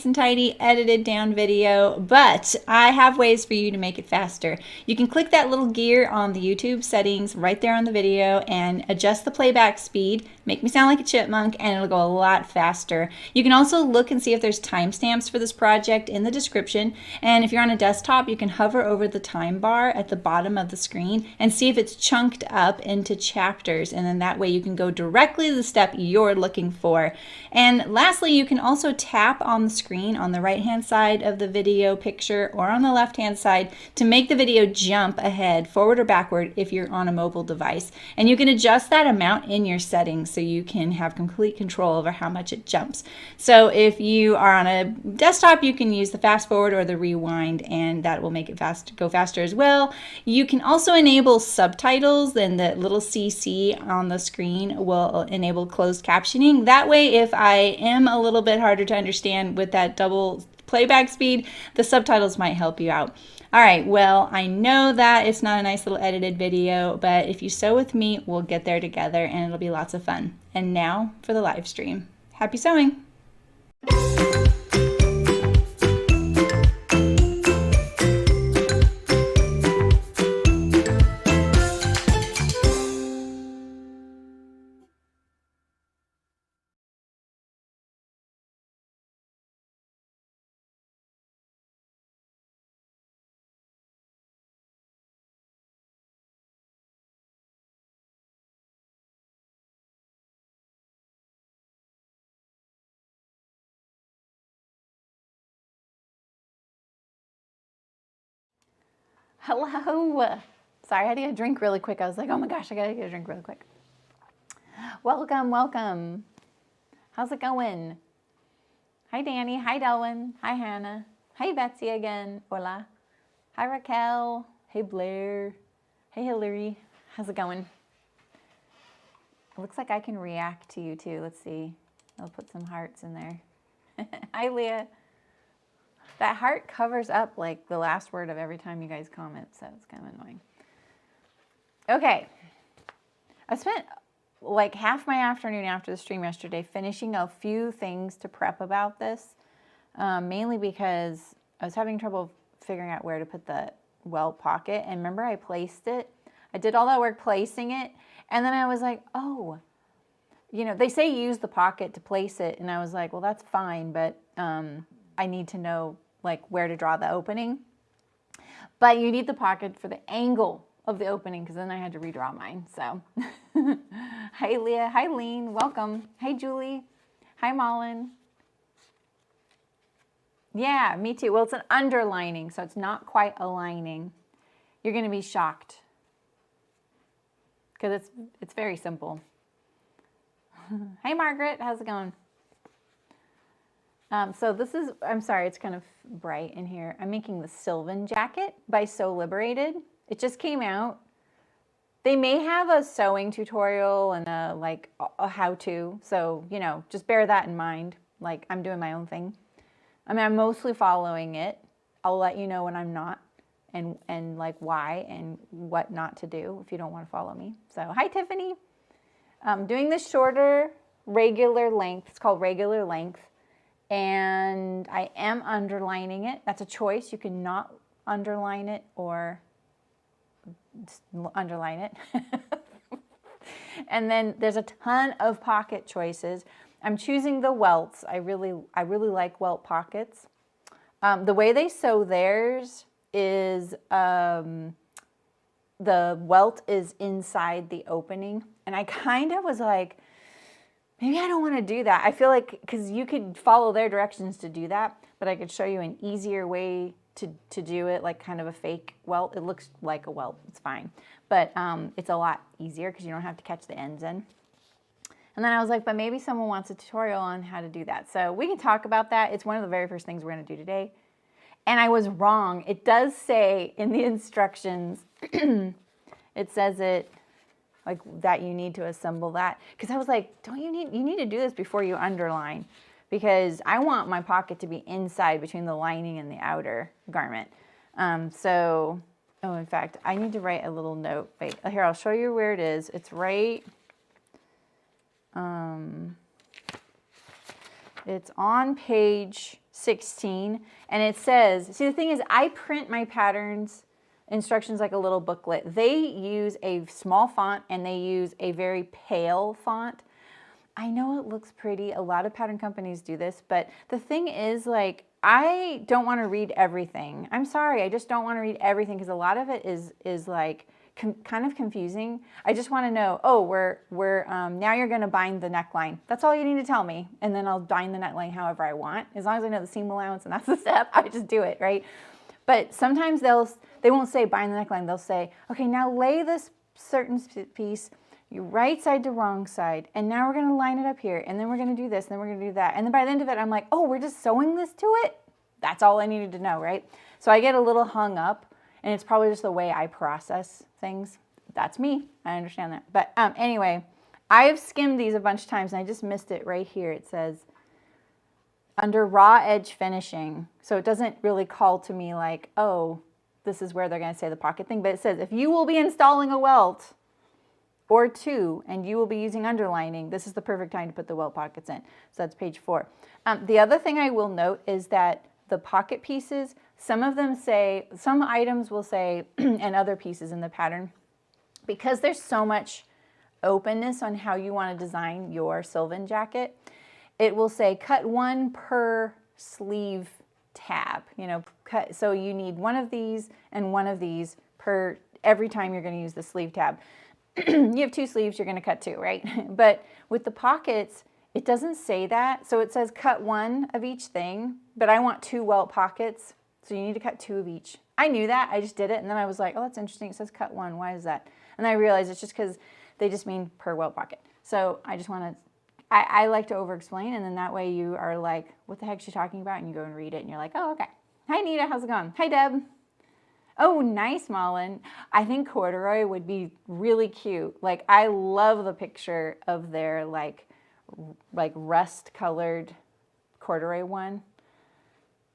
and tidy edited down video, but I have ways for you to make it faster. You can click that little gear on the YouTube settings right there on the video and adjust the playback speed, make me sound like a chipmunk, and it'll go a lot faster. You can also look and see if there's timestamps for this project in the description, and if you're on a desktop you can hover over the time bar at the bottom of the screen and see if it's chunked up into chapters, and then that way you can go directly to the step you're looking for. And lastly, you can also tap on the screen on the right hand side of the video picture or on the left hand side to make the video jump ahead, forward or backward if you're on a mobile device. And you can adjust that amount in your settings so you can have complete control over how much it jumps. So if you are on a desktop, you can use the fast forward or the rewind, and that will make it go faster as well. You can also enable subtitles, and the little CC on the screen will enable closed captioning. That way, if I am a little bit harder to understand with that double playback speed, the subtitles might help you out. All right, well, I know that it's not a nice little edited video, but if you sew with me, we'll get there together and it'll be lots of fun. And now for the live stream. Happy sewing! Hello. Sorry, I had to get a drink really quick. I was like, oh my gosh, I gotta get a drink really quick. Welcome, welcome. How's it going? Hi, Danny. Hi, Delwyn. Hi, Hannah. Hi, Betsy again. Hola. Hi, Raquel. Hey, Blair. Hey, Hillary. How's it going? It looks like I can react to you too. Let's see. I'll put some hearts in there. Hi, Leah. That heart covers up like the last word of every time you guys comment, so it's kind of annoying. Okay. I spent like half my afternoon after the stream yesterday finishing a few things to prep about this, mainly because I was having trouble figuring out where to put the welt pocket. And remember, I placed it. I did all that work placing it, and then I was like, oh, you know, they say use the pocket to place it, and I was like, well, that's fine, but I need to know like where to draw the opening. But you need the pocket for the angle of the opening, because then I had to redraw mine. So hi Leah, hi Lean, welcome. Hi Julie, hi Malin. Yeah, me too. Well, it's an underlining, so it's not quite a lining. You're gonna be shocked because it's very simple. Hi Margaret, how's it going? So this is, I'm sorry, it's kind of bright in here. I'm making the Sylvan jacket by Sew Liberated. It just came out. They may have a sewing tutorial and a how-to, so, you know, just bear that in mind. Like, I'm doing my own thing. I mean, I'm mostly following it. I'll let you know when I'm not, and like why and what not to do if you don't want to follow me. So, hi Tiffany. I'm doing this shorter, regular length. It's called regular length. And I am underlining it. That's a choice. You can not underline it or underline it. And then there's a ton of pocket choices. I'm choosing the welts. I really like welt pockets. The way they sew theirs is the welt is inside the opening. And I kind of was like, maybe I don't want to do that. I feel like, because you could follow their directions to do that, but I could show you an easier way to do it, like kind of a fake welt. It looks like a welt, it's fine. But it's a lot easier because you don't have to catch the ends in. And then I was like, but maybe someone wants a tutorial on how to do that. So we can talk about that. It's one of the very first things we're going to do today. And I was wrong. It does say in the instructions, it says it, like that you need to assemble that. Because I was like, you need to do this before you underline, because I want my pocket to be inside between the lining and the outer garment. Oh, in fact, I need to write a little note. Wait, here, I'll show you where it is. It's right, It's on page 16, and it says, see, the thing is, I print my patterns instructions like a little booklet. They use a small font and they use a very pale font. I know it looks pretty. A lot of pattern companies do this, but the thing is, like, I don't want to read everything. I'm sorry, I just don't want to read everything because a lot of it is like kind of confusing. I just want to know, oh, now you're going to bind the neckline. That's all you need to tell me, and then I'll bind the neckline however I want. As long as I know the seam allowance and that's the step, I just do it, right? But sometimes they won't say bind the neckline. They'll say, okay, now lay this certain piece you right side to wrong side, and now we're going to line it up here, and then we're going to do this, and then we're going to do that. And then by the end of it, I'm like, oh, we're just sewing this to it? That's all I needed to know, right? So I get a little hung up, and it's probably just the way I process things. That's me. I understand that. But anyway, I've skimmed these a bunch of times, and I just missed it right here. It says, under raw edge finishing. So it doesn't really call to me like, oh, this is where they're going to say the pocket thing. But it says, if you will be installing a welt or two, and you will be using underlining, this is the perfect time to put the welt pockets in. So that's page 4. The other thing I will note is that the pocket pieces, some of them say, some items will say, and other pieces in the pattern, because there's so much openness on how you want to design your Sylvan jacket, it will say cut 1 per sleeve tab. You know, so you need one of these and one of these per every time you're going to use the sleeve tab. You have 2 sleeves, you're going to cut 2, right? But with the pockets, it doesn't say that. So it says cut 1 of each thing, but I want 2 welt pockets, so you need to cut 2 of each. I knew that, I just did it, and then I was like, oh, that's interesting, it says cut 1, why is that? And I realized it's just because they just mean per welt pocket. So I just want to, I like to over-explain, and then that way you are like, what the heck is she talking about? And you go and read it, and you're like, oh, okay. Hi, Nita, how's it going? Hi, Deb. Oh, nice, Mullen. I think corduroy would be really cute. Like, I love the picture of their like rust-colored corduroy one.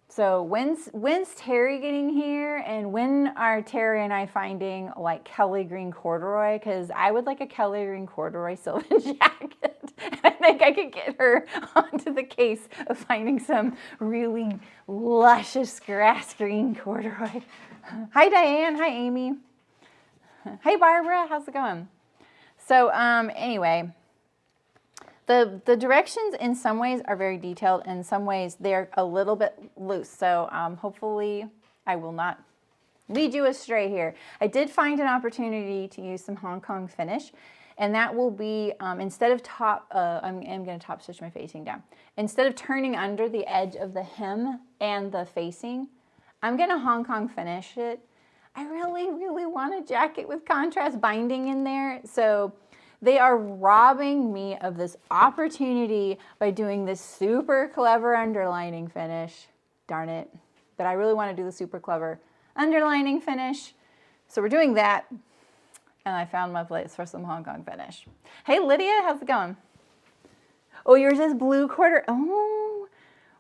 So when's Terry getting here, and when are Terry and I finding like Kelly green corduroy? Because I would like a Kelly green corduroy Sylvan jacket. I think I could get her onto the case of finding some really luscious grass green corduroy. Hi, Diane. Hi, Amy. Hey, Barbara. How's it going? So anyway, the directions in some ways are very detailed. In some ways, they're a little bit loose. So hopefully I will not lead you astray here. I did find an opportunity to use some Hong Kong finish. And that will be, instead of I'm going to top stitch my facing down. Instead of turning under the edge of the hem and the facing, I'm going to Hong Kong finish it. I really, really want a jacket with contrast binding in there. So they are robbing me of this opportunity by doing this super clever underlining finish. Darn it. But I really want to do the super clever underlining finish. So we're doing that. And I found my place for some Hong Kong finish. Hey, Lydia, how's it going? Oh, yours is blue quarter. Oh,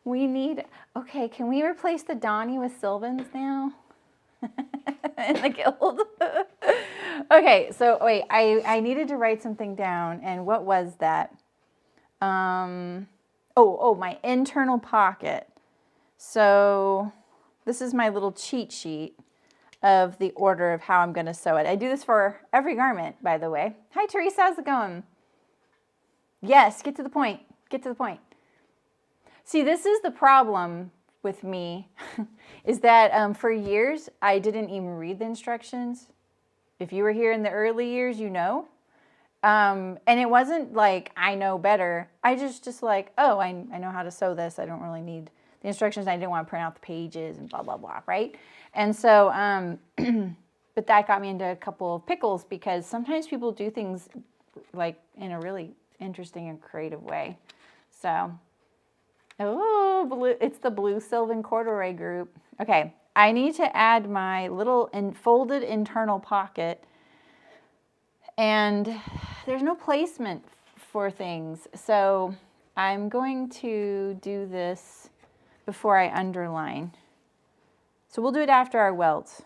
we need, okay, can we replace the Donnie with Sylvan's now? In the guild. Okay, so wait, I needed to write something down, and what was that? Oh, my internal pocket. So this is my little cheat sheet of the order of how I'm going to sew it. I do this for every garment, by the way. Hi, Teresa, how's it going? Yes, get to the point. Get to the point. See, this is the problem with me, is that for years, I didn't even read the instructions. If you were here in the early years, you know. And it wasn't like I know better. I just like, oh, I know how to sew this. I don't really need the instructions. I didn't want to print out the pages and blah, blah, blah, right? And so, but that got me into a couple of pickles because sometimes people do things like in a really interesting and creative way. So, oh, blue, it's the blue Sylvan corduroy group. Okay, I need to add my little folded internal pocket, and there's no placement for things. So I'm going to do this before I underline. So we'll do it after our welt.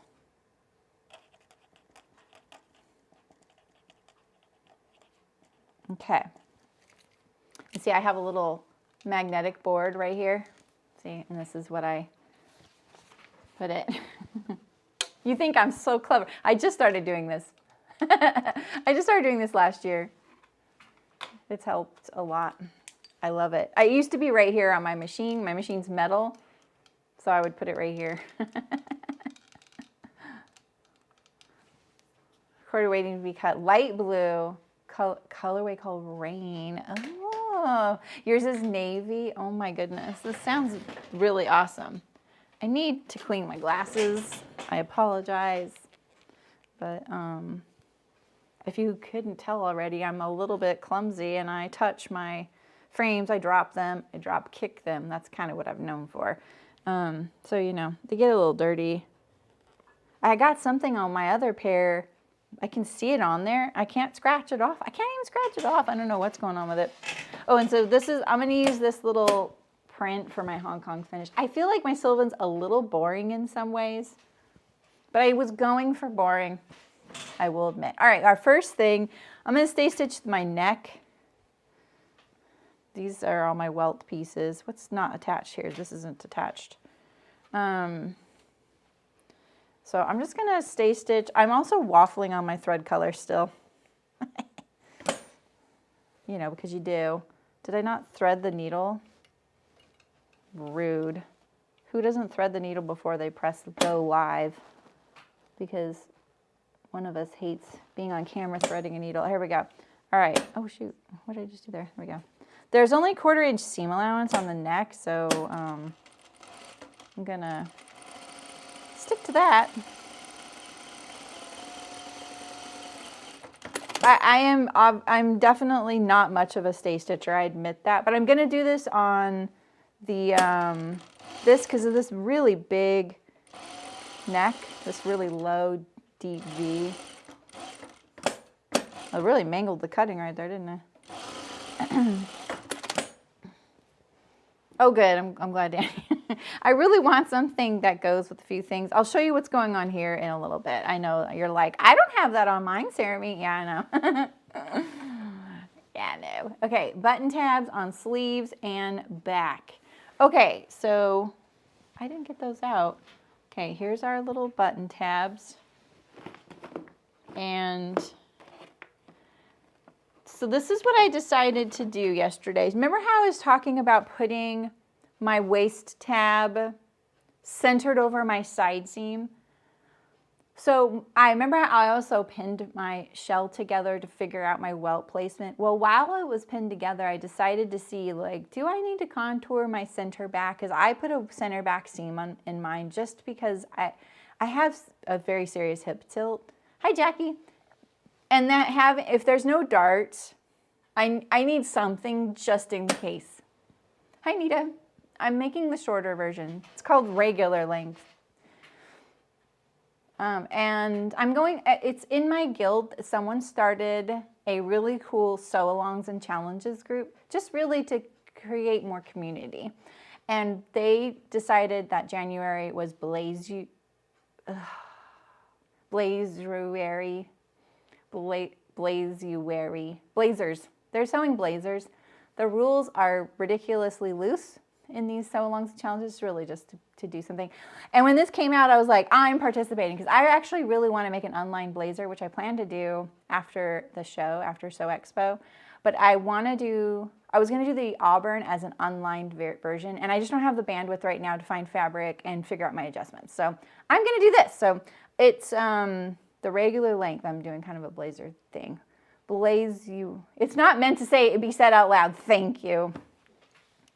Okay. You see, I have a little magnetic board right here. See, and this is what I put it. You think I'm so clever. I just started doing this. I just started doing this last year. It's helped a lot. I love it. I used to be right here on my machine. My machine's metal, so I would put it right here. Quarter waiting to be cut. Light blue, colorway called Rain. Oh, yours is navy. Oh my goodness, this sounds really awesome. I need to clean my glasses. I apologize, but if you couldn't tell already, I'm a little bit clumsy and I touch my frames, I drop them, I drop kick them. That's kind of what I'm known for. So, you know, they get a little dirty. I got something on my other pair. I can see it on there. I can't scratch it off. I can't even scratch it off. I don't know what's going on with it. Oh, and so this is, I'm going to use this little print for my Hong Kong finish. I feel like my Sylvan's a little boring in some ways, but I was going for boring, I will admit. All right, our first thing, I'm going to stay stitch my neck. These are all my welt pieces. What's not attached here? This isn't attached. So I'm just going to stay stitch. I'm also waffling on my thread color still. You know, because you do. Did I not thread the needle? Rude. Who doesn't thread the needle before they press go live? Because one of us hates being on camera threading a needle. Here we go. All right. Oh, shoot. What did I just do there? Here we go. There's only 1/4 inch seam allowance on the neck, so I'm going to stick to that. I'm definitely not much of a stay stitcher, I admit that, but I'm going to do this on the this because of this really big neck, this really low deep V. I really mangled the cutting right there, didn't I? Oh, good. I'm glad, Danny. I really want something that goes with a few things. I'll show you what's going on here in a little bit. I know you're like, I don't have that on mine, Sarah. Yeah, I know. Yeah, I know. Okay, button tabs on sleeves and back. Okay, so I didn't get those out. Okay, here's our little button tabs. And so this is what I decided to do yesterday. Remember how I was talking about putting my waist tab centered over my side seam? So I remember I also pinned my shell together to figure out my welt placement. Well, while it was pinned together, I decided to see, like, do I need to contour my center back? Because I put a center back seam in mine just because I have a very serious hip tilt. Hi, Jackie. And that if there's no darts, I need something just in case. Hi, Nita. I'm making the shorter version. It's called regular length. And I'm going, it's in my guild. Someone started a really cool sew-alongs and challenges group, just really to create more community. And they decided that January was Blazers. They're sewing blazers. The rules are ridiculously loose in these sew-alongs challenges, really just to do something. And when this came out, I was like, I'm participating, because I actually really want to make an unlined blazer, which I plan to do after the show, after Sew Expo. But I was going to do the auburn as an unlined version, and I just don't have the bandwidth right now to find fabric and figure out my adjustments. So I'm going to do this. So it's the regular length. I'm doing kind of a blazer thing. It's not meant to say it be said out loud. Thank you.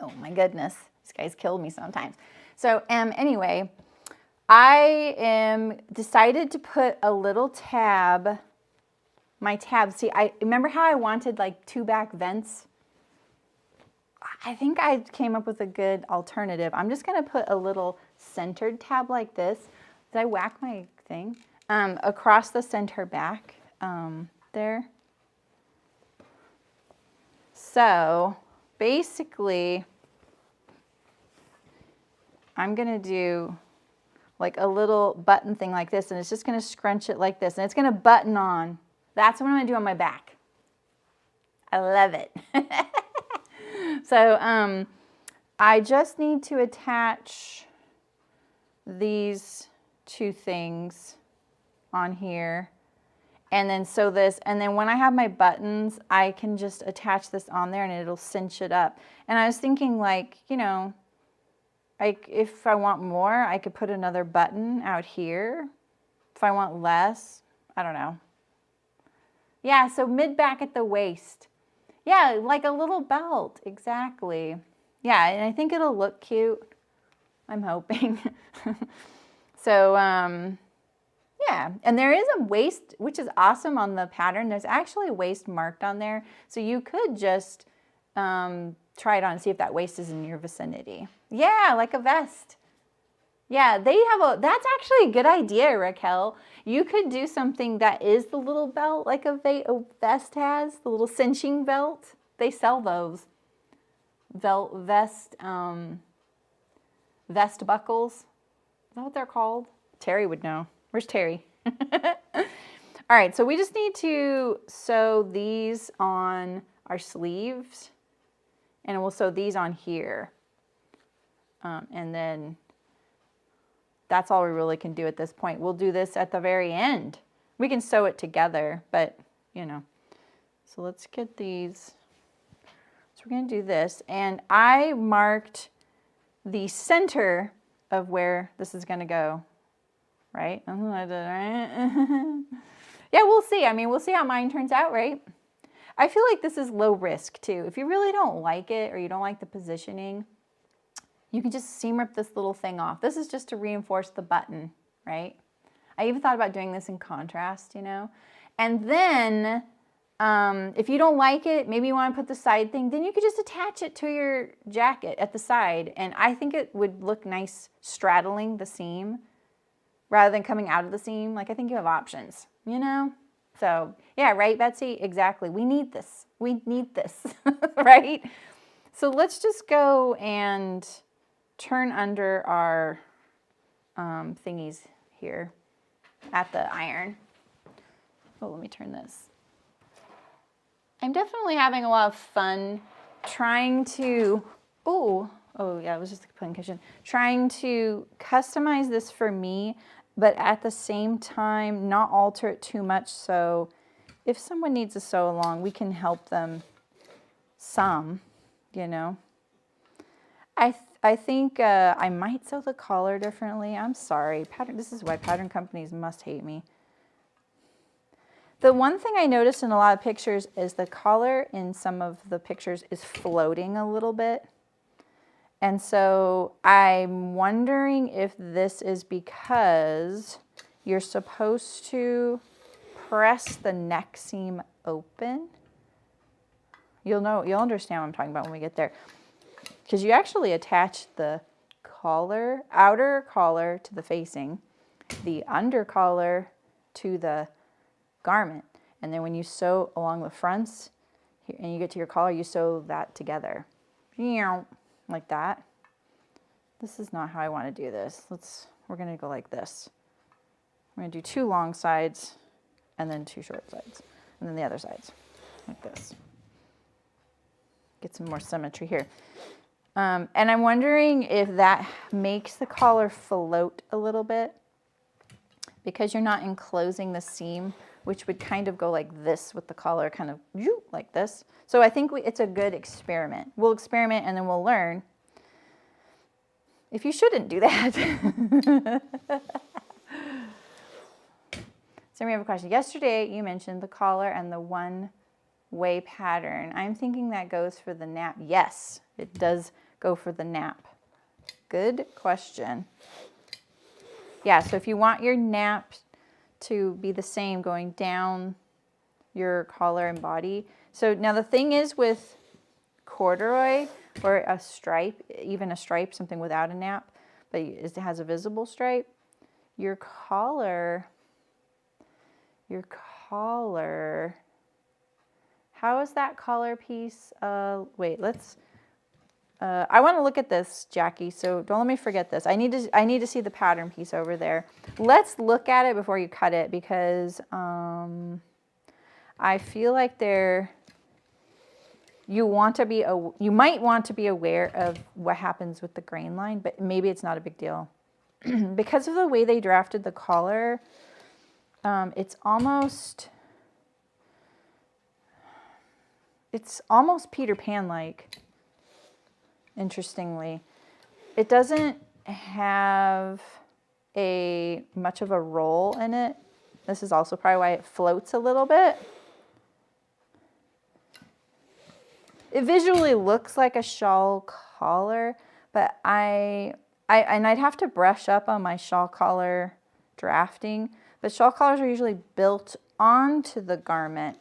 Oh my goodness, these guys kill me sometimes. So anyway, I decided to put a little tab, my tab. See, I remember how I wanted like 2 back vents. I think I came up with a good alternative. I'm just gonna put a little centered tab like this. Did I whack my thing? Across the center back there. So basically, I'm going to do like a little button thing like this, and it's just going to scrunch it like this, and it's going to button on. That's what I'm going to do on my back. I love it. So I just need to attach these two things on here and then sew this, and then when I have my buttons I can just attach this on there and it'll cinch it up. And I was thinking, like, you know, like if I want more I could put another button out here. If I want less, I don't know. Yeah, so mid back at the waist. Yeah, like a little belt, exactly. Yeah, and I think it'll look cute. I'm hoping. So, yeah, and there is a waist, which is awesome on the pattern. There's actually a waist marked on there. So you could just try it on and see if that waist is in your vicinity. Yeah, like a vest. Yeah, they have that's actually a good idea, Raquel. You could do something that is the little belt like a vest has, the little cinching belt. They sell those. Vest buckles. Is that what they're called? Terry would know. Where's Terry? All right, so we just need to sew these on our sleeves, and we'll sew these on here. And then that's all we really can do at this point. We'll do this at the very end. We can sew it together, but, you know. So let's get these. So we're going to do this. And I marked the center of where this is going to go, right? Yeah, we'll see. I mean, we'll see how mine turns out, right? I feel like this is low risk, too. If you really don't like it or you don't like the positioning, you can just seam rip this little thing off. This is just to reinforce the button, right? I even thought about doing this in contrast, you know? And then, if you don't like it, maybe you want to put the side thing, then you could just attach it to your jacket at the side. And I think it would look nice straddling the seam rather than coming out of the seam. Like, I think you have options, you know? So, yeah, right, Betsy? Exactly. We need this. We need this, right? So let's just go and turn under our thingies here at the iron. Oh, let me turn this. I'm definitely having a lot of fun trying to, oh yeah, it was just a plain cushion. Trying to customize this for me, but at the same time not alter it too much, so if someone needs to sew along, we can help them some, you know. I think I might sew the collar differently. I'm sorry. This is why pattern companies must hate me. The one thing I noticed in a lot of pictures is the collar in some of the pictures is floating a little bit. And so I'm wondering if this is because you're supposed to press the neck seam open. You'll understand what I'm talking about when we get there. Because you actually attach the collar, outer collar to the facing, the under collar to the garment. And then when you sew along the fronts and you get to your collar, you sew that together. Like that. This is not how I want to do this. We're going to go like this. We're going to do 2 long sides and then 2 short sides. And then the other sides, like this. Get some more symmetry here. And I'm wondering if that makes the collar float a little bit because you're not enclosing the seam, which would kind of go like this with the collar, kind of like this. So I think it's a good experiment. We'll experiment and then we'll learn if you shouldn't do that. So we have a question. Yesterday you mentioned the collar and the one-way pattern. I'm thinking that goes for the nap. Yes, it does go for the nap. Good question. Yeah, so if you want your nap to be the same going down your collar and body. So now the thing is with corduroy or a stripe, even a stripe, something without a nap, but it has a visible stripe, your collar, how is that collar piece? Wait, let's, I want to look at this, Jackie, so don't let me forget this. I need to see the pattern piece over there. Let's look at it before you cut it because I feel like you might want to be aware of what happens with the grain line, but maybe it's not a big deal. Because of the way they drafted the collar, it's almost Peter Pan-like, interestingly. It doesn't have much of a roll in it. This is also probably why it floats a little bit. It visually looks like a shawl collar, but I'd have to brush up on my shawl collar drafting. But shawl collars are usually built onto the garment.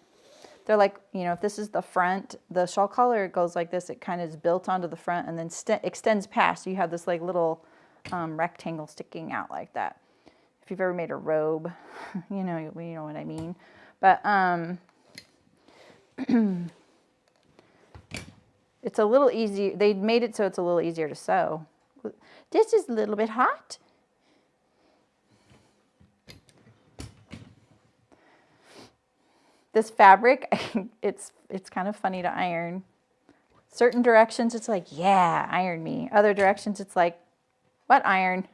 They're like, you know, if this is the front, the shawl collar goes like this. It kind of is built onto the front and then extends past. So you have this like little rectangle sticking out like that. If you've ever made a robe, you know what I mean. But it's a little easier. They made it so it's a little easier to sew. This is a little bit hot. This fabric, it's kind of funny to iron. Certain directions, it's like, yeah, iron me. Other directions, it's like, what iron?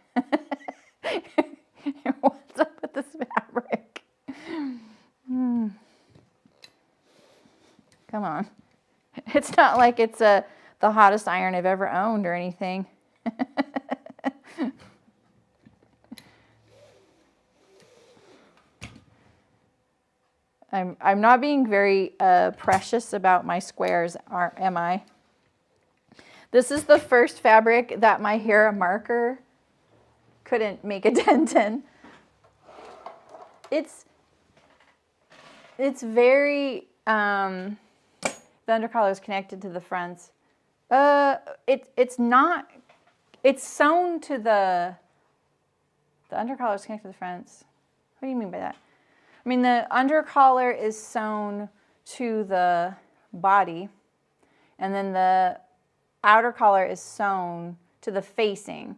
What's up with this fabric? Come on. It's not like it's the hottest iron I've ever owned or anything. I'm not being very precious about my squares, am I? This is the first fabric that my hair marker couldn't make a dent in. It's very, the undercollar is connected to the fronts. It's not, it's sewn to the undercollar is connected to the fronts. What do you mean by that? I mean, the undercollar is sewn to the body, and then the outer collar is sewn to the facing,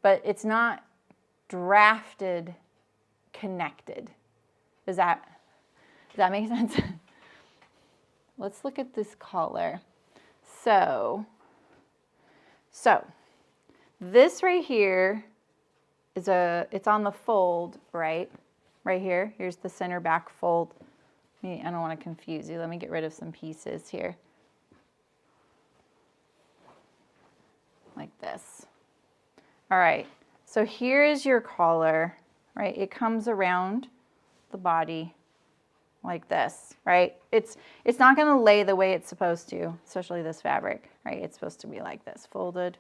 but it's not drafted connected. Does that make sense? Let's look at this collar. So this right here is it's on the fold, right? Right here. Here's the center back fold. I don't want to confuse you. Let me get rid of some pieces here. Like this. All right. So here is your collar, right? It comes around the body like this, right? It's not going to lay the way it's supposed to, especially this fabric, right? It's supposed to be like this, folded,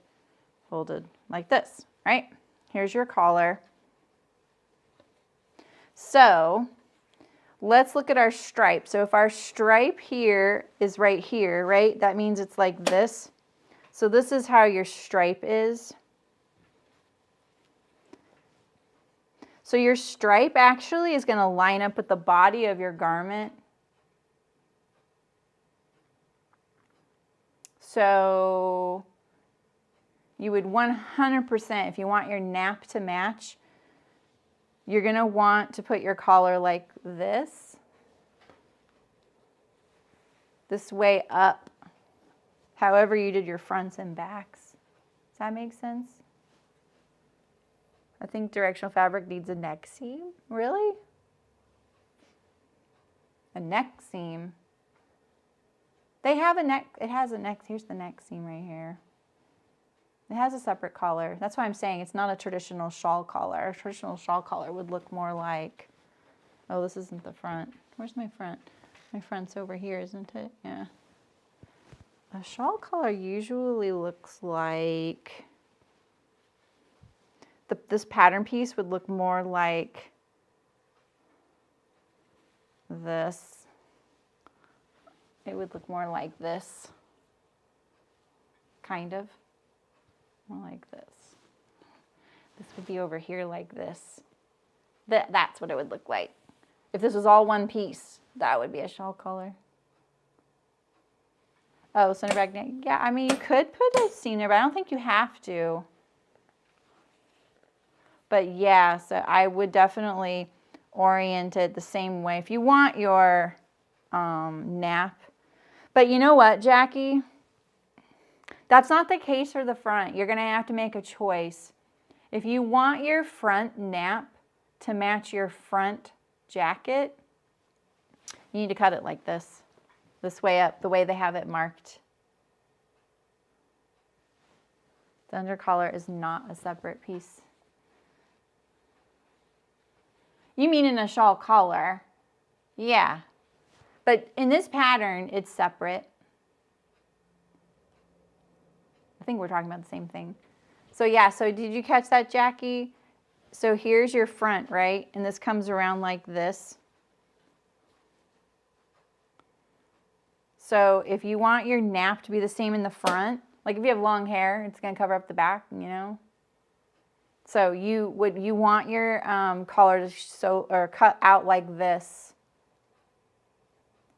folded like this, right? Here's your collar. So let's look at our stripe. So if our stripe here is right here, right? That means it's like this. So this is how your stripe is. So your stripe actually is going to line up with the body of your garment. So you would 100%, if you want your nap to match, you're going to want to put your collar like this way up, however you did your fronts and backs. Does that make sense? I think directional fabric needs a neck seam. Really? A neck seam. They have a neck, it has a neck, here's the neck seam right here. It has a separate collar. That's why I'm saying it's not a traditional shawl collar. A traditional shawl collar would look more like, oh, this isn't the front. Where's my front? My front's over here, isn't it? Yeah. A shawl collar usually looks like, this pattern piece would look more like this. It would look more like this, kind of. More like this. This would be over here like this. That's what it would look like. If this was all one piece, that would be a shawl collar. Oh, center back neck. Yeah, I mean, you could put a seam there, but I don't think you have to. But yeah, so I would definitely orient it the same way. If you want your nap, But you know what, Jackie? That's not the case for the front. You're going to have to make a choice. If you want your front nap to match your front jacket, you need to cut it like this way up, the way they have it marked. The under collar is not a separate piece. You mean in a shawl collar? Yeah. But in this pattern, it's separate. I think we're talking about the same thing. So yeah, so did you catch that, Jackie? So here's your front, right? And this comes around like this. So if you want your nap to be the same in the front, like if you have long hair, it's going to cover up the back, you know? So you want your collar to sew or cut out like this.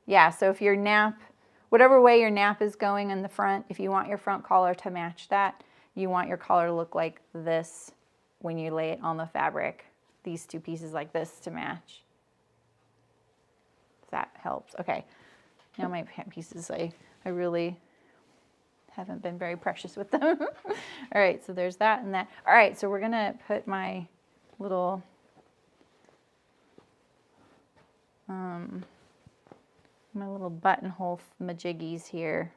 Yeah, so if your nap, whatever way your nap is going in the front, if you want your front collar to match that, you want your collar to look like this when you lay it on the fabric. These two pieces like this to match. If that helps. Okay. Now my pieces, I really haven't been very precious with them. All right, so there's that and that. All right, so we're gonna put my little buttonhole majiggies here.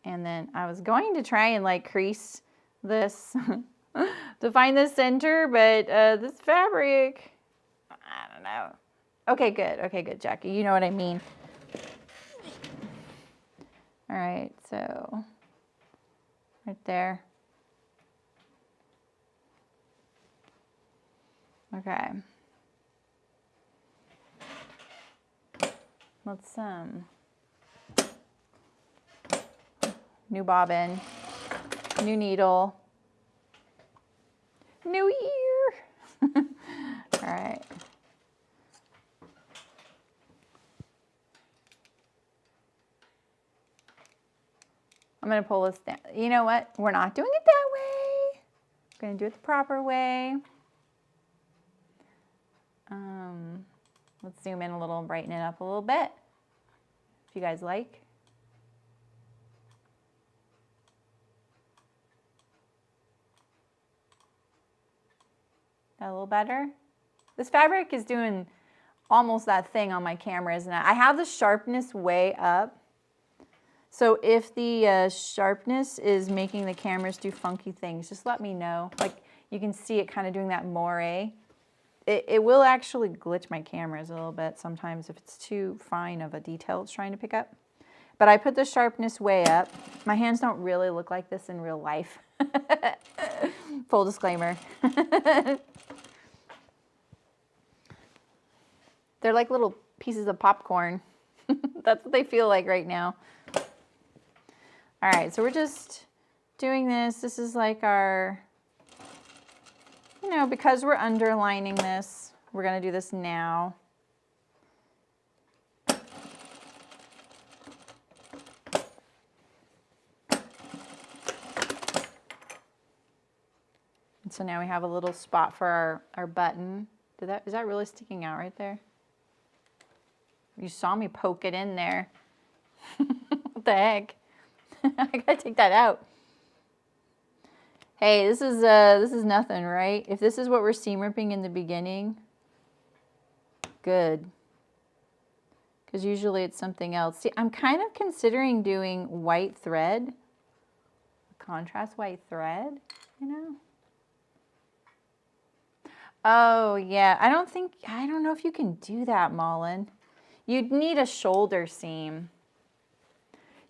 And then I was going to try and like crease this to find the center, but this fabric, I don't know. Okay, good, Jackie. You know what I mean. All right, so right there. Okay. Let's new bobbin, new needle, new year. All right. I'm going to pull this down. You know what? We're not doing it that way. We're going to do it the proper way. Let's zoom in a little and brighten it up a little bit, if you guys like. That a little better? This fabric is doing almost that thing on my camera, isn't it? I have the sharpness way up. So if the sharpness is making the cameras do funky things, just let me know. Like you can see it kind of doing that moire. It will actually glitch my cameras a little bit sometimes if it's too fine of a detail it's trying to pick up. But I put the sharpness way up. My hands don't really look like this in real life. Full disclaimer. They're like little pieces of popcorn. That's what they feel like right now. All right, so we're just doing this. This is like our, you know, because we're underlining this, we're going to do this now. And so now we have a little spot for our button. Is that really sticking out right there? You saw me poke it in there. What the heck? I gotta take that out. Hey, this is nothing, right? If this is what we're seam ripping in the beginning, good. Because usually it's something else. See, I'm kind of considering doing white thread, contrast white thread, you know? Oh, yeah. I don't know if you can do that, Mullen. You'd need a shoulder seam.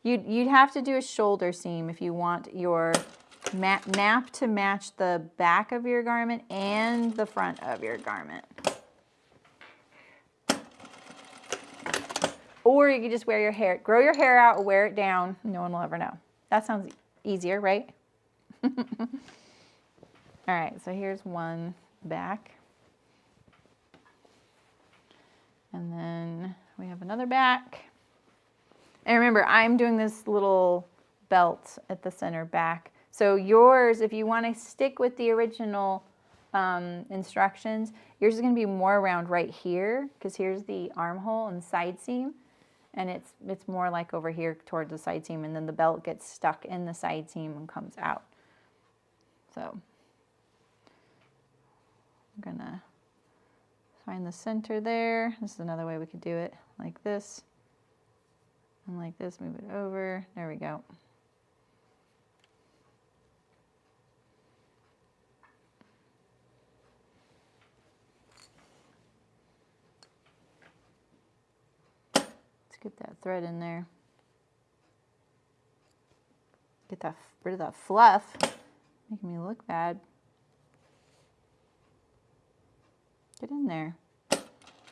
You'd have to do a shoulder seam if you want your nap to match the back of your garment and the front of your garment. Or you could just wear your hair, grow your hair out, wear it down. No one will ever know. That sounds easier, right? All right, so here's one back. And then we have another back. And remember, I'm doing this little belt at the center back. So yours, if you want to stick with the original instructions, yours is going to be more around right here, because here's the armhole and side seam. and it's more like over here towards the side seam, and then the belt gets stuck in the side seam and comes out. So I'm gonna find the center there. This is another way we could do it, like this, and like this, move it over. There we go. Get that thread in there. Get that rid of that fluff, making me look bad. Get in there.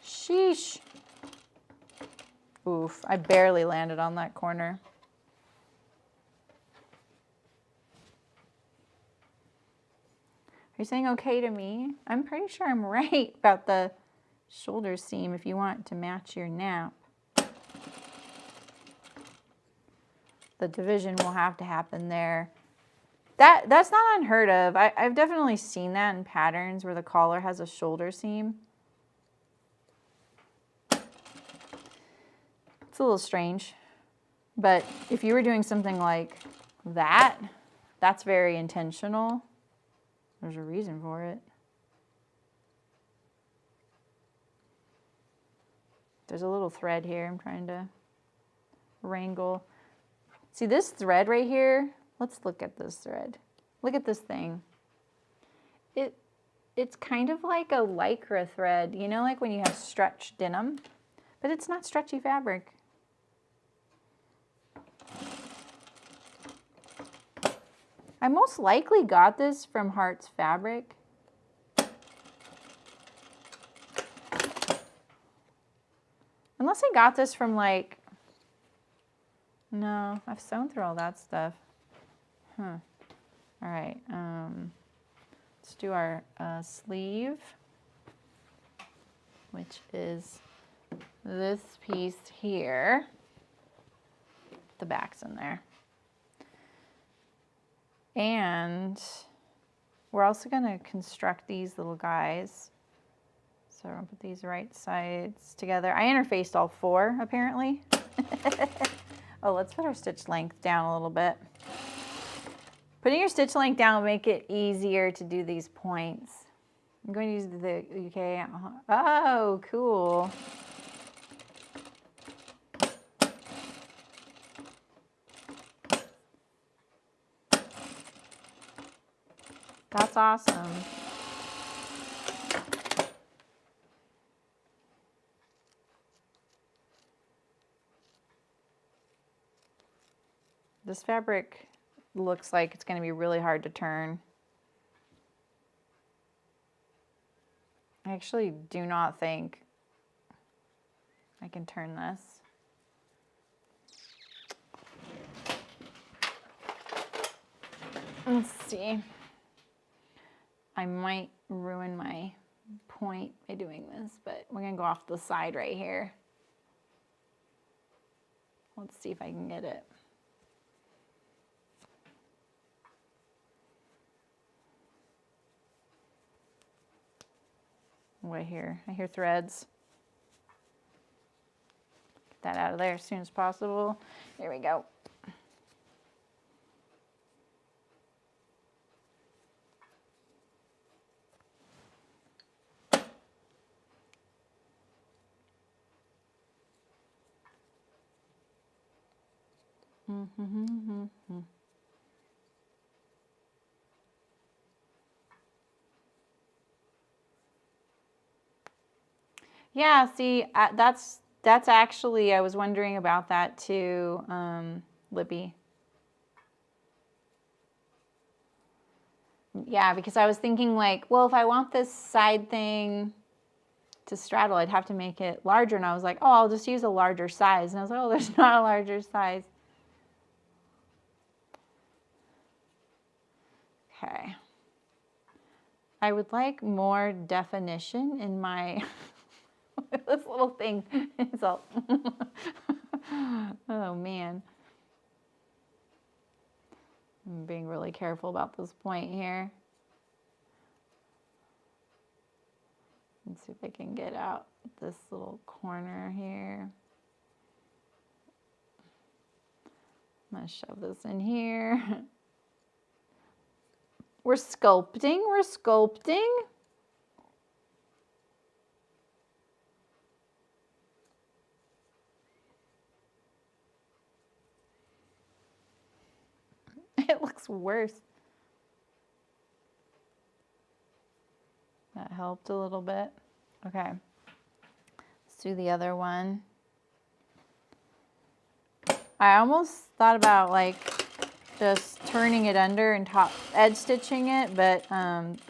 Sheesh. Oof, I barely landed on that corner. Are you saying okay to me? I'm pretty sure I'm right about the shoulder seam if you want to match your nap. The division will have to happen there. That's not unheard of. I've definitely seen that in patterns where the collar has a shoulder seam. It's a little strange, but if you were doing something like that, that's very intentional. There's a reason for it. There's a little thread here I'm trying to wrangle. See this thread right here? Let's look at this thread. Look at this thing. It's kind of like a lycra thread, you know, like when you have stretch denim, but it's not stretchy fabric. I most likely got this from Heart's Fabric. Unless I got this from like, no, I've sewn through all that stuff. Huh. All right, let's do our sleeve, which is this piece here. The back's in there. And we're also gonna construct these little guys. So I'm gonna put these right sides together. I interfaced all four, apparently. Oh, let's put our stitch length down a little bit. Putting your stitch length down will make it easier to do these points. I'm going to use the UK. Oh, cool. That's awesome. This fabric looks like it's going to be really hard to turn. I actually do not think I can turn this. Let's see. I might ruin my point by doing this, but we're going to go off the side right here. Let's see if I can get it. What I hear threads. Get that out of there as soon as possible. There we go. Yeah, see, that's actually, I was wondering about that too, Libby. Yeah, because I was thinking like, well, if I want this side thing to straddle, I'd have to make it larger. And I was like, oh, I'll just use a larger size. And I was like, oh, there's not a larger size. Okay. I would like more definition in my... This little thing is all... Oh, man. I'm being really careful about this point here. Let's see if I can get out this little corner here. I'm gonna shove this in here. We're sculpting, we're sculpting. It looks worse. That helped a little bit. Okay, let's do the other one. I almost thought about like just turning it under and top edge stitching it, but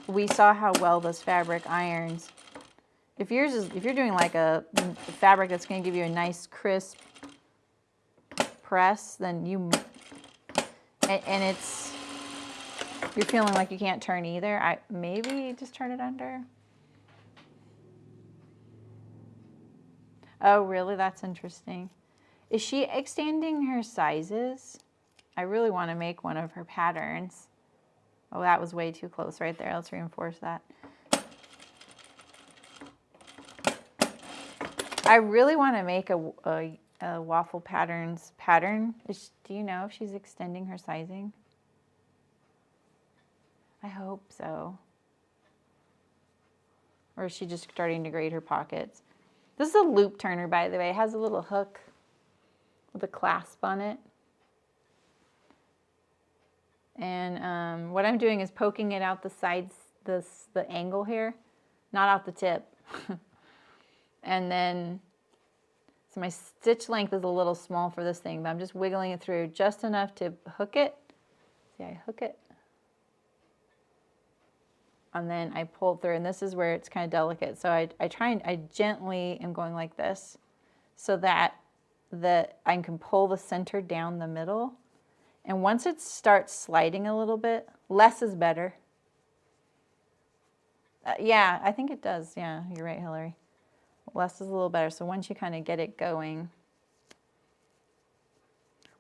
we saw how well this fabric irons. If you're doing like a fabric that's going to give you a nice crisp press, then and you're feeling like you can't turn either, maybe just turn it under. Oh, really? That's interesting. Is she extending her sizes? I really want to make one of her patterns. Oh, that was way too close right there. Let's reinforce that. I really want to make a waffle patterns pattern. Do you know if she's extending her sizing? I hope so. Or is she just starting to grade her pockets? This is a loop turner, by the way. It has a little hook with a clasp on it. And what I'm doing is poking it out the sides, the angle here, not out the tip. And then, so my stitch length is a little small for this thing, but I'm just wiggling it through just enough to hook it. See, I hook it. And then I pull through, and this is where it's kind of delicate. So I gently am going like this so that I can pull the center down the middle. And once it starts sliding a little bit, less is better. Yeah, I think it does. Yeah, you're right, Hillary. Less is a little better. So once you kind of get it going,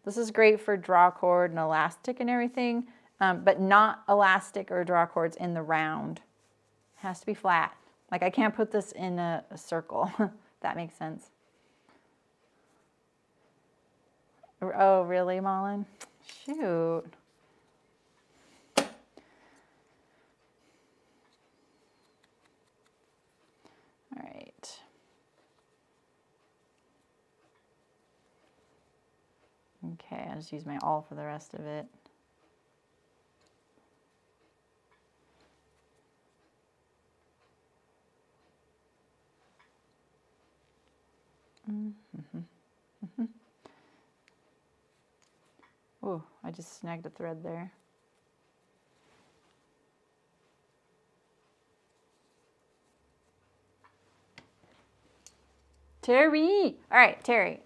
this is great for draw cord and elastic and everything, but not elastic or draw cords in the round. It has to be flat. Like I can't put this in a circle. If that makes sense. Oh, really, Malin? Shoot. All right. Okay, I'll just use my awl for the rest of it. Oh, I just snagged a thread there. Terry! All right, Terry.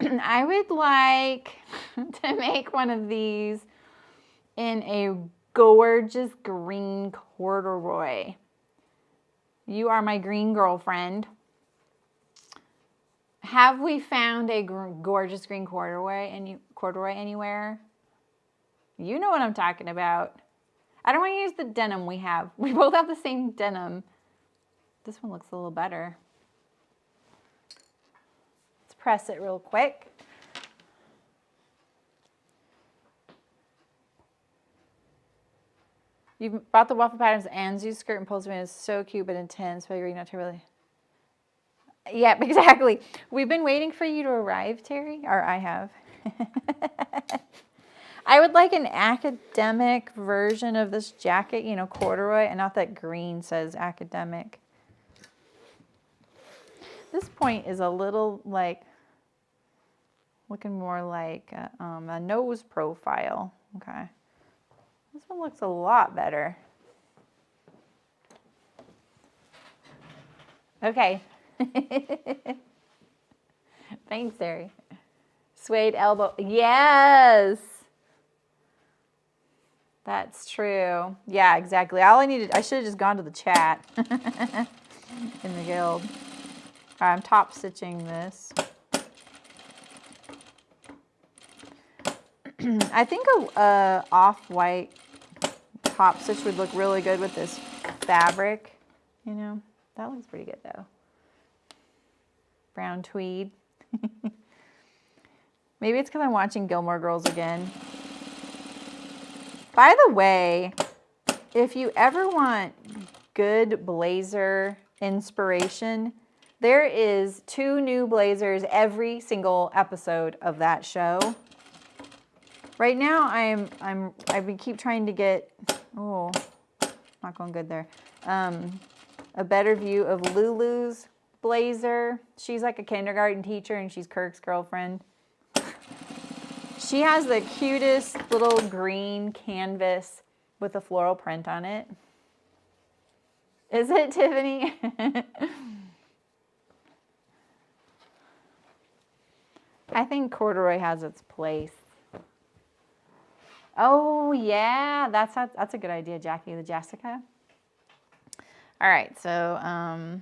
I would like to make one of these in a gorgeous green corduroy. You are my green girlfriend. Have we found a gorgeous green corduroy anywhere? You know what I'm talking about. I don't want to use the denim we have. We both have the same denim. This one looks a little better. Let's press it real quick. You bought the waffle patterns and Anzu skirt and pulls me. It's so cute but intense. But you're not to really. Yeah, exactly. We've been waiting for you to arrive, Terry. Or I have. I would like an academic version of this jacket, you know, corduroy, and not that green says academic. This point is a little like, looking more like a nose profile. Okay. This one looks a lot better. Okay. Thanks, Terry. Suede elbow. Yes. That's true. Yeah, exactly. All I needed, I should have just gone to the chat in the guild. All right, I'm top stitching this. I think a off-white top stitch would look really good with this fabric. You know, that looks pretty good though. Brown tweed. Maybe it's because I'm watching Gilmore Girls again. By the way, if you ever want good blazer inspiration, there is 2 new blazers every single episode of that show. Right now, I keep trying to get, oh, not going good there. A better view of Lulu's blazer. She's like a kindergarten teacher and she's Kirk's girlfriend. She has the cutest little green canvas with a floral print on it. Is it, Tiffany? I think corduroy has its place. Oh, yeah, that's a good idea, Jackie the Jessica. All right, so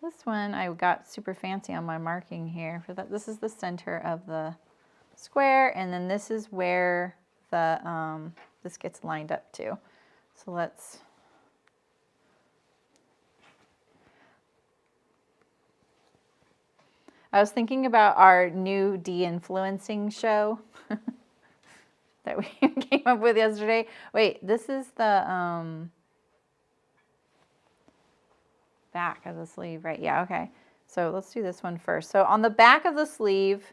this one I got super fancy on my marking here. For that, this is the center of the square, and then this is where the this gets lined up to. So let's. I was thinking about our new de-influencing show that we came up with yesterday. Wait, this is the back of the sleeve, right? Yeah, okay. So let's do this one first. So on the back of the sleeve,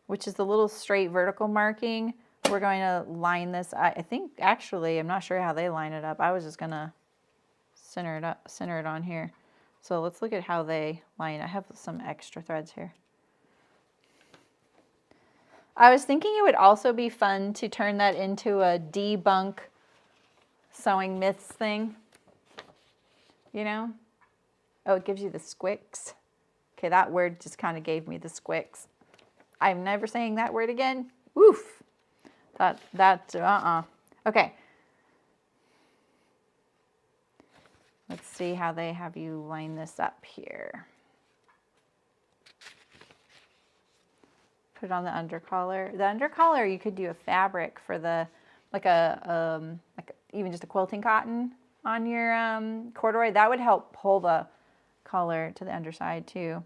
which is the little straight vertical marking, we're going to line this. I think, actually, I'm not sure how they line it up. I was just going to center it on here. So let's look at how they line. I have some extra threads here. I was thinking it would also be fun to turn that into a debunk sewing myths thing. You know? Oh, it gives you the squicks. Okay, that word just kind of gave me the squicks. I'm never saying that word again. Oof. Okay. Let's see how they have you line this up here. Put it on the undercollar. The undercollar, you could do a fabric for the, like even just a quilting cotton on your corduroy. That would help pull the collar to the underside too.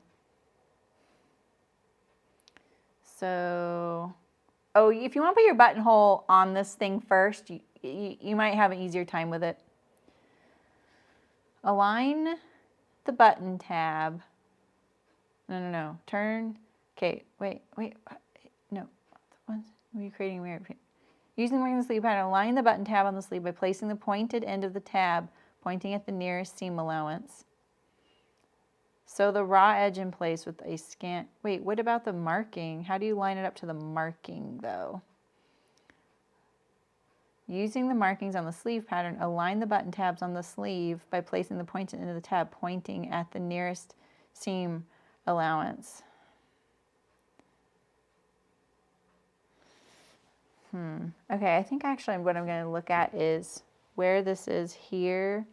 So, oh, if you want to put your buttonhole on this thing first, you might have an easier time with it. Align the button tab. No. Turn. Okay, wait. No. What are you creating? Using the marking of the sleeve pattern, align the button tab on the sleeve by placing the pointed end of the tab pointing at the nearest seam allowance. Sew the raw edge in place with a scant. Wait, what about the marking? How do you line it up to the marking, though? Using the markings on the sleeve pattern, align the button tabs on the sleeve by placing the pointed end of the tab pointing at the nearest seam allowance. Okay, I think actually what I'm going to look at is where this is here.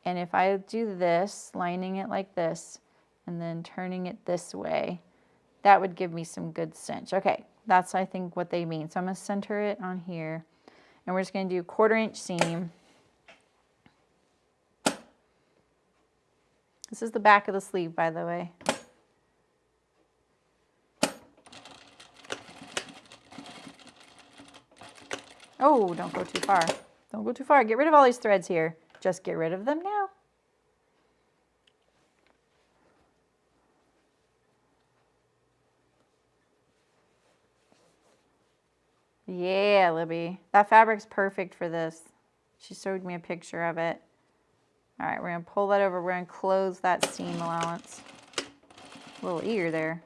And if I do this, lining it like this, and then turning it this way, that would give me some good cinch. Okay, that's I think what they mean. So I'm going to center it on here. And we're just going to do 1/4 inch seam. This is the back of the sleeve, by the way. Oh, don't go too far. Don't go too far. Get rid of all these threads here. Just get rid of them now. Yeah, Libby. That fabric's perfect for this. She showed me a picture of it. All right, we're going to pull that over. We're going to close that seam allowance. A little ear there.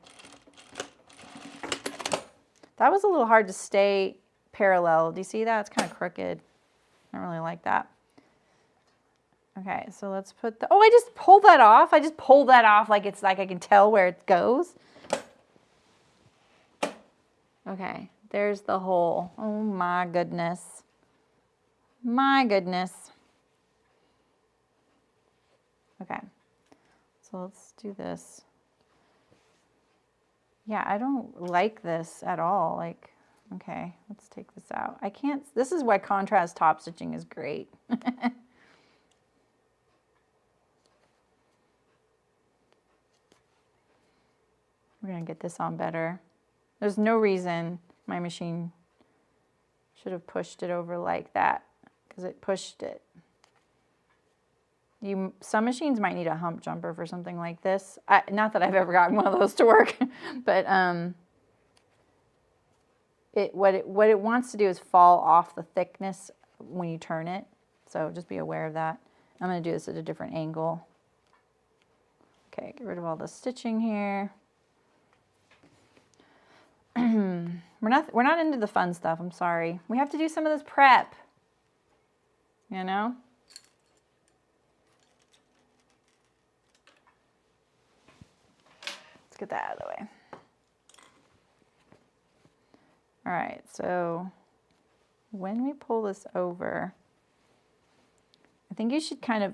That was a little hard to stay parallel. Do you see that? It's kind of crooked. I don't really like that. Okay, so let's put the, oh, I just pulled that off. I just pulled that off like it's like I can tell where it goes. Okay, there's the hole. Oh my goodness. My goodness. Okay, so let's do this. Yeah, I don't like this at all. Like, okay, let's take this out. I can't, this is why contrast top stitching is great. We're gonna get this on better. There's no reason my machine should have pushed it over like that, because it pushed it. Some machines might need a hump jumper for something like this. Not that I've ever gotten one of those to work, but what it wants to do is fall off the thickness when you turn it. So just be aware of that. I'm going to do this at a different angle. Okay, get rid of all the stitching here. We're not into the fun stuff, I'm sorry. We have to do some of this prep, you know? Let's get that out of the way. All right, so when we pull this over, I think you should kind of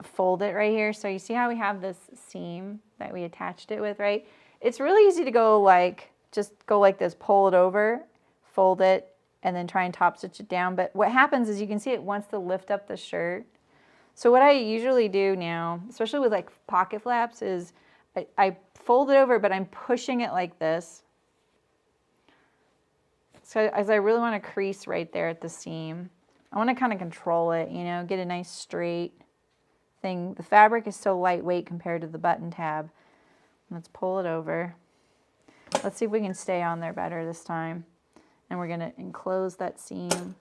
fold it right here. So you see how we have this seam that we attached it with, right? It's really easy to go like, just go like this, pull it over, fold it, and then try and top stitch it down. But what happens is you can see it wants to lift up the shirt. So what I usually do now, especially with like pocket flaps, is I fold it over, but I'm pushing it like this. So as I really want to crease right there at the seam. I want to kind of control it, you know, get a nice straight thing. The fabric is so lightweight compared to the button tab. Let's pull it over. Let's see if we can stay on there better this time. And we're going to enclose that seam.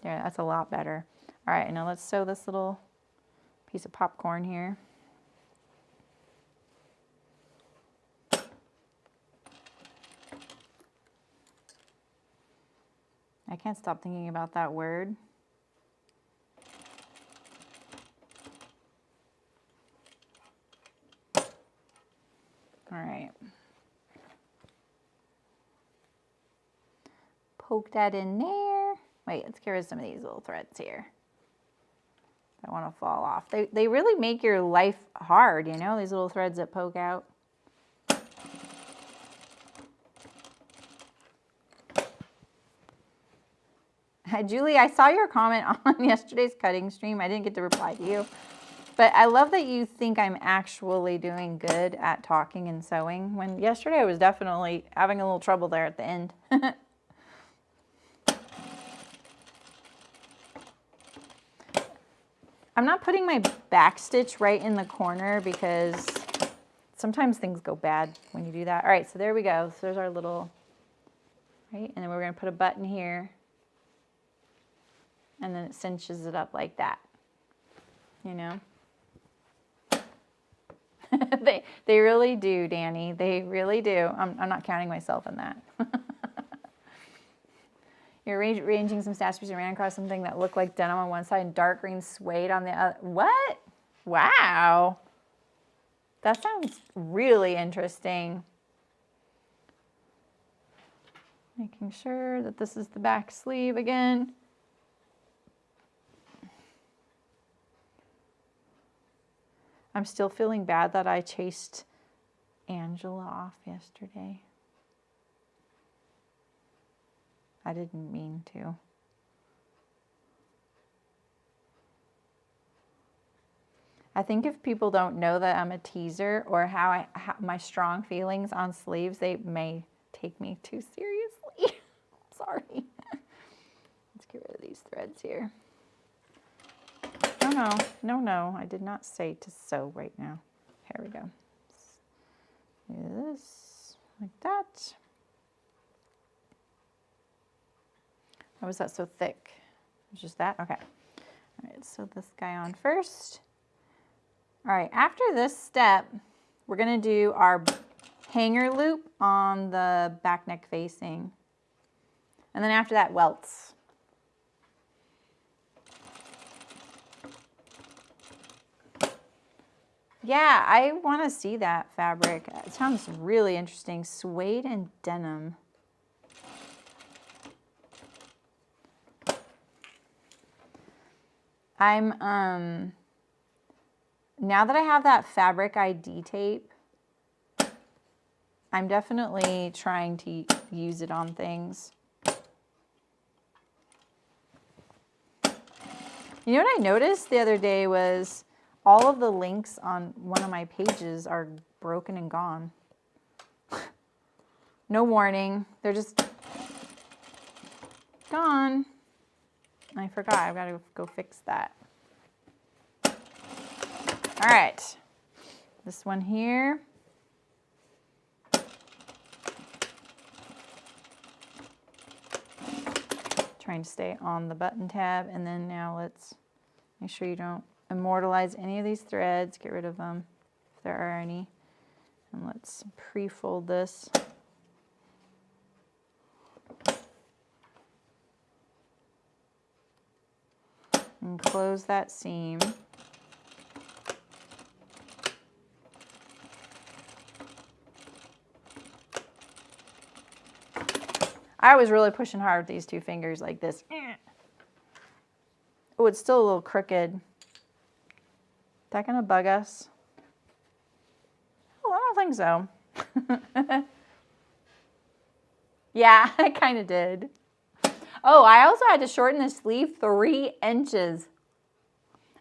There, that's a lot better. All right, now let's sew this little piece of popcorn here. I can't stop thinking about that word. All right. Poke that in there. Wait, let's get rid of some of these little threads here that want to fall off. They really make your life hard, you know, these little threads that poke out. Julie, I saw your comment on yesterday's cutting stream. I didn't get to reply to you. But I love that you think I'm actually doing good at talking and sewing, when yesterday I was definitely having a little trouble there at the end. I'm not putting my back stitch right in the corner because sometimes things go bad when you do that. All right, so there we go. So there's our little, right? And then we're going to put a button here. And then it cinches it up like that, you know? They really do, Danny. They really do. I'm not counting myself in that. You're arranging some stash pieces and ran across something that looked like denim on one side and dark green suede on the other. What? Wow. That sounds really interesting. Making sure that this is the back sleeve again. I'm still feeling bad that I chased Angela off yesterday. I didn't mean to. I think if people don't know that I'm a teaser or how my strong feelings on sleeves, they may take me too seriously. Sorry. Let's get rid of these threads here. No, I did not say to sew right now. Here we go. Do this like that. Why was that so thick? It's just that? Okay. All right, sew this guy on first. All right, after this step, we're gonna do our hanger loop on the back neck facing. And then after that, welts. Yeah, I want to see that fabric. It sounds really interesting. Suede and denim. I'm, now that I have that fabric ID tape, I'm definitely trying to use it on things. You know what I noticed the other day was all of the links on one of my pages are broken and gone. No warning. They're just gone. I forgot. I've got to go fix that. All right. This one here. Trying to stay on the button tab, and then now let's make sure you don't immortalize any of these threads. Get rid of them if there are any. And let's pre-fold this. And close that seam. I was really pushing hard with these two fingers like this. Oh, it's still a little crooked. Is that gonna bug us? Oh, I don't think so. Yeah, I kind of did. Oh, I also had to shorten the sleeve 3 inches.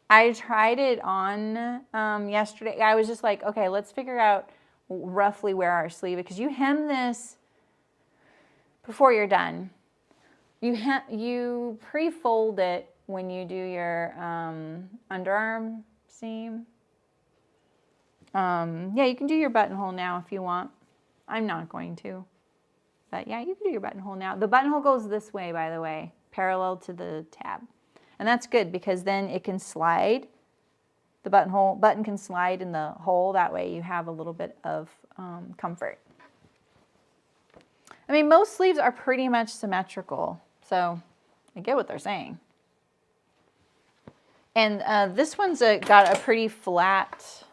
I tried it on yesterday. I was just like, okay, let's figure out roughly where our sleeve is, because you hem this before you're done. You pre-fold it when you do your underarm seam. Yeah, you can do your buttonhole now if you want. I'm not going to. But yeah, you can do your buttonhole now. The buttonhole goes this way, by the way, parallel to the tab. And that's good because then it can slide. The button can slide in the hole. That way you have a little bit of comfort. I mean, most sleeves are pretty much symmetrical, so I get what they're saying. And this one's got a pretty flat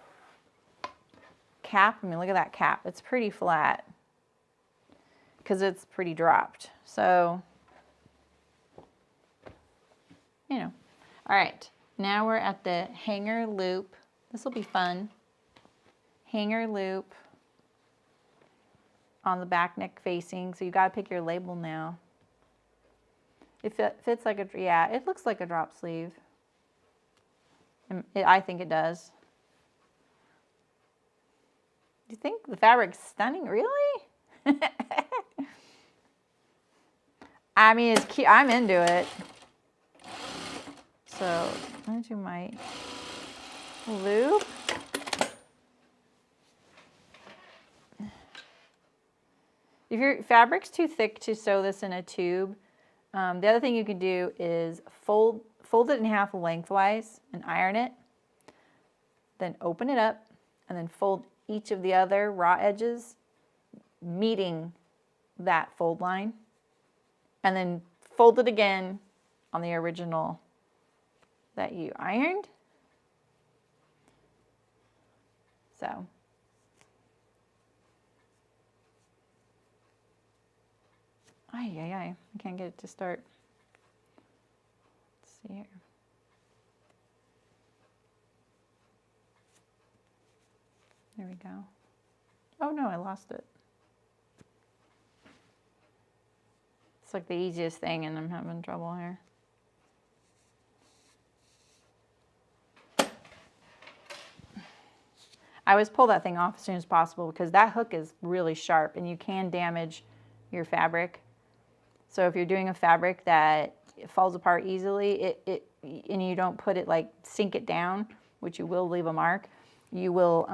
cap. I mean, look at that cap. It's pretty flat because it's pretty dropped. So, you know. All right, now we're at the hanger loop. This will be fun. Hanger loop on the back neck facing. So you got to pick your label now. It fits like a, yeah, it looks like a drop sleeve. I think it does. Do you think the fabric's stunning? Really? I mean, it's cute. I'm into it. So I'm going to do my loop. If your fabric's too thick to sew this in a tube, the other thing you can do is fold it in half lengthwise and iron it. Then open it up and then fold each of the other raw edges, meeting that fold line. And then fold it again on the original that you ironed. So. I can't get it to start. Let's see here. There we go. Oh no, I lost it. It's like the easiest thing and I'm having trouble here. I always pull that thing off as soon as possible because that hook is really sharp and you can damage your fabric. So if you're doing a fabric that falls apart easily, and you don't put it like sink it down, which you will leave a mark, you will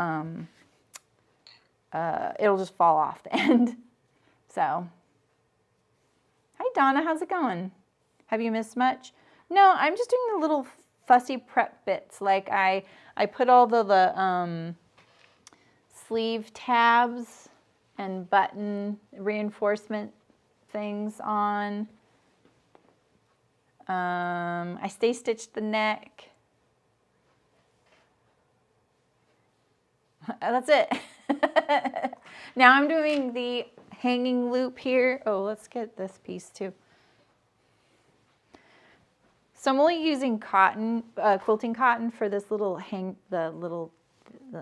it'll just fall off the end. So, hi Donna, how's it going? Have you missed much? No, I'm just doing the little fussy prep bits. Like I put all the sleeve tabs and button reinforcement things on. I stay stitched the neck. That's it. Now I'm doing the hanging loop here. Oh, let's get this piece too. So I'm only using cotton, quilting cotton for this little the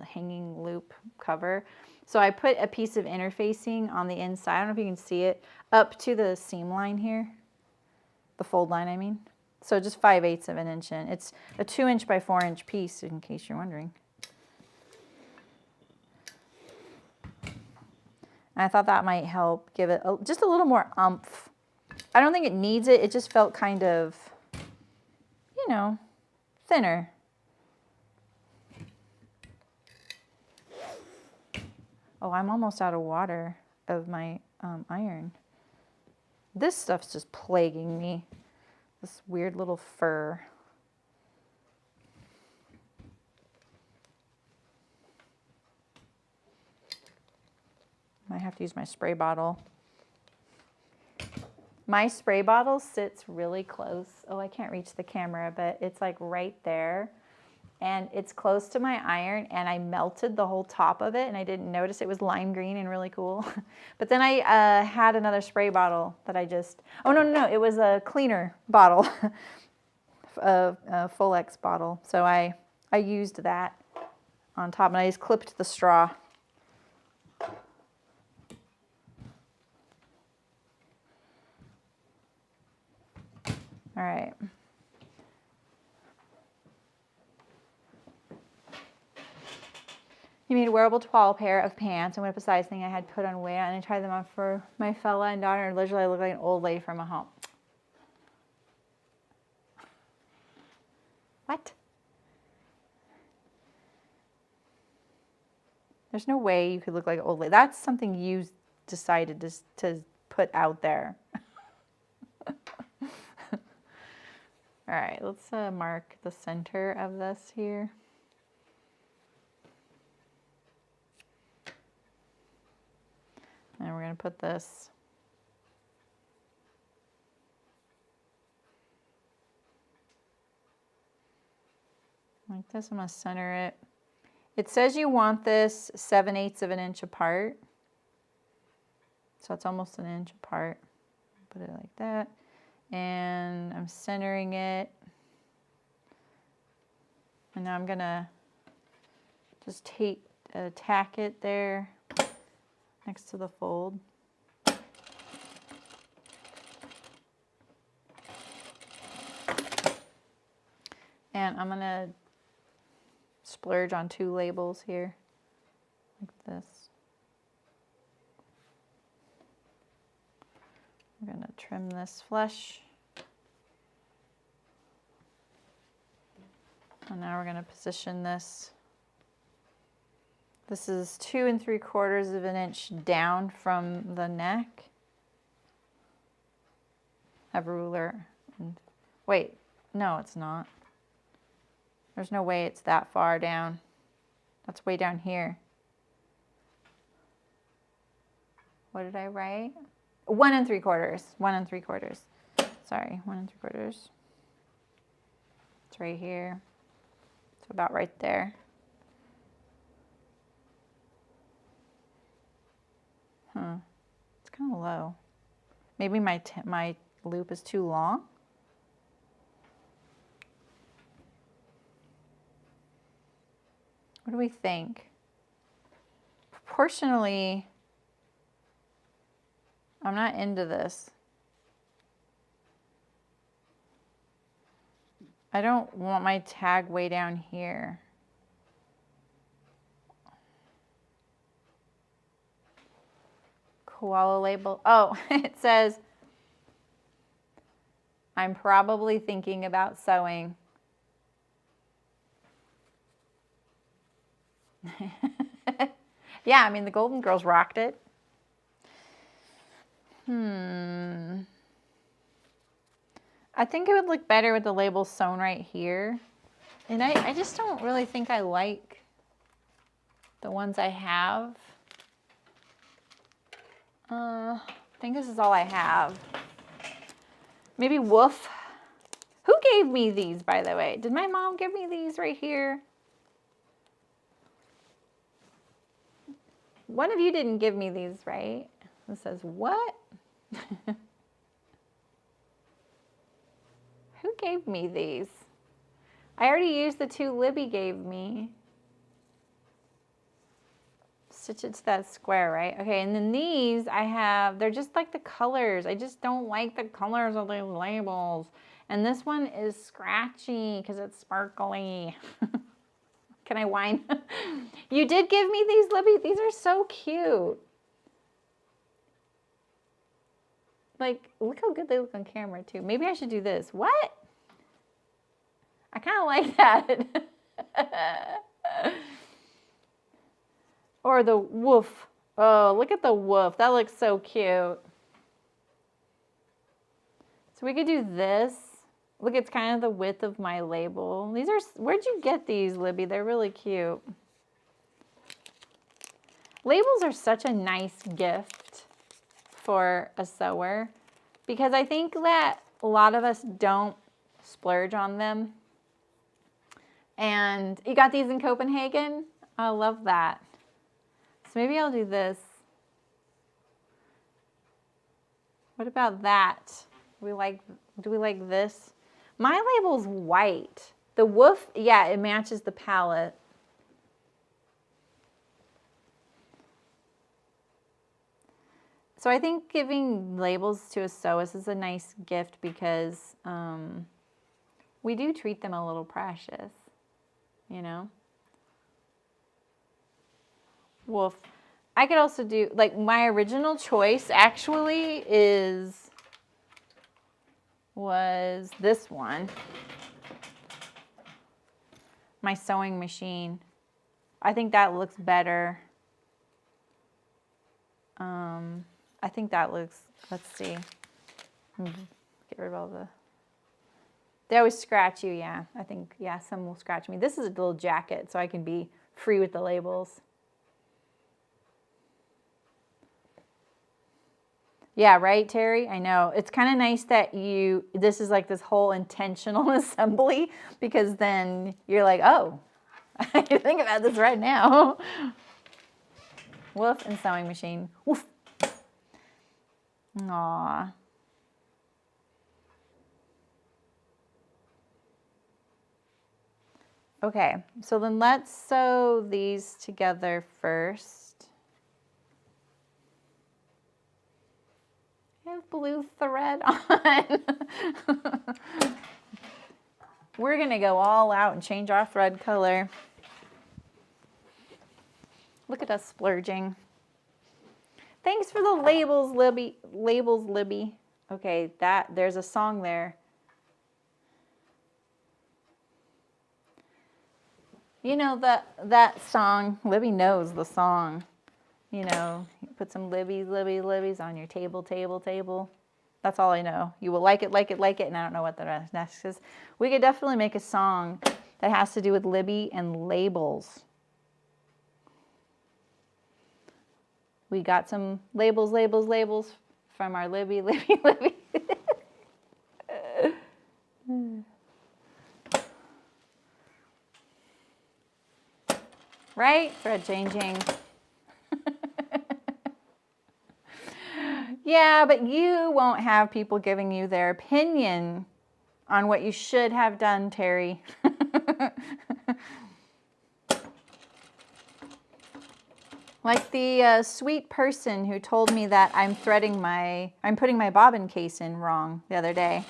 hanging loop cover. So I put a piece of interfacing on the inside, I don't know if you can see it, up to the seam line here. The fold line, I mean. So just 5/8 of an inch in. It's a 2" by 4" piece, in case you're wondering. And I thought that might help give it just a little more oomph. I don't think it needs it. It just felt kind of, you know, thinner. Oh, I'm almost out of water of my iron. This stuff's just plaguing me. This weird little fur. Might have to use my spray bottle. My spray bottle sits really close. Oh, I can't reach the camera, but it's like right there. And it's close to my iron, and I melted the whole top of it, and I didn't notice it was lime green and really cool. But then I had another spray bottle that I just, oh no, it was a cleaner bottle, a full X bottle. So I used that on top, and I just clipped the straw. All right. He made a wearable 12 pair of pants and went up a size thing I had put on weight, and I tried them on for my fella and daughter, and literally I look like an old lady from a home. What? There's no way you could look like an old lady. That's something you decided to put out there. All right, let's mark the center of this here. And we're going to put this like this. I'm going to center it. It says you want this 7/8 of an inch apart. So it's almost an inch apart. Put it like that. And I'm centering it. And now I'm going to just tack it there next to the fold. And I'm going to splurge on 2 labels here, like this. I'm going to trim this flush. And now we're going to position this. This is 2 3/4 of an inch down from the neck. I have a ruler. Wait, no, it's not. There's no way it's that far down. That's way down here. What did I write? 1 3/4. 1 3/4. Sorry, 1 3/4. It's right here. It's about right there. It's kind of low. Maybe my loop is too long. What do we think? Proportionally, I'm not into this. I don't want my tag way down here. Koala label. Oh, it says, I'm probably thinking about sewing. Yeah, I mean, the Golden Girls rocked it. I think it would look better with the label sewn right here. And I just don't really think I like the ones I have. I think this is all I have. Maybe Woof. Who gave me these, by the way? Did my mom give me these right here? One of you didn't give me these, right? It says, what? Who gave me these? I already used the 2 Libby gave me. Stitch it to that square, right? Okay, and then these I have, they're just like the colors. I just don't like the colors of these labels. And this one is scratchy because it's sparkly. Can I whine? You did give me these, Libby. These are so cute. Like, look how good they look on camera, too. Maybe I should do this. What? I kind of like that. Or the woof. Oh, look at the woof. That looks so cute. So we could do this. Look, it's kind of the width of my label. These are, where'd you get these, Libby? They're really cute. Labels are such a nice gift for a sewer because I think that a lot of us don't splurge on them. And you got these in Copenhagen? I love that. So maybe I'll do this. What about that? Do we like this? My label's white. The woof, yeah, it matches the palette. So I think giving labels to a sewist is a nice gift because we do treat them a little precious, you know? Woof. I could also do, like, my original choice actually was this one. My sewing machine. I think that looks better. I think that looks, let's see. Get rid of all the, they always scratch you, yeah. I think, yeah, some will scratch me. This is a little jacket, so I can be free with the labels. Yeah, right, Terry? I know. It's kind of nice that this is like this whole intentional assembly because then you're like, oh, I can think about this right now. Woof and sewing machine. Woof. Aww. Okay, so then let's sew these together first. I have blue thread on. We're gonna go all out and change our thread color. Look at us splurging. Thanks for the labels, Libby. Labels, Libby. Okay, there's a song there. You know that song, Libby knows the song. You know, you put some Libbies on your table. That's all I know. You will like it, and I don't know what the rest next is. We could definitely make a song that has to do with Libby and labels. We got some labels from our Libby. Right? Thread changing. Yeah, but you won't have people giving you their opinion on what you should have done, Terry. Like the sweet person who told me that I'm putting my bobbin case in wrong the other day.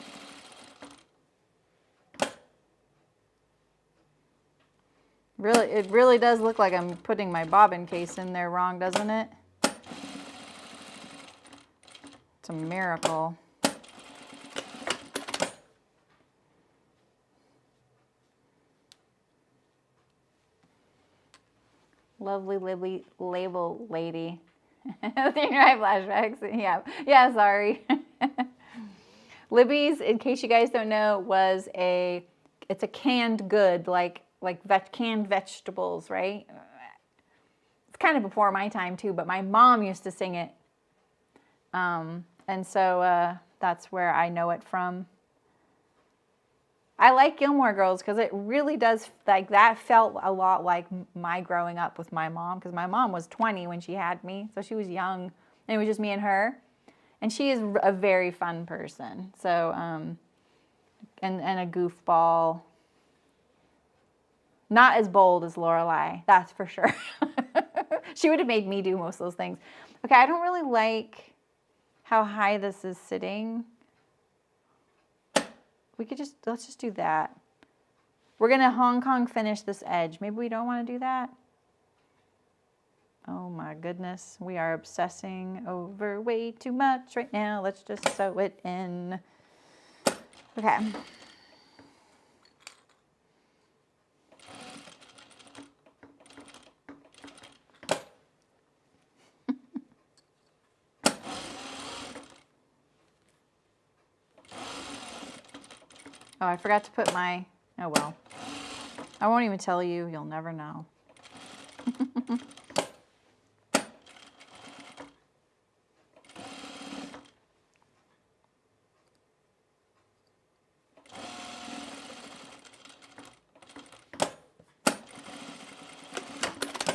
Really, it really does look like I'm putting my bobbin case in there wrong, doesn't it? It's a miracle. Lovely Libby label lady. Senior high flashbacks. Yeah, sorry. Libby's, in case you guys don't know, it's a canned good, like canned vegetables, right? It's kind of before my time too, but my mom used to sing it. And so that's where I know it from. I like Gilmore Girls because it really does, like, that felt a lot like my growing up with my mom, because my mom was 20 when she had me, so she was young, and it was just me and her, and she is a very fun person, so, and a goofball. Not as bold as Lorelai, that's for sure. She would have made me do most of those things. Okay, I don't really like how high this is sitting we could just, let's just do that. We're going to Hong Kong finish this edge. Maybe we don't want to do that. Oh my goodness. We are obsessing over way too much right now. Let's just sew it in. Okay. Oh, I forgot to put my, oh well. I won't even tell you, you'll never know.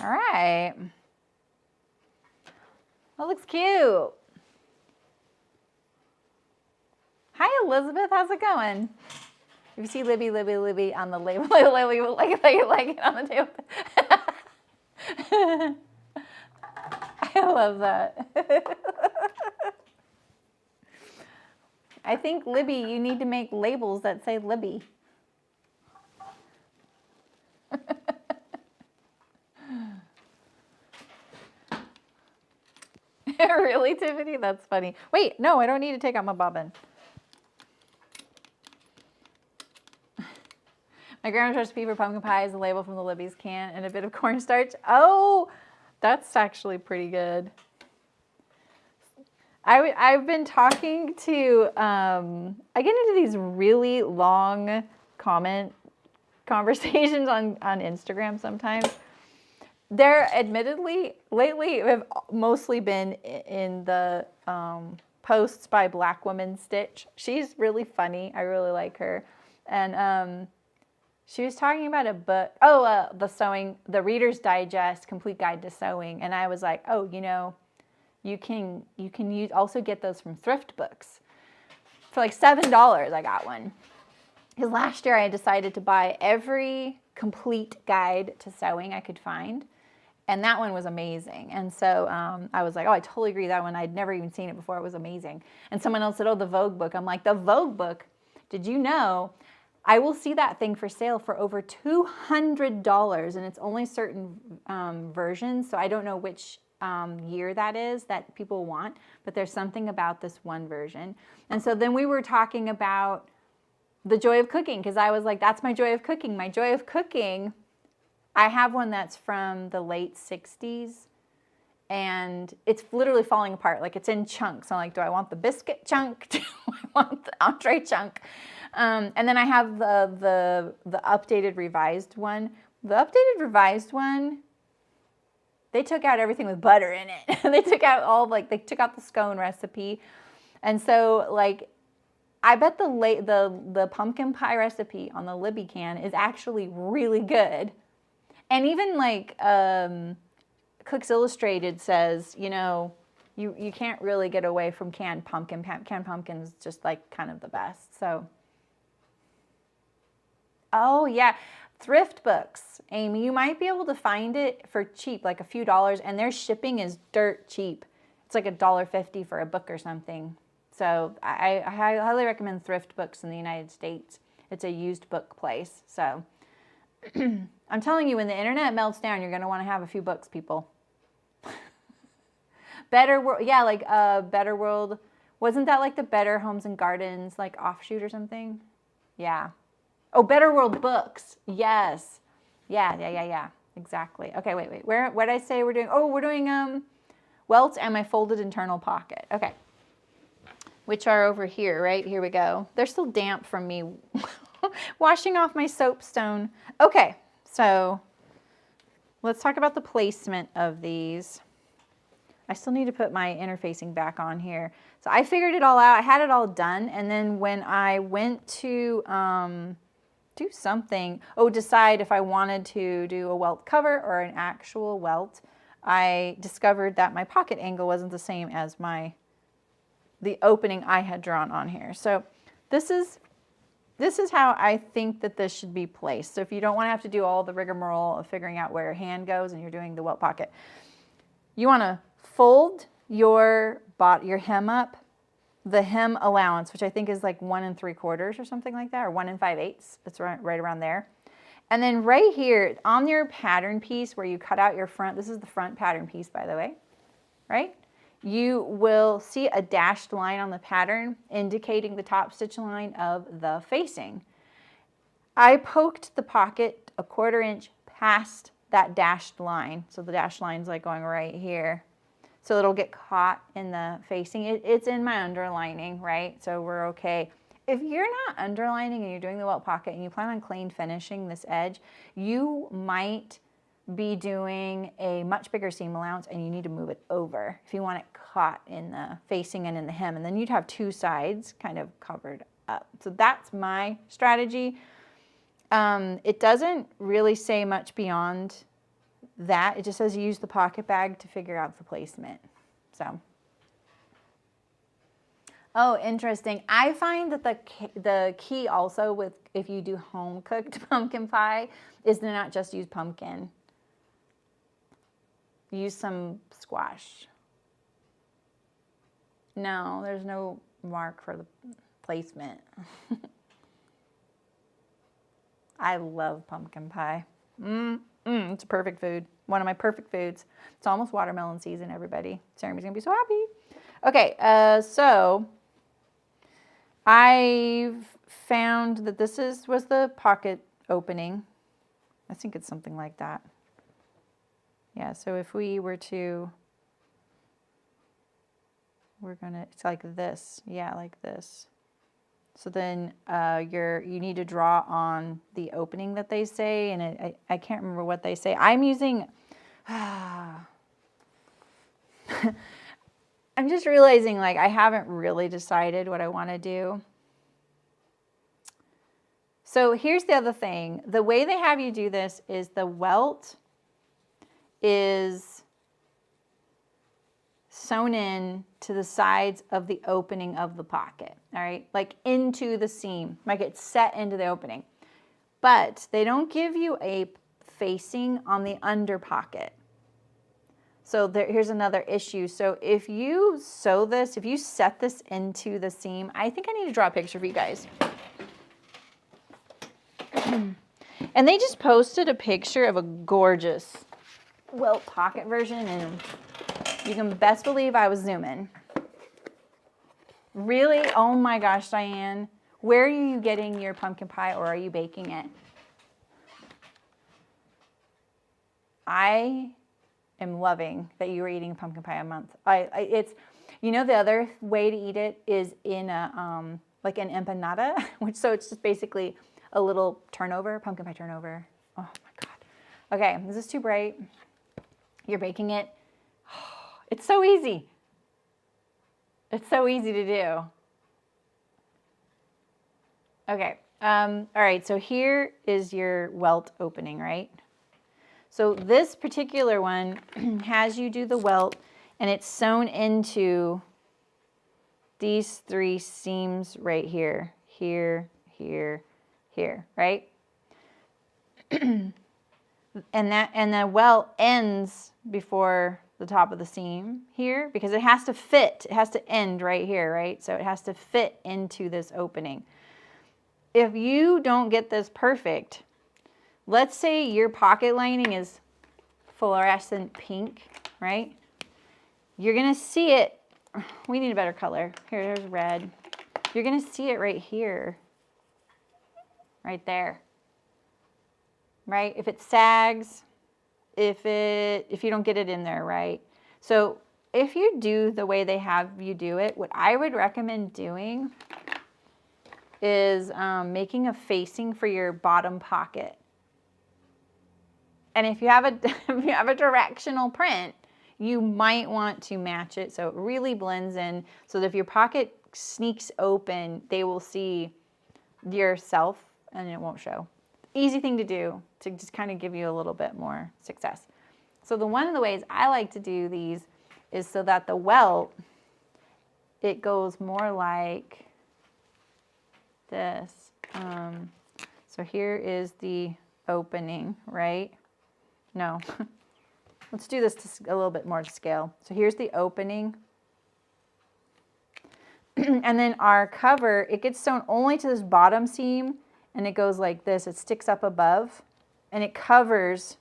All right. That looks cute. Hi, Elizabeth. How's it going? If you see Libby on the label, like it on the table. I love that. I think, Libby, you need to make labels that say Libby. Really, Tiffany? That's funny. Wait, no, I don't need to take out my bobbin. My grandma's recipe for pumpkin pie is a label from the Libby's can and a bit of cornstarch. Oh, that's actually pretty good. I've been talking to, I get into these really long conversations on Instagram sometimes. They're admittedly, lately, have mostly been in the posts by Black Woman Stitch. She's really funny. I really like her. And she was talking about a book, the sewing, the Reader's Digest, Complete Guide to Sewing. And I was like, oh, you know, you can also get those from thrift books. For like $7, I got one. Because last year I had decided to buy every complete guide to sewing I could find. And that one was amazing. And so I was like, oh, I totally agree. That one, I'd never even seen it before. It was amazing. And someone else said, oh, the Vogue book. I'm like, the Vogue book? Did you know I will see that thing for sale for over $200, and it's only certain versions. So I don't know which year that is that people want, but there's something about this one version. And so then we were talking about the joy of cooking, because I was like, that's my joy of cooking. My joy of cooking, I have one that's from the late 60s, and it's literally falling apart. Like, it's in chunks. I'm like, do I want the biscuit chunk? Do I want the entree chunk? And then I have the updated revised one. The updated revised one, they took out everything with butter in it. They took out they took out the scone recipe. And so, like, I bet the pumpkin pie recipe on the Libby can is actually really good. And even like Cooks Illustrated says, you know, you can't really get away from canned pumpkin. Canned pumpkin is just like kind of the best. So, oh yeah, thrift books, Amy. You might be able to find it for cheap, like a few dollars, and their shipping is dirt cheap. It's like $1.50 for a book or something. So I highly recommend thrift books in the United States. It's a used book place. So I'm telling you, when the internet melts down, you're going to want to have a few books, people. Better World, yeah, like Better World. Wasn't that like the Better Homes and Gardens, like offshoot or something? Yeah. Oh, Better World Books. Yes. Yeah. Exactly. Okay, wait. What did I say we're doing? Oh, we're doing welt and my folded internal pocket. Okay. Which are over here, right? Here we go. They're still damp from me washing off my soapstone. Okay, so let's talk about the placement of these. I still need to put my interfacing back on here. So I figured it all out. I had it all done. And then when I went to do something, decide if I wanted to do a welt cover or an actual welt, I discovered that my pocket angle wasn't the same as the opening I had drawn on here. So this is how I think that this should be placed. So if you don't want to have to do all the rigmarole of figuring out where your hand goes and you're doing the welt pocket, you want to fold your hem up the hem allowance, which I think is like 1 3/4 or something like that, or 1 5/8. It's right around there. And then right here on your pattern piece where you cut out your front, this is the front pattern piece, by the way, right? You will see a dashed line on the pattern indicating the top stitch line of the facing. I poked the pocket 1/4 inch past that dashed line. So the dashed line's like going right here. So it'll get caught in the facing. It's in my underlining, right? So we're okay. If you're not underlining and you're doing the welt pocket and you plan on clean finishing this edge, you might be doing a much bigger seam allowance and you need to move it over if you want it caught in the facing and in the hem. And then you'd have 2 sides kind of covered up. So that's my strategy. It doesn't really say much beyond that. It just says use the pocket bag to figure out the placement. So, oh, interesting. I find that the key also with if you do home cooked pumpkin pie is to not just use pumpkin. Use some squash. No, there's no mark for the placement. I love pumpkin pie. It's a perfect food. One of my perfect foods. It's almost watermelon season, everybody. Jeremy's going to be so happy. Okay, so I've found that this was the pocket opening. I think it's something like that. Yeah, so if we were to, it's like this. Yeah, like this. So then you need to draw on the opening that they say, and I can't remember what they say. I'm using, I'm just realizing like I haven't really decided what I want to do. So here's the other thing. The way they have you do this is the welt is sewn in to the sides of the opening of the pocket, all right? Like into the seam, like it's set into the opening. But they don't give you a facing on the under pocket. So here's another issue. So if you sew this, if you set this into the seam, I think I need to draw a picture for you guys. And they just posted a picture of a gorgeous welt pocket version, and you can best believe I was zooming. Really? Oh my gosh, Diane. Where are you getting your pumpkin pie, or are you baking it? I am loving that you were eating pumpkin pie a month. It's, you know, the other way to eat it is in a, like an empanada, so it's just basically a little turnover, pumpkin pie turnover. Oh my God. Okay, is this too bright? You're baking it. It's so easy. It's so easy to do. Okay, all right, so here is your welt opening, right? So this particular one has you do the welt, and it's sewn into these 3 seams right here, here, here, here, right? and the welt ends before the top of the seam here because it has to fit. It has to end right here, right? So it has to fit into this opening. If you don't get this perfect, let's say your pocket lining is fluorescent pink, right? You're gonna see it. We need a better color. Here's red. You're gonna see it right here, right there, right? If it sags, if you don't get it in there, right? So if you do the way they have you do it, what I would recommend doing is making a facing for your bottom pocket. And if you have a directional print, you might want to match it so it really blends in, so that if your pocket sneaks open, they will see yourself and it won't show. Easy thing to do to just kind of give you a little bit more success. So one of the ways I like to do these is so that the welt, it goes more like this. So here is the opening, right? No, let's do this to a little bit more to scale. So here's the opening. And then our cover, it gets sewn only to this bottom seam, and it goes like this. It sticks up above, and it covers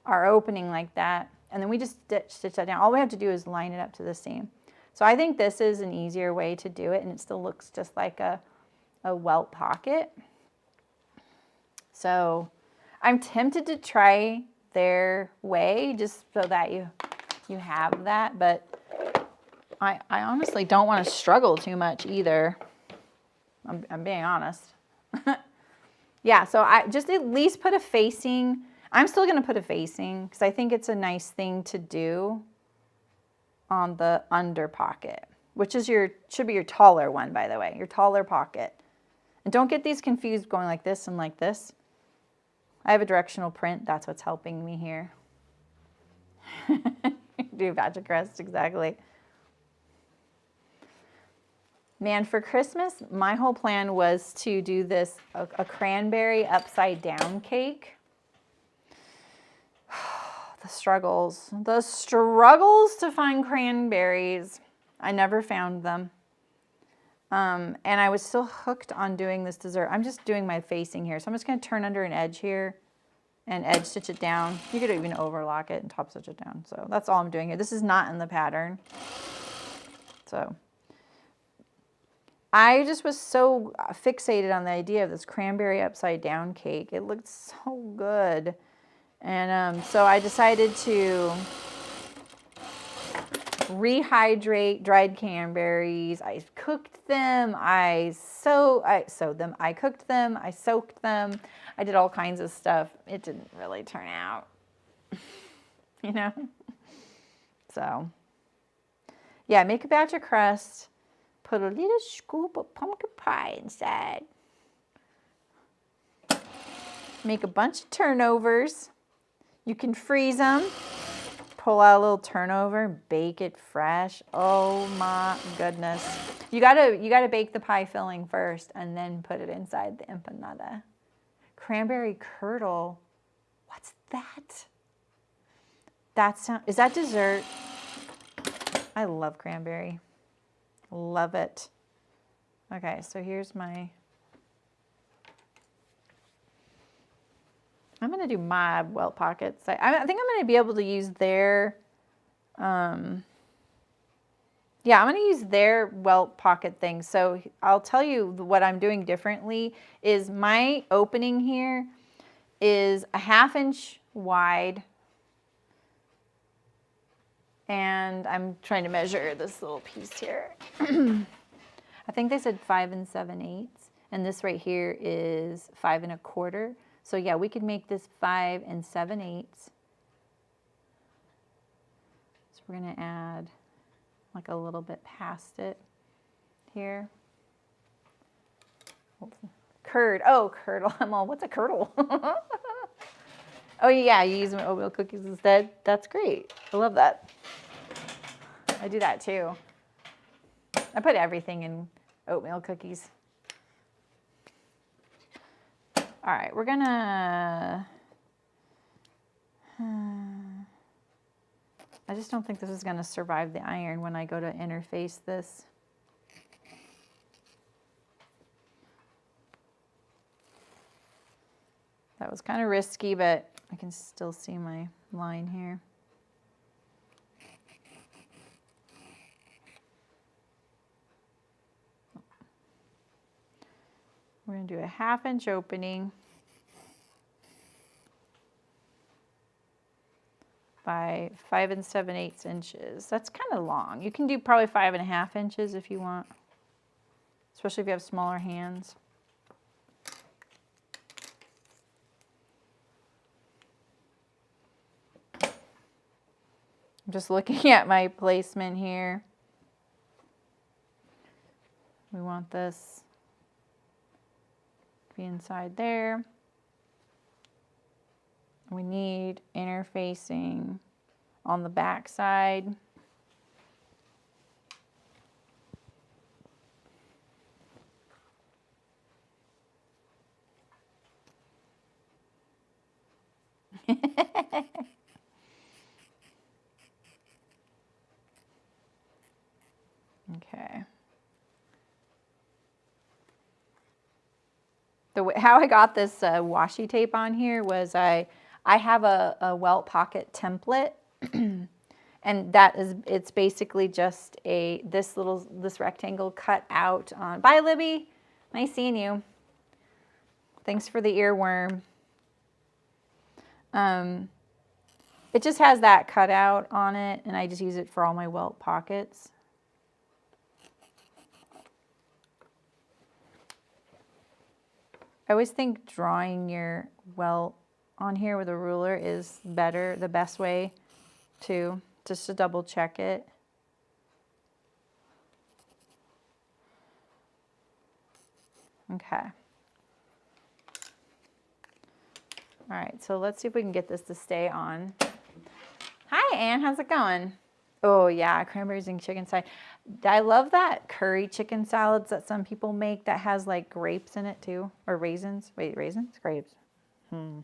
our opening like that. And then we just stitch that down. All we have to do is line it up to the seam. So I think this is an easier way to do it, and it still looks just like a welt pocket. So I'm tempted to try their way just so that you have that, but I honestly don't want to struggle too much either. I'm being honest. Yeah, so I just at least put a facing. I'm still going to put a facing because I think it's a nice thing to do on the under pocket, which is should be your taller one, by the way, your taller pocket. And don't get these confused going like this and like this. I have a directional print. That's what's helping me here. Do a badge of crest, exactly. Man, for Christmas, my whole plan was to do this, a cranberry upside down cake. The struggles to find cranberries. I never found them. And I was still hooked on doing this dessert. I'm just doing my facing here. So I'm just going to turn under an edge here and edge stitch it down. You could even overlock it and top stitch it down. So that's all I'm doing here. This is not in the pattern. So I just was so fixated on the idea of this cranberry upside down cake. It looked so good. And so I decided to rehydrate dried cranberries. I cooked them. I sewed them. I cooked them. I soaked them. I did all kinds of stuff. It didn't really turn out, you know? So, yeah, make a batch of crust. Put a little scoop of pumpkin pie inside. Make a bunch of turnovers. You can freeze them. Pull out a little turnover, bake it fresh. Oh my goodness. You gotta bake the pie filling first and then put it inside the empanada. Cranberry curdle. What's that? Is that dessert? I love cranberry. Love it. Okay, so here's my, I'm going to do my welt pockets. I think I'm going to be able to use their, yeah, I'm going to use their welt pocket thing. So I'll tell you what I'm doing differently is my opening here is a 1/2 inch wide. And I'm trying to measure this little piece here. I think they said 5 7/8, and this right here is 5 1/4. So yeah, we could make this 5 7/8. So we're gonna add like a little bit past it here. Oh, curdle. I'm all, what's a curdle? Oh yeah, you use my oatmeal cookies instead. That's great. I love that. I do that too. I put everything in oatmeal cookies. All right, we're gonna, I just don't think this is gonna survive the iron when I go to interface this. That was kind of risky, but I can still see my line here. We're going to do a 1/2 inch opening by 5 7/8 inches. That's kind of long. You can do probably 5 1/2 inches if you want, especially if you have smaller hands. I'm just looking at my placement here. We want this to be inside there. We need interfacing on the back side. Okay. So how I got this washi tape on here was I have a welt pocket template. And it's basically just this rectangle cut out on. Bye, Libby. Nice seeing you. Thanks for the earworm. It just has that cut out on it, and I just use it for all my welt pockets. I always think drawing your welt on here with a ruler is the best way to, just to double check it. Okay. All right, so let's see if we can get this to stay on. Hi, Ann, how's it going? Oh yeah, cranberries and chicken salad. I love that curry chicken salads that some people make that has like grapes in it too, or raisins. Wait, raisins? Grapes. Is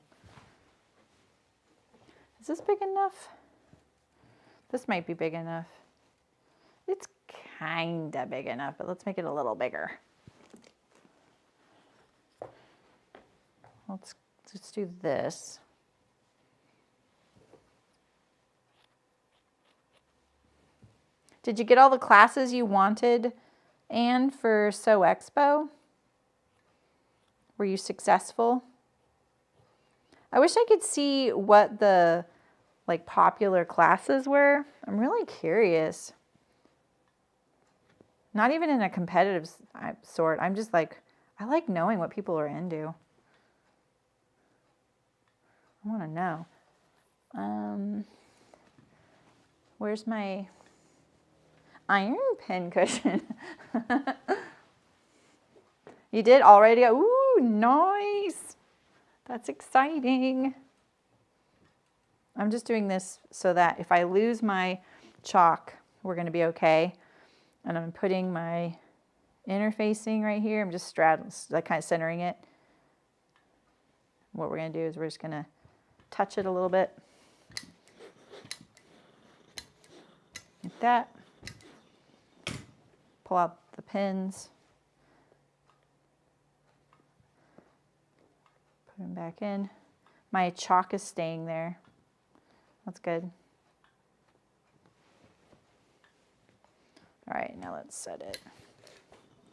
this big enough? This might be big enough. It's kinda big enough, but let's make it a little bigger. Let's do this. Did you get all the classes you wanted, Anne, for Sew Expo? Were you successful? I wish I could see what the popular classes were. I'm really curious. Not even in a competitive sort. I'm just I like knowing what people are into. I want to know. Where's my iron pin cushion? You did already? Ooh, nice. That's exciting. I'm just doing this so that if I lose my chalk, we're going to be okay. And I'm putting my interfacing right here. I'm just kind of centering it. What we're going to do is we're just going to touch it a little bit. Like that. Pull out the pins. Put them back in. My chalk is staying there. That's good. All right, now let's set it.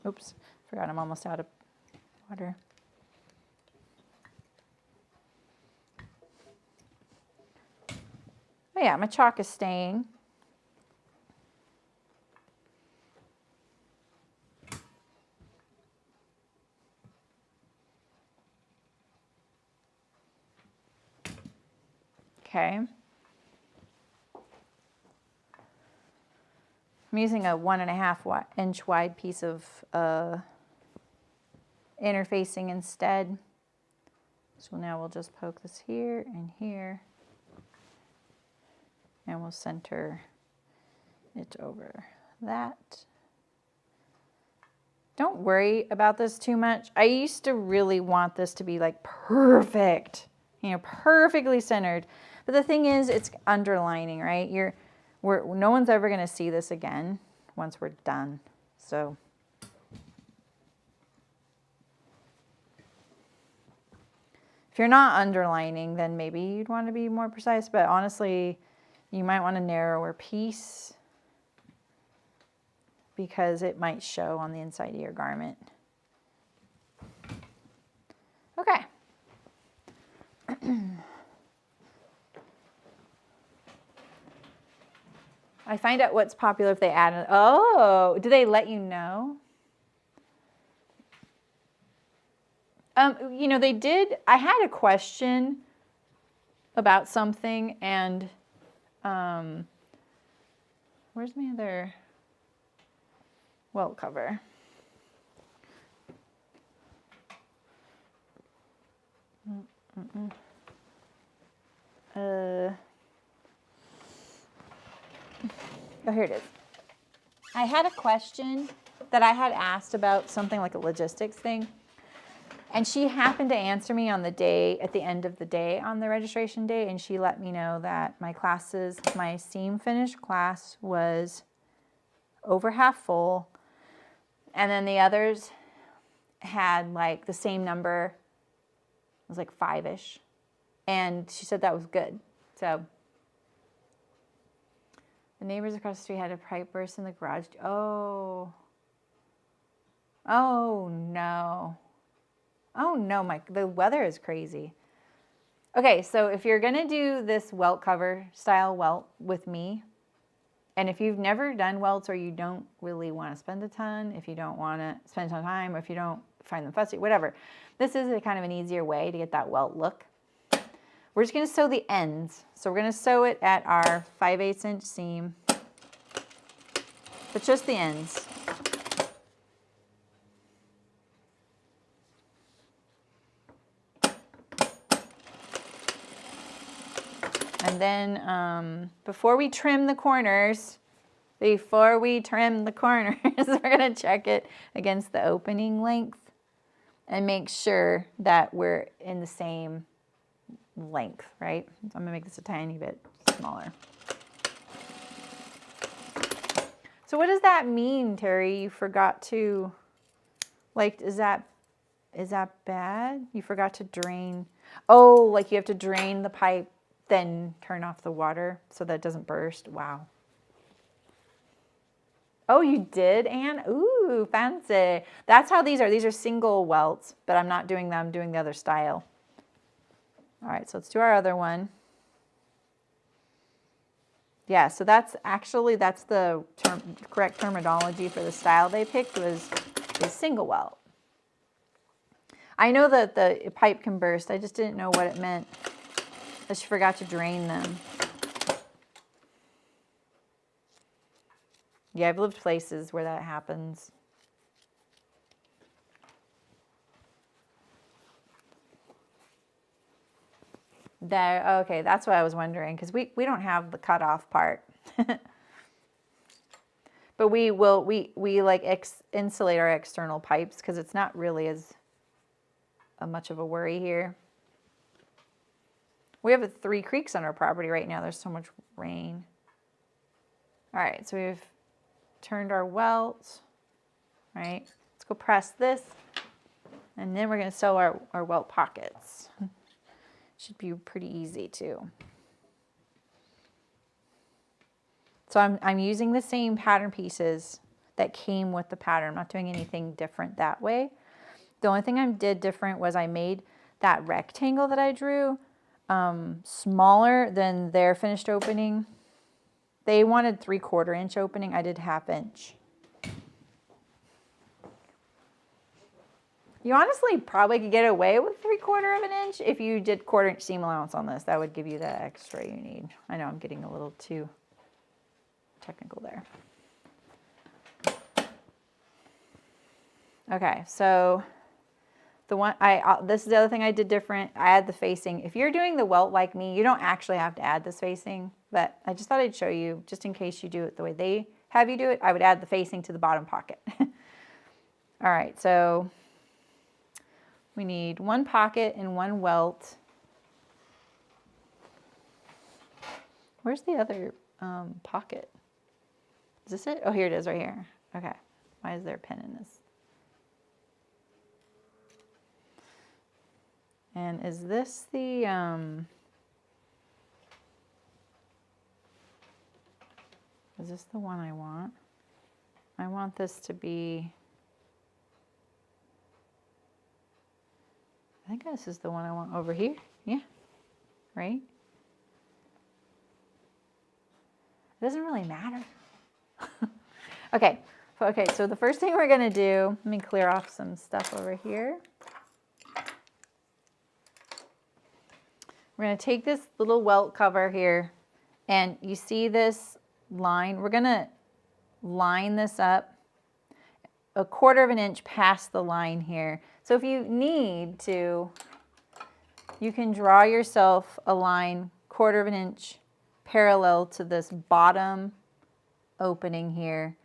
Oops, forgot I'm almost out of water. Oh yeah, my chalk is staying. Okay. I'm using a 1.5 inch wide piece of interfacing instead. So now we'll just poke this here and here. And we'll center it over that. Don't worry about this too much. I used to really want this to be perfect, perfectly centered. But the thing is, it's underlining, right? No one's ever going to see this again once we're done. So if you're not underlining, then maybe you'd want to be more precise. But honestly, you might want a narrower piece because it might show on the inside of your garment. Okay. I find out what's popular if they add an, oh, do they let you know? They did. I had a question about something, and where's my other welt cover? Oh, here it is. I had a question that I had asked about something like a logistics thing. And she happened to answer me on the day, at the end of the day, on the registration day, and she let me know that my seam finish class was over half full, and then the others, had like the same number. It was like 5-ish. And she said that was good. So the neighbors across the street had a pipe burst in the garage. Oh. Oh no. Oh no, the weather is crazy. Okay, so if you're gonna do this welt cover style welt with me, and if you've never done welts or you don't really want to spend a ton, if you don't want to spend a ton of time, or if you don't find them fussy, whatever, this is a kind of an easier way to get that welt look. We're just going to sew the ends. So we're going to sew it at our 5/8 inch seam, but just the ends. And then before we trim the corners, we're going to check it against the opening length and make sure that we're in the same length, right? So I'm going to make this a tiny bit smaller. So what does that mean, Terry? You forgot to, like, is that bad? You forgot to drain. Oh, like you have to drain the pipe, then turn off the water so that it doesn't burst. Wow. Oh, you did, Anne? Ooh, fancy. That's how these are. These are single welts, but I'm not doing them. I'm doing the other style. All right, so let's do our other one. Yeah, so that's the correct terminology for the style they picked was single welt. I know that the pipe can burst. I just didn't know what it meant. I just forgot to drain them. Yeah, I've lived places where that happens. There, okay, that's what I was wondering, because we don't have the cutoff part. But we like insulate our external pipes because it's not really as much of a worry here. We have 3 creeks on our property right now. There's so much rain. All right, so we've turned our welt, right? Let's go press this, and then we're going to sew our welt pockets. Should be pretty easy too. So I'm using the same pattern pieces that came with the pattern. I'm not doing anything different that way. The only thing I did different was I made that rectangle that I drew smaller than their finished opening. They wanted 3/4 inch opening. I did 1/2 inch. You honestly probably could get away with 3/4 of an inch if you did 1/4 inch seam allowance on this. That would give you the extra you need. I know I'm getting a little too technical there. Okay, so the one this is the other thing I did different. I add the facing. If you're doing the welt like me, you don't actually have to add this facing, but I just thought I'd show you just in case you do it the way they have you do it. I would add the facing to the bottom pocket. All right, so we need 1 pocket and 1 welt. Where's the other pocket? Is this it? Oh, here it is right here. Okay. Why is there a pin in this? And is this the, is this the one I want? I want this to be, I think this is the one I want over here. Yeah, right? It doesn't really matter. Okay, so the first thing we're gonna do, let me clear off some stuff over here. We're gonna take this little welt cover here, and you see this line? We're gonna line this up 1/4 inch past the line here. So if you need to, you can draw yourself a line 1/4 inch parallel to this bottom opening here.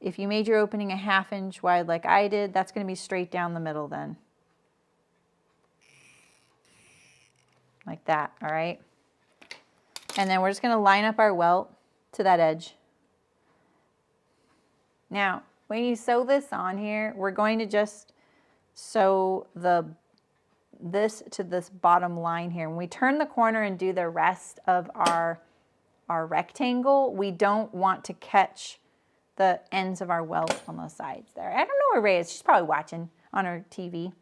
If you made your opening 1/2 inch wide like I did, that's going to be straight down the middle then. Like that, all right? And then we're just going to line up our welt to that edge. Now, when you sew this on here, we're going to just sew this to this bottom line here. When we turn the corner and do the rest of our rectangle, we don't want to catch the ends of our welt on the sides there. I don't know where Ray is. She's probably watching on her TV.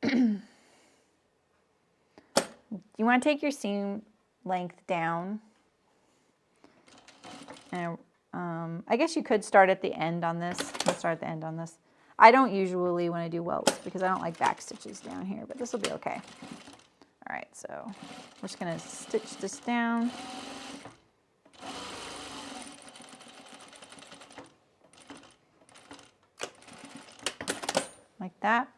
You want to take your seam length down. And I guess you could start at the end on this. Let's start at the end on this. I don't usually when I do welts because I don't like back stitches down here, but this will be okay. All right, so we're just gonna stitch this down. Like that.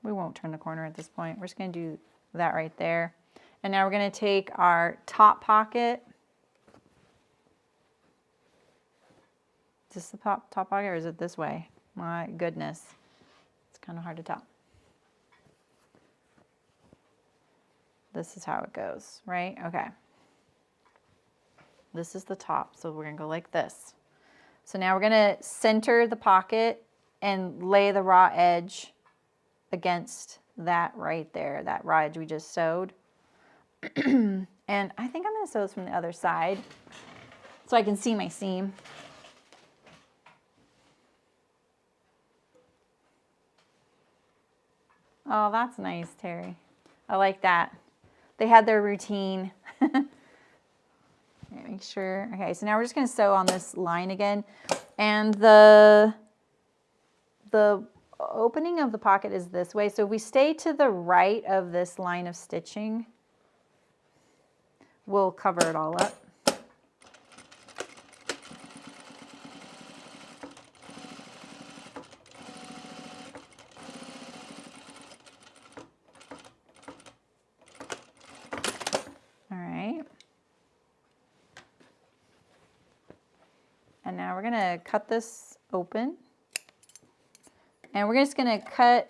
We won't turn the corner at this point. We're just gonna do that right there. And now we're gonna take our top pocket. Is this the top pocket or is it this way? My goodness. It's kind of hard to tell. This is how it goes, right? Okay. This is the top, so we're gonna go like this. So now we're gonna center the pocket and lay the raw edge against that right there, that raw edge we just sewed. And I think I'm gonna sew this from the other side so I can see my seam. Oh, that's nice, Terry. I like that. They had their routine. Make sure. Okay, so now we're just going to sew on this line again. And the opening of the pocket is this way. So if we stay to the right of this line of stitching, we'll cover it all up. And now we're going to cut this open. And we're just going to cut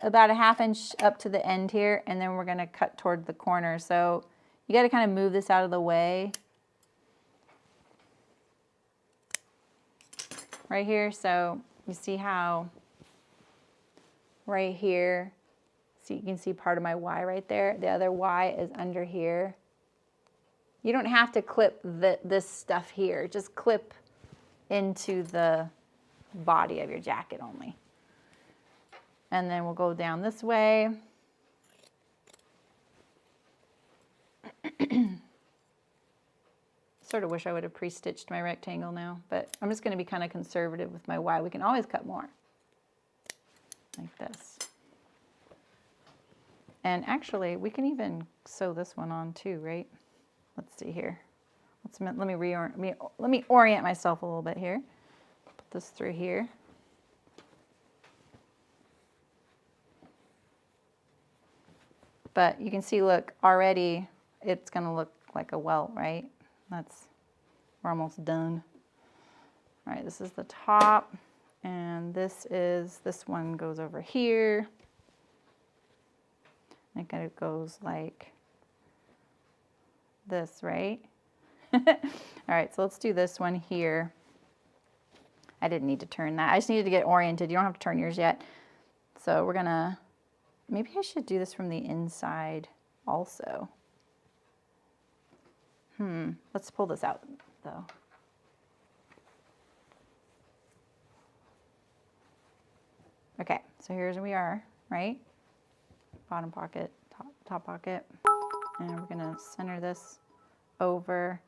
about a ½ inch up to the end here, and then we're going to cut toward the corner. So you got to kind of move this out of the way. Right here, so you see how right here, so you can see part of my Y right there. The other Y is under here. You don't have to clip this stuff here. Just clip into the body of your jacket only. And then we'll go down this way. Sort of wish I would have pre-stitched my rectangle now, but I'm just going to be kind of conservative with my Y. We can always cut more. Like this. And actually, we can even sew this one on too, right? Let's see here. Let me orient myself a little bit here. Put this through here. But you can see, look, already it's going to look like a welt, right? We're almost done. All right, this is the top, and this one goes over here. It kind of goes like this, right? All right, so let's do this one here. I didn't need to turn that. I just needed to get oriented. You don't have to turn yours yet. So we're gonna, maybe I should do this from the inside also. Let's pull this out though. Okay, so here's where we are, right? Bottom pocket, top pocket. And we're gonna center this over.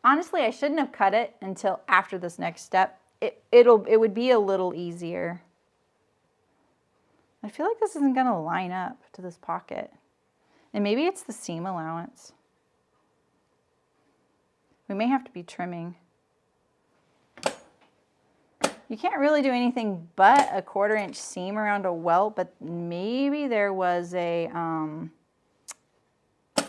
Honestly, I shouldn't have cut it until after this next step. It would be a little easier. I feel like this isn't gonna line up to this pocket. And maybe it's the seam allowance. We may have to be trimming. You can't really do anything but a 1/4 inch seam around a welt, but maybe there was a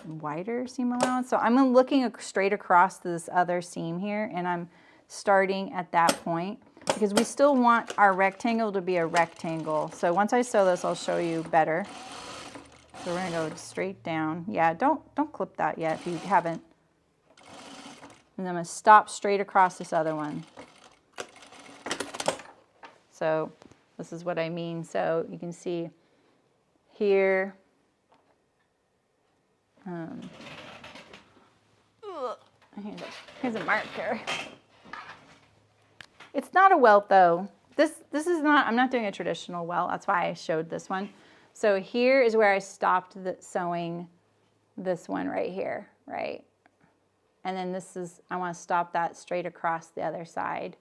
wider seam allowance. So I'm looking straight across this other seam here, and I'm starting at that point because we still want our rectangle to be a rectangle. So once I sew this, I'll show you better. So we're gonna go straight down. Yeah, don't clip that yet if you haven't. And I'm gonna stop straight across this other one. So This is what I mean. So you can see here. Here's a marker. It's not a welt though. This is not, I'm not doing a traditional welt. That's why I showed this one. So here is where I stopped sewing this one right here, right? And then this is, I want to stop that straight across the other side.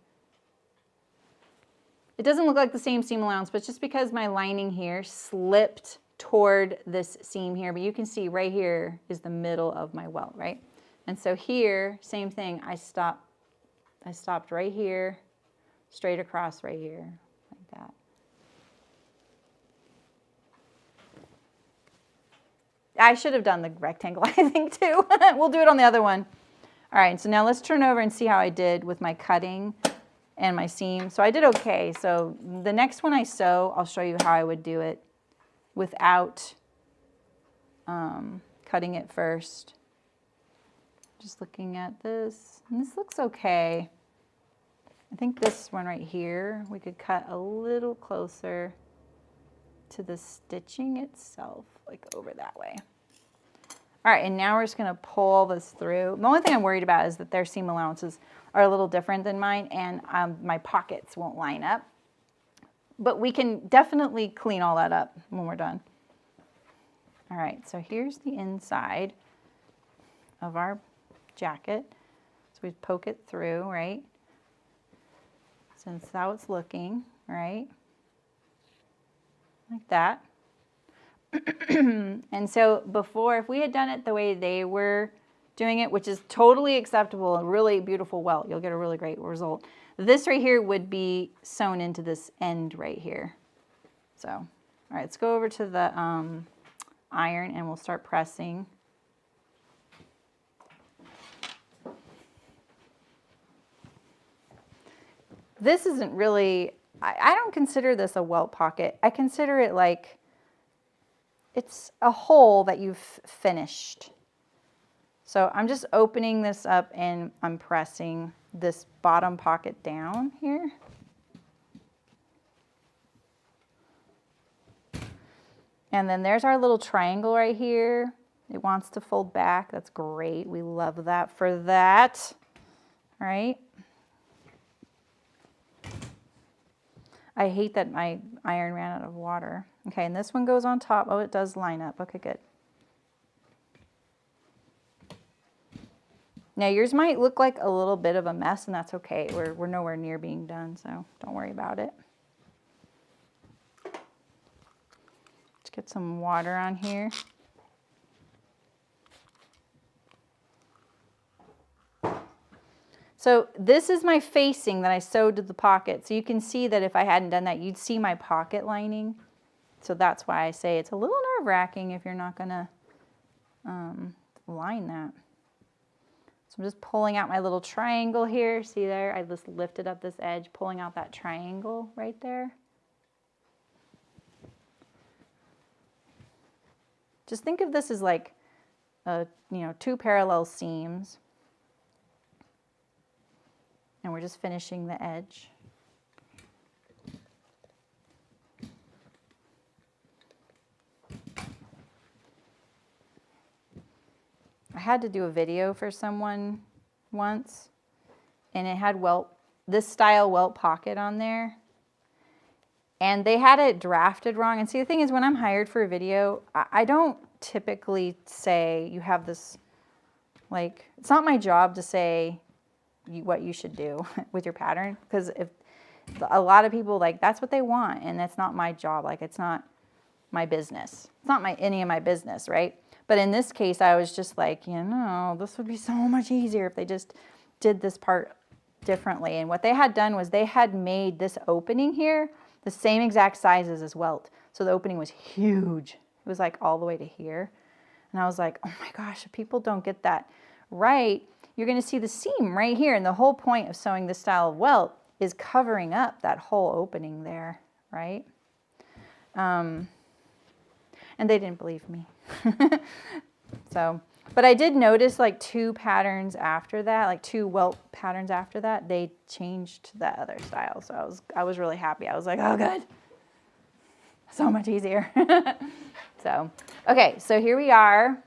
It doesn't look like the same seam allowance, but just because my lining here slipped toward this seam here, but you can see right here is the middle of my welt, right? And so here, same thing, I stopped right here, straight across right here, like that. I should have done the rectangle, I think, too. We'll do it on the other one. All right, so now let's turn over and see how I did with my cutting and my seam. So I did okay. So the next one I sew, I'll show you how I would do it without cutting it first. Just looking at this, and this looks okay. I think this one right here, we could cut a little closer to the stitching itself, like over that way. All right, and now we're just gonna pull this through. The only thing I'm worried about is that their seam allowances are a little different than mine, and my pockets won't line up. But we can definitely clean all that up when we're done. All right, so here's the inside of our jacket. So we poke it through, right? So that's how it's looking, right? Like that. And so before, if we had done it the way they were doing it, which is totally acceptable, a really beautiful welt, you'll get a really great result. This right here would be sewn into this end right here. So, all right, let's go over to the iron and we'll start pressing. This isn't really, I don't consider this a welt pocket. I consider it like, it's a hole that you've finished. So I'm just opening this up and I'm pressing this bottom pocket down here. And then there's our little triangle right here. It wants to fold back. That's great. We love that for that. All right. I hate that my iron ran out of water. Okay, and this one goes on top. Oh, it does line up. Okay, good. Now yours might look like a little bit of a mess, and that's okay. We're nowhere near being done, so don't worry about it. Let's get some water on here. So this is my facing that I sewed to the pocket. So you can see that if I hadn't done that, you'd see my pocket lining. So that's why I say it's a little nerve-wracking if you're not gonna line that. So I'm just pulling out my little triangle here. See there, I just lifted up this edge, pulling out that triangle right there. Just think of this as like, two parallel seams. And we're just finishing the edge. I had to do a video for someone once, and it had this style welt pocket on there. And they had it drafted wrong. And see, the thing is, when I'm hired for a video, I don't typically say you have this, like, it's not my job to say what you should do with your pattern, because if a lot of people, like, that's what they want, and that's not my job. Like, it's not my business. It's not any of my business, right? But in this case, I was just like, this would be so much easier if they just did this part differently. And what they had done was they had made this opening here the same exact sizes as welt. So the opening was huge. It was like all the way to here. And I was like, oh my gosh, if people don't get that right, you're going to see the seam right here. And the whole point of sewing this style of welt is covering up that whole opening there, right? And they didn't believe me. So, but I did notice like 2 patterns after that, like 2 welt patterns after that, they changed that other style. So I was really happy. I was like, oh good, So much easier. So, okay, so here we are.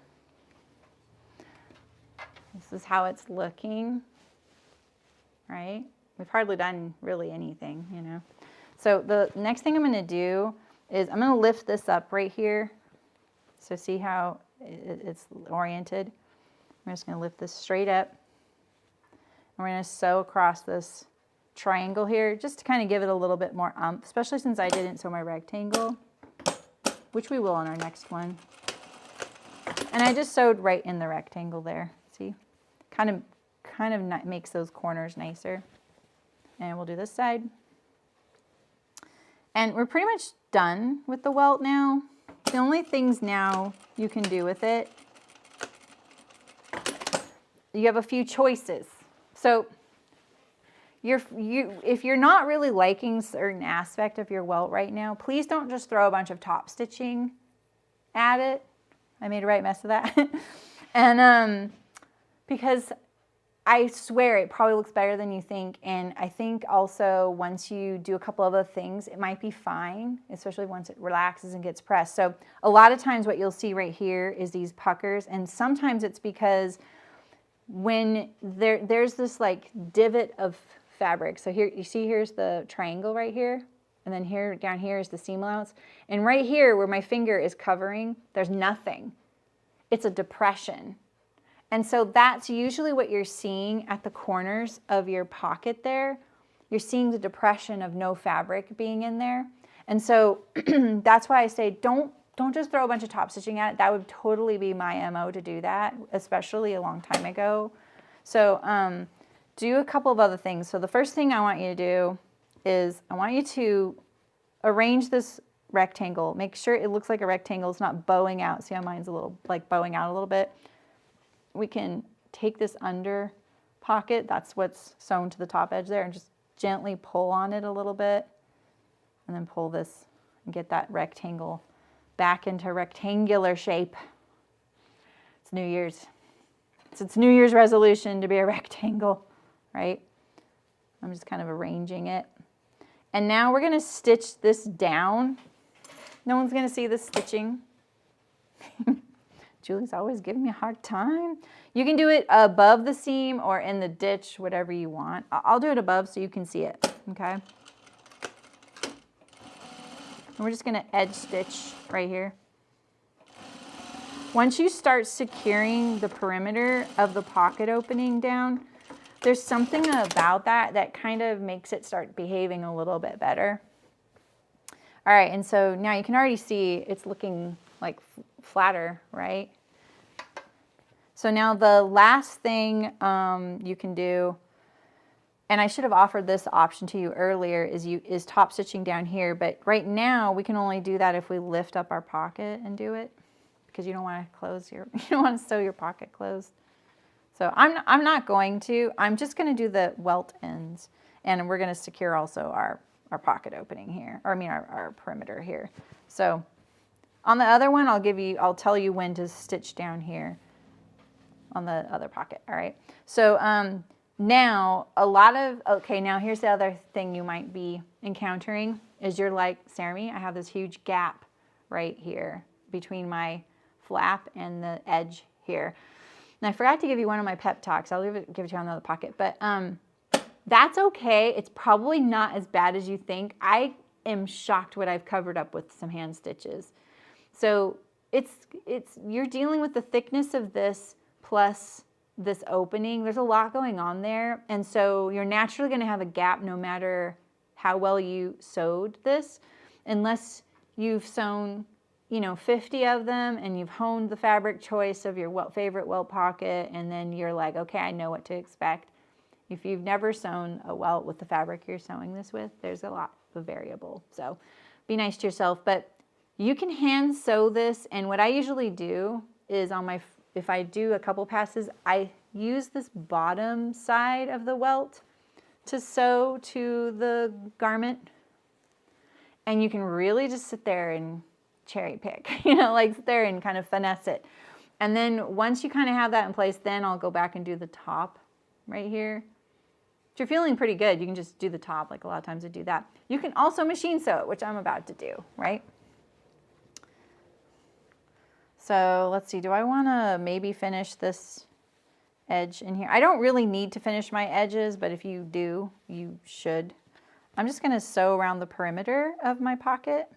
This is how it's looking, right? We've hardly done really anything, you know. So the next thing I'm going to do is I'm going to lift this up right here. So see how it's oriented? I'm just going to lift this straight up. And we're going to sew across this triangle here just to kind of give it a little bit more umph, especially since I didn't sew my rectangle, which we will on our next one. And I just sewed right in the rectangle there. See? Kind of makes those corners nicer. And we'll do this side. And we're pretty much done with the welt now. The only things now you can do with it, you have a few choices. So if you're not really liking certain aspect of your welt right now, please don't just throw a bunch of top stitching at it. I made a right mess of that. And because I swear it probably looks better than you think. And I think also once you do a couple other things, it might be fine, especially once it relaxes and gets pressed. So a lot of times what you'll see right here is these puckers. And sometimes it's because when there's this like divot of fabric. So here, you see here's the triangle right here. And then here, down here is the seam allowance. And right here where my finger is covering, there's nothing. It's a depression. And so that's usually what you're seeing at the corners of your pocket there. You're seeing the depression of no fabric being in there. And so that's why I say don't just throw a bunch of top stitching at it. That would totally be my MO to do that, especially a long time ago. So do a couple of other things. So the first thing I want you to do is I want you to arrange this rectangle. Make sure it looks like a rectangle. It's not bowing out. See how mine's a little like bowing out a little bit? We can take this under pocket, that's what's sewn to the top edge there, and just gently pull on it a little bit, and then pull this and get that rectangle back into rectangular shape. It's New Year's. It's New Year's resolution to be a rectangle, right? I'm just kind of arranging it. And now we're gonna stitch this down. No one's gonna see this stitching. Julie's always giving me a hard time. You can do it above the seam or in the ditch, whatever you want. I'll do it above so you can see it, okay? And we're just gonna edge stitch right here. Once you start securing the perimeter of the pocket opening down, there's something about that that kind of makes it start behaving a little bit better. All right, and so now you can already see it's looking like flatter, right? So now the last thing you can do, and I should have offered this option to you earlier, is top stitching down here, but right now we can only do that if we lift up our pocket and do it, because you don't want to sew your pocket closed. So I'm not going to. I'm just going to do the welt ends, and we're going to secure also our pocket opening here, or I mean our perimeter here. So on the other one, I'll tell you when to stitch down here on the other pocket. All right. So now now here's the other thing you might be encountering is you're like, Sarah, I have this huge gap right here between my flap and the edge here. And I forgot to give you one of my pep talks. I'll give it to you on the other pocket, but that's okay. It's probably not as bad as you think. I am shocked what I've covered up with some hand stitches. So you're dealing with the thickness of this plus this opening. There's a lot going on there. And so you're naturally going to have a gap no matter how well you sewed this, unless you've sewn, 50 of them and you've honed the fabric choice of your favorite welt pocket. And then you're like, okay, I know what to expect. If you've never sewn a welt with the fabric you're sewing this with, there's a lot of variable. So be nice to yourself, but you can hand sew this. And what I usually do is if I do a couple passes, I use this bottom side of the welt to sew to the garment. And you can really just sit there and cherry pick, like sit there and kind of finesse it. And then once you kind of have that in place, then I'll go back and do the top right here. If you're feeling pretty good, you can just do the top, like a lot of times I do that. You can also machine sew it, which I'm about to do, right? So let's see, do I want to maybe finish this edge in here? I don't really need to finish my edges, but if you do, you should. I'm just going to sew around the perimeter of my pocket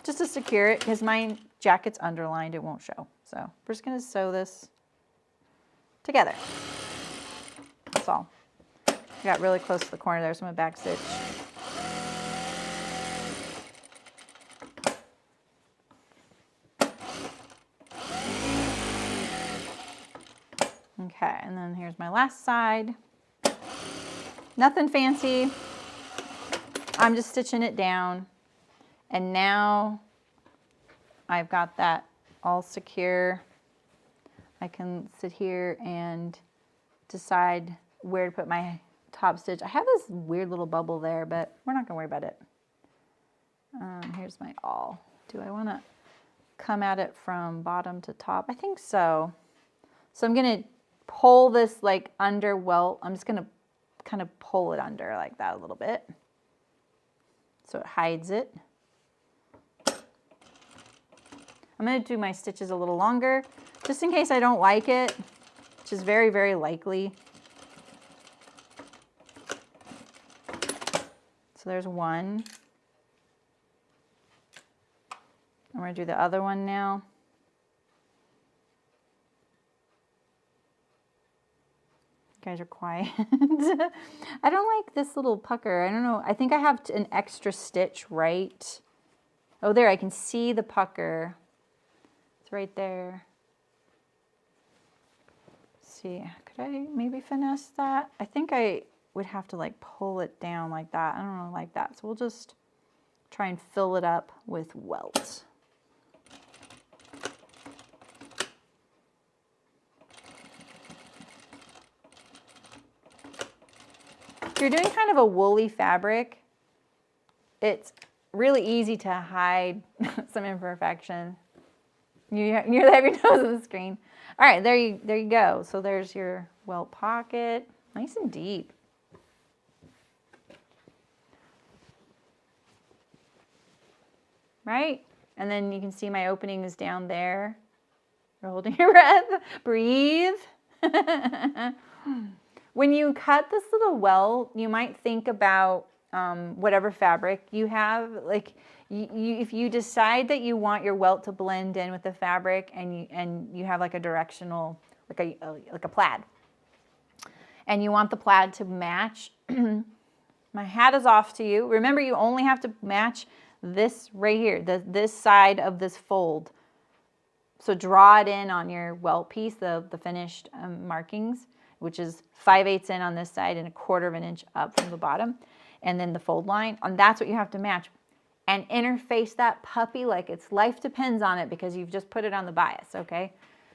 just to secure it, because my jacket's underlined, it won't show. So we're just going to sew this together. That's all. I got really close to the corner there, so I'm going to back stitch. Okay, and then here's my last side. Nothing fancy. I'm just stitching it down. And now I've got that all secure. I can sit here and decide where to put my top stitch. I have this weird little bubble there, but we're not gonna worry about it. Here's my awl. Do I wanna come at it from bottom to top? I think so. So I'm gonna pull this like under welt. I'm just gonna kind of pull it under like that a little bit, so it hides it. I'm going to do my stitches a little longer, just in case I don't like it, which is very, very likely. So there's one. I'm going to do the other one now. You guys are quiet. I don't like this little pucker. I don't know. I think I have an extra stitch right. Oh, there, I can see the pucker. It's right there. Let's see, could I maybe finesse that? I think I would have to like pull it down like that. I don't know, like that. So we'll just try and fill it up with welt. If you're doing kind of a woolly fabric, it's really easy to hide some imperfection. You have your nose on the screen. All right, there you go. So there's your welt pocket, nice and deep. Right? And then you can see my opening is down there. You're holding your breath. Breathe. When you cut this little welt, you might think about whatever fabric you have. Like if you decide that you want your welt to blend in with the fabric, and you have like a directional, like a plaid, and you want the plaid to match, my hat is off to you. Remember, you only have to match this right here, this side of this fold. So draw it in on your welt piece, the finished markings, which is 5/8 in on this side and 1/4 of an inch up from the bottom, and then the fold line, and that's what you have to match. And interface that puppy like its life depends on it, because you've just put it on the bias, okay?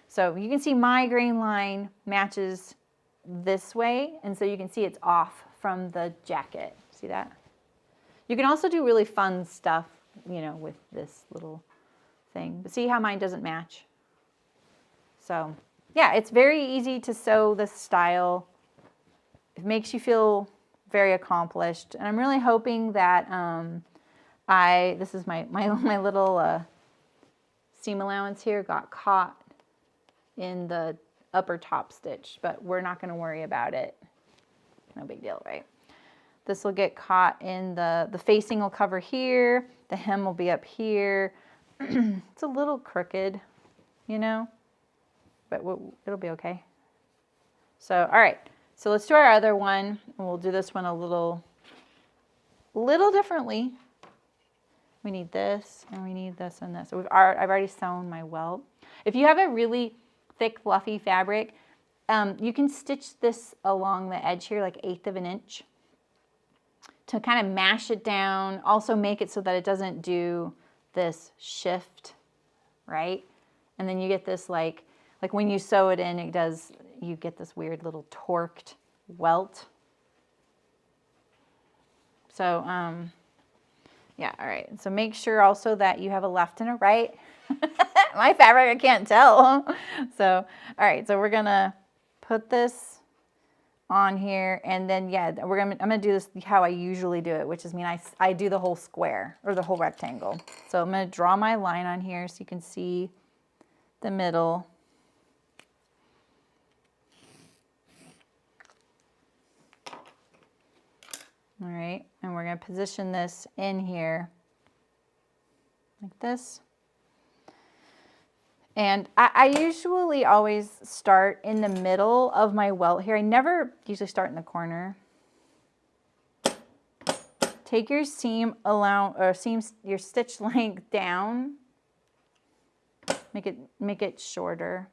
So you can see my grain line matches this way, and so you can see it's off from the jacket. See that? You can also do really fun stuff, you know, with this little thing. But see how mine doesn't match? So yeah, it's very easy to sew this style. It makes you feel very accomplished. And I'm really hoping that this is my little seam allowance here got caught in the upper top stitch, but we're not going to worry about it. No big deal, right? This will get caught in the facing will cover here. The hem will be up here. It's a little crooked, you know, but it'll be okay. So, all right. So let's do our other one, and we'll do this one a little differently. We need this, and we need this and this. So I've already sewn my welt. If you have a really thick, fluffy fabric, you can stitch this along the edge here, like 1/8 of an inch, to kind of mash it down. Also make it so that it doesn't do this shift, right? And then you get this like when you sew it in, you get this weird little torqued welt. So, yeah, all right. So make sure also that you have a left and a right. My fabric, I can't tell. So, all right, so we're gonna put this on here, and then yeah, I'm gonna do this how I usually do it, which is I do the whole square or the whole rectangle. So I'm gonna draw my line on here so you can see the middle. All right, and we're going to position this in here like this. And I usually always start in the middle of my welt here. I never usually start in the corner. Take your your stitch length down. Make it shorter.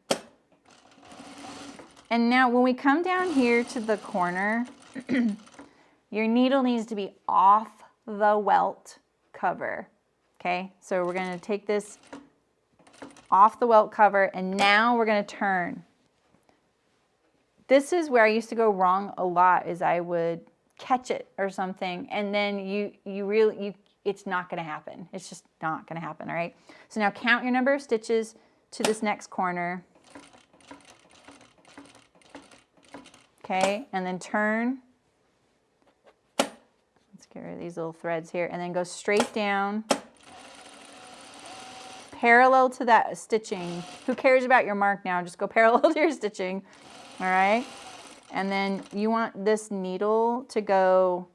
And now when we come down here to the corner, your needle needs to be off the welt cover. Okay, so we're going to take this off the welt cover, and now we're going to turn. This is where I used to go wrong a lot, is I would catch it or something, and then it's not going to happen. It's just not going to happen. All right, so now count your number of stitches to this next corner. Okay, and then turn. Let's get rid of these little threads here, and then go straight down parallel to that stitching. Who cares about your mark now? Just go parallel to your stitching. All right, and then you want this needle to go,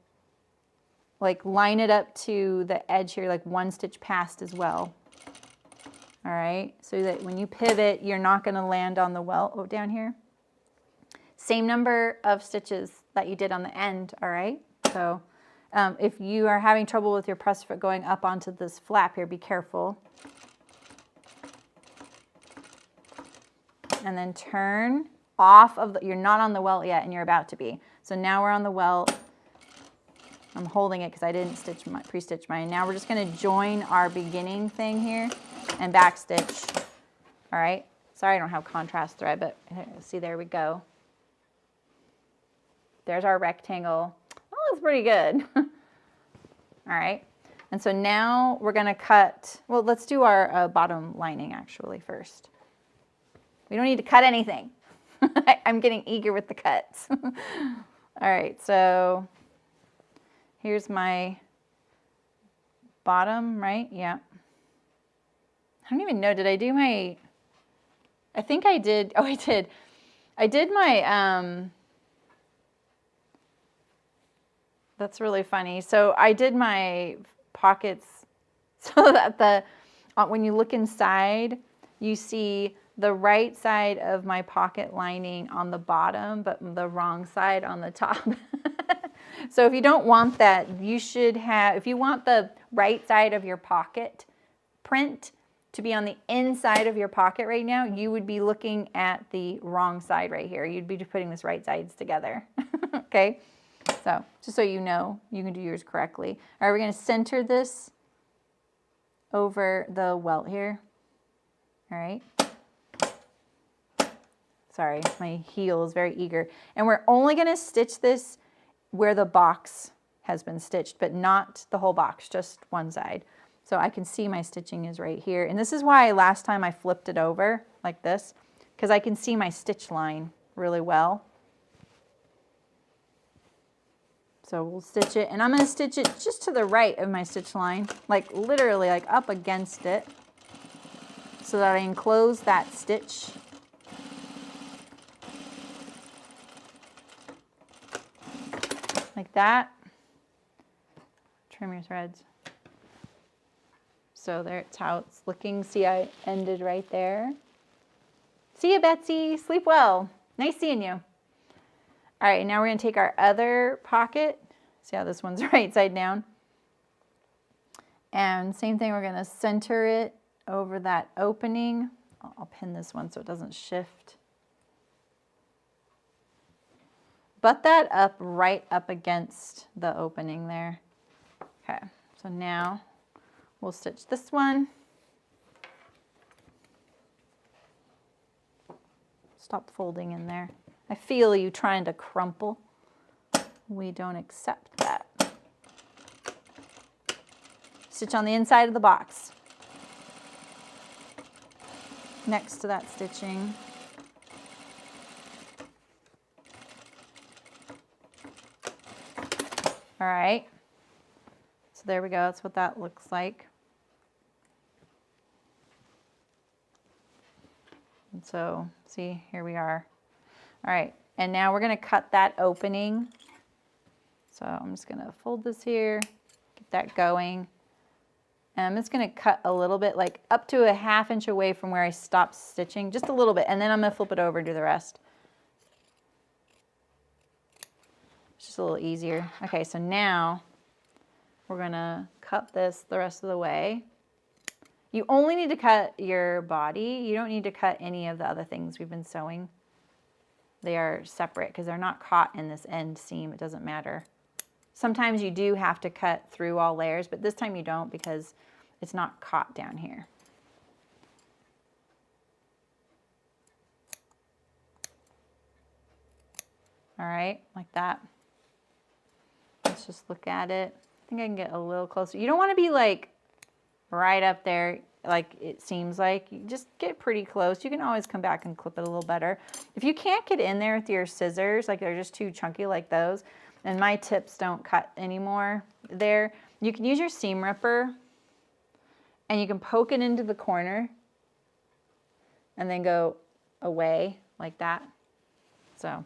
like, line it up to the edge here, like one stitch past as well. All right, so that when you pivot, you're not going to land on the welt down here. Same number of stitches that you did on the end. All right, so if you are having trouble with your press foot going up onto this flap here, be careful. And then turn off of you're not on the welt yet, and you're about to be. So now we're on the welt. I'm holding it because I didn't pre-stitch mine. Now we're just going to join our beginning thing here and back stitch. All right. Sorry I don't have contrast thread, but see, there we go. There's our rectangle. Oh, that's pretty good. All right. And so now we're going to cut, well, let's do our bottom lining actually first. We don't need to cut anything. I'm getting eager with the cuts. All right, so here's my bottom, right? Yeah. I don't even know, did I do my, I think I did, oh, I did. I did my, that's really funny. So I did my pockets so that when you look inside, you see the right side of my pocket lining on the bottom, but the wrong side on the top. So if you don't want that, you should have, if you want the right side of your pocket print to be on the inside of your pocket right now, you would be looking at the wrong side right here. You'd be just putting this right sides together. Okay, so just so you know, you can do yours correctly. All right, we're gonna center this over the welt here. All right. Sorry, my heel is very eager. And we're only going to stitch this where the box has been stitched, but not the whole box, just one side. So I can see my stitching is right here. And this is why last time I flipped it over like this, because I can see my stitch line really well. So we'll stitch it, and I'm going to stitch it just to the right of my stitch line, like literally like up against it, so that I enclose that stitch. Like that. Trim your threads. So that's how it's looking. See, I ended right there. See you, Betsy. Sleep well. Nice seeing you. All right, now we're going to take our other pocket. See how this one's right side down. And same thing, we're going to center it over that opening. I'll pin this one so it doesn't shift. Butt that up right up against the opening there. Okay, so now we'll stitch this one. Stop folding in there. I feel you trying to crumple. We don't accept that. Stitch on the inside of the box. Next to that stitching. All right, so there we go, that's what that looks like. And so see, here we are. All right, and now we're gonna cut that opening. So I'm just gonna fold this here, get that going. And I'm just gonna cut a little bit, like up to a ½ inch away from where I stopped stitching, just a little bit, and then I'm gonna flip it over and do the rest. It's just a little easier. Okay, so now we're gonna cut this the rest of the way. You only need to cut your body. You don't need to cut any of the other things we've been sewing. They are separate because they're not caught in this end seam. It doesn't matter. Sometimes you do have to cut through all layers, but this time you don't because it's not caught down here. All right, like that. Let's just look at it. I think I can get a little closer. You don't want to be like right up there like it seems like. You just get pretty close. You can always come back and clip it a little better. If you can't get in there with your scissors, like they're just too chunky like those, and my tips don't cut anymore there, you can use your seam ripper and you can poke it into the corner and then go away like that. So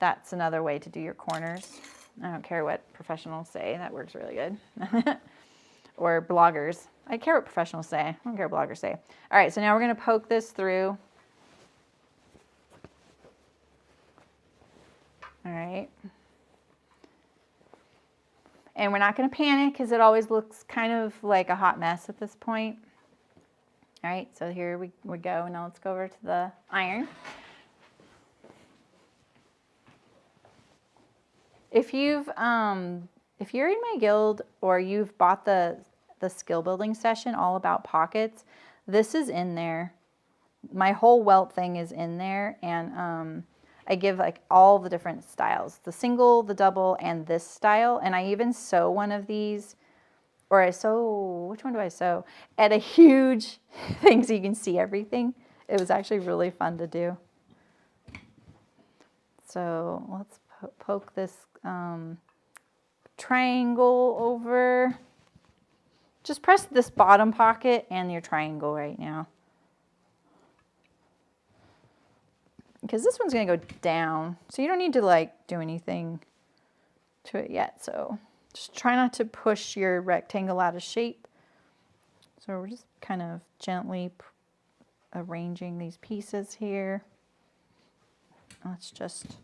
that's another way to do your corners. I don't care what professionals say, that works really good. Or bloggers. I care what professionals say. I don't care what bloggers say. All right, so now we're gonna poke this through. All right. And we're not gonna panic because it always looks kind of like a hot mess at this point. All right, so here we go. Now let's go over to the iron. If you're in my guild or you've bought the skill building session all about pockets, this is in there. My whole welt thing is in there, and I give like all the different styles, the single, the double, and this style. And I even sew one of these, or I sew, which one do I sew? At a huge thing so you can see everything. It was actually really fun to do. So let's poke this triangle over. Just press this bottom pocket and your triangle right now. Because this one's going to go down, so you don't need to like do anything to it yet. So just try not to push your rectangle out of shape. So we're just kind of gently arranging these pieces here. Let's just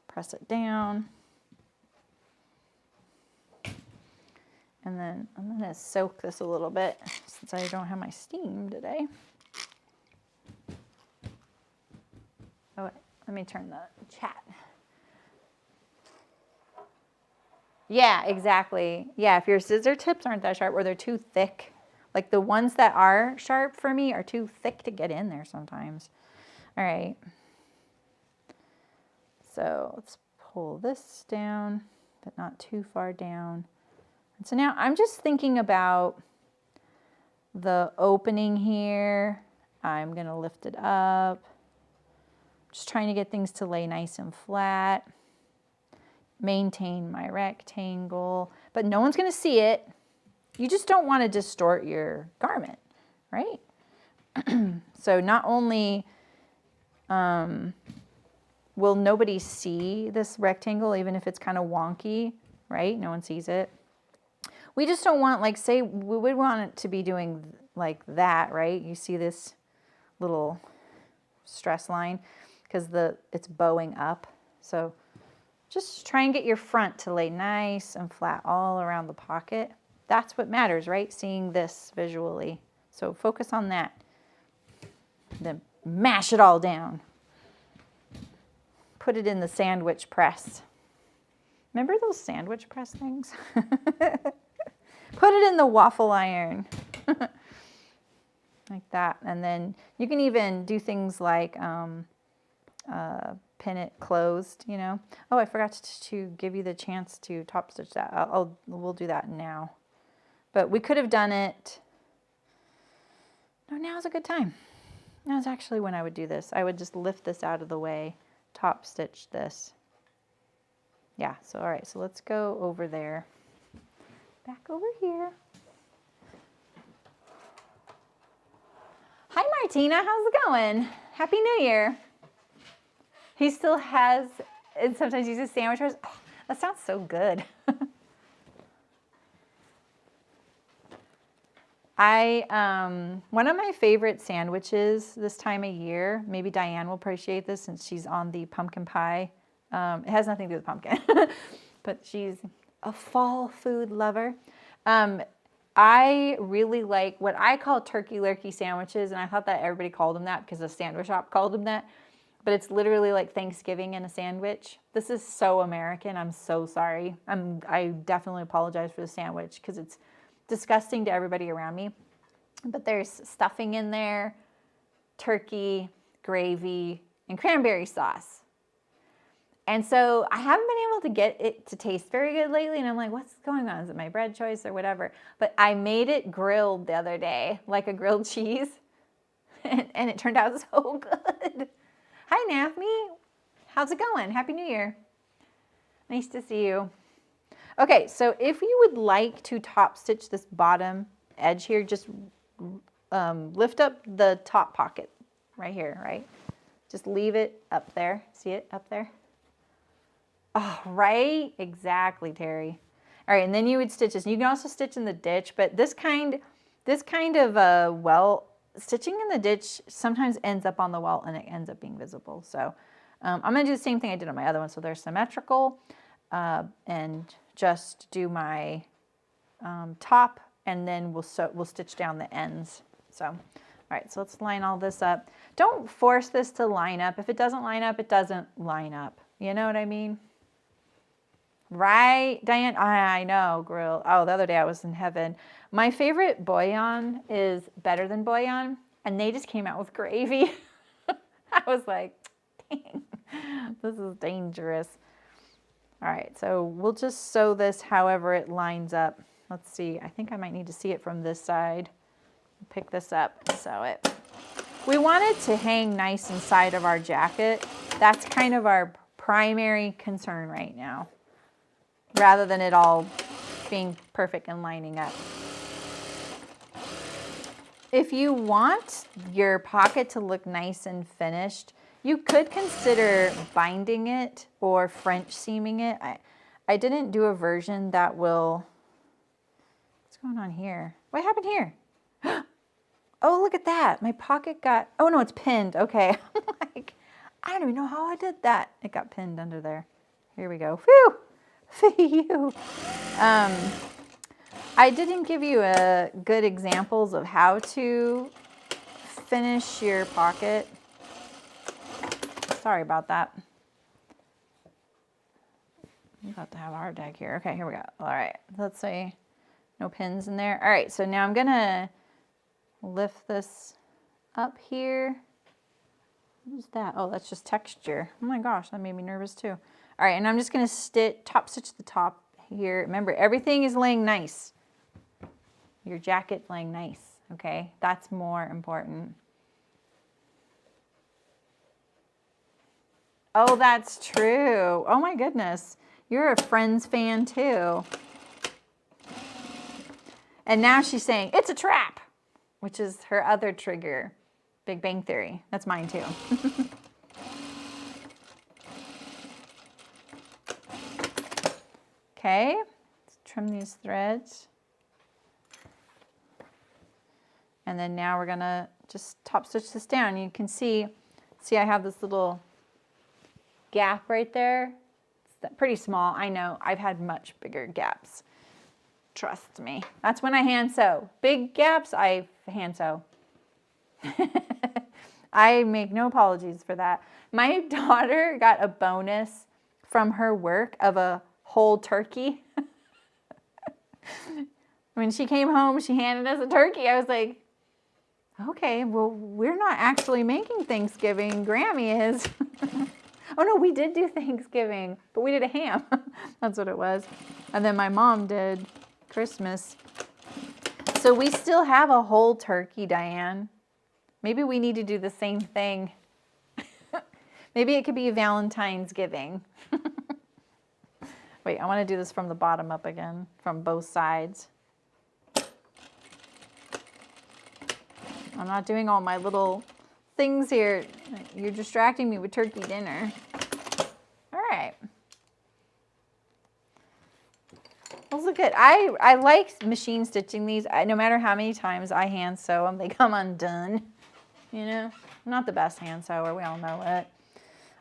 press it down. And then I'm going to soak this a little bit since I don't have my steam today. Oh, wait, let me turn the chat. Yeah, exactly. Yeah, if your scissor tips aren't that sharp or they're too thick, like the ones that are sharp for me are too thick to get in there sometimes. All right. So let's pull this down, but not too far down. And so now I'm just thinking about the opening here. I'm going to lift it up. Just trying to get things to lay nice and flat. Maintain my rectangle, but no one's going to see it. You just don't want to distort your garment, right? So not only will nobody see this rectangle, even if it's kind of wonky, right? No one sees it. We just don't want, like, say we would want it to be doing like that, right? You see this little stress line because it's bowing up. So just try and get your front to lay nice and flat all around the pocket. That's what matters, right? Seeing this visually. So focus on that. Then mash it all down. Put it in the sandwich press. Remember those sandwich press things? Put it in the waffle iron. Like that. And then you can even do things like pin it closed, you know. Oh, I forgot to give you the chance to top stitch that. We'll do that now. But we could have done it. No, now's a good time. Now's actually when I would do this. I would just lift this out of the way, top stitch this. Yeah, so all right, so let's go over there. Back over here. Hi, Martina, how's it going? Happy New Year. He still has, and sometimes uses sandwich rolls. Oh, that sounds so good. One of my favorite sandwiches this time of year, maybe Diane will appreciate this since she's on the pumpkin pie. It has nothing to do with pumpkin, but she's a fall food lover. I really like what I call turkey lurkey sandwiches, and I thought that everybody called them that because the sandwich shop called them that. But it's literally like Thanksgiving in a sandwich. This is so American. I'm so sorry. I definitely apologize for the sandwich because it's disgusting to everybody around me. But there's stuffing in there, turkey, gravy, and cranberry sauce. And so I haven't been able to get it to taste very good lately. And I'm like, what's going on? Is it my bread choice or whatever? But I made it grilled the other day, like a grilled cheese. And it turned out so good. Hi, Nathmi. How's it going? Happy New Year. Nice to see you. Okay, so if you would like to top stitch this bottom edge here, just lift up the top pocket right here, right? Just leave it up there. See it up there? Oh, right? Exactly, Terry. All right, and then you would stitch this. You can also stitch in the ditch, but this kind of welt, stitching in the ditch sometimes ends up on the welt and it ends up being visible. So I'm going to do the same thing I did on my other one. So they're symmetrical and just do my top, and then we'll stitch down the ends. So, all right, so let's line all this up. Don't force this to line up. If it doesn't line up, it doesn't line up. You know what I mean? Right, Diane? I know, grill. Oh, the other day I was in heaven. My favorite bouillon is Better Than Bouillon, and they just came out with gravy. I was like, dang, this is dangerous. All right, so we'll just sew this however it lines up. Let's see, I think I might need to see it from this side. Pick this up and sew it. We want it to hang nice inside of our jacket. That's kind of our primary concern right now, rather than it all being perfect and lining up. If you want your pocket to look nice and finished, you could consider binding it or French seaming it. I didn't do a version that will, what's going on here? What happened here? Oh, look at that. My pocket got, oh no, it's pinned. Okay. I'm like, I don't even know how I did that. It got pinned under there. Here we go. Phew. Phew. I didn't give you good examples of how to finish your pocket. Sorry about that. I'm about to have a heart attack here. Okay, here we go. All right, let's see. No pins in there. All right, so now I'm gonna lift this up here. What is that? Oh, that's just texture. Oh my gosh, that made me nervous too. All right, and I'm just gonna top stitch the top here. Remember, everything is laying nice. Your jacket's laying nice, okay? That's more important. Oh, that's true. Oh my goodness. You're a Friends fan too. And now she's saying, it's a trap, which is her other trigger. Big Bang Theory. That's mine too. Okay, let's trim these threads. And then now we're gonna just top stitch this down. You can see I have this little gap right there. It's pretty small. I know, I've had much bigger gaps. Trust me. That's when I hand sew. Big gaps, I hand sew. I make no apologies for that. My daughter got a bonus from her work of a whole turkey. When she came home, she handed us a turkey. I was like, okay, well, we're not actually making Thanksgiving. Grammy is. Oh no, we did do Thanksgiving, but we did a ham. That's what it was. And then my mom did Christmas. So we still have a whole turkey, Diane. Maybe we need to do the same thing. Maybe it could be Valentine's giving. Wait, I want to do this from the bottom up again, from both sides. I'm not doing all my little things here. You're distracting me with turkey dinner. All right. Those look good. I like machine stitching these. No matter how many times I hand sew them, they come undone. You know, I'm not the best hand sewer. We all know it.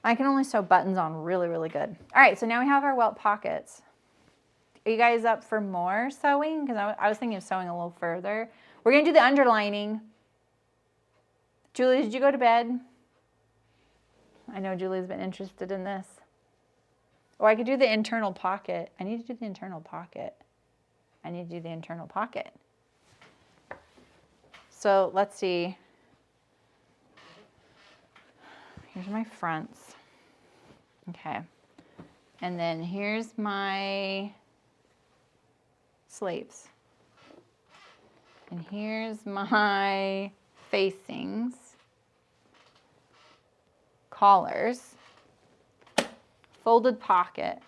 I can only sew buttons on really, really good. All right, so now we have our welt pockets. Are you guys up for more sewing? Because I was thinking of sewing a little further. We're going to do the underlining. Julie, did you go to bed? I know Julie's been interested in this. Or I could do the internal pocket. I need to do the internal pocket. I need to do the internal pocket. So let's see. Here's my fronts. Okay. And then here's my sleeves. And here's my facings, collars, folded pocket,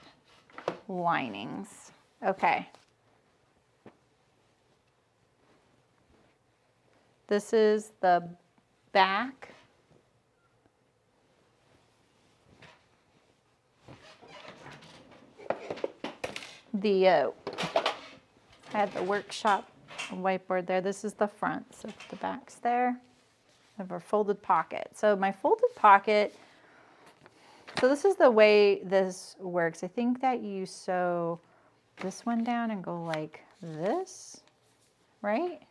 linings. Okay. This is the back. I had the workshop whiteboard there. This is the front, so the back's there. I have our folded pocket. So my folded pocket, so this is the way this works. I think that you sew this one down and go like this, right?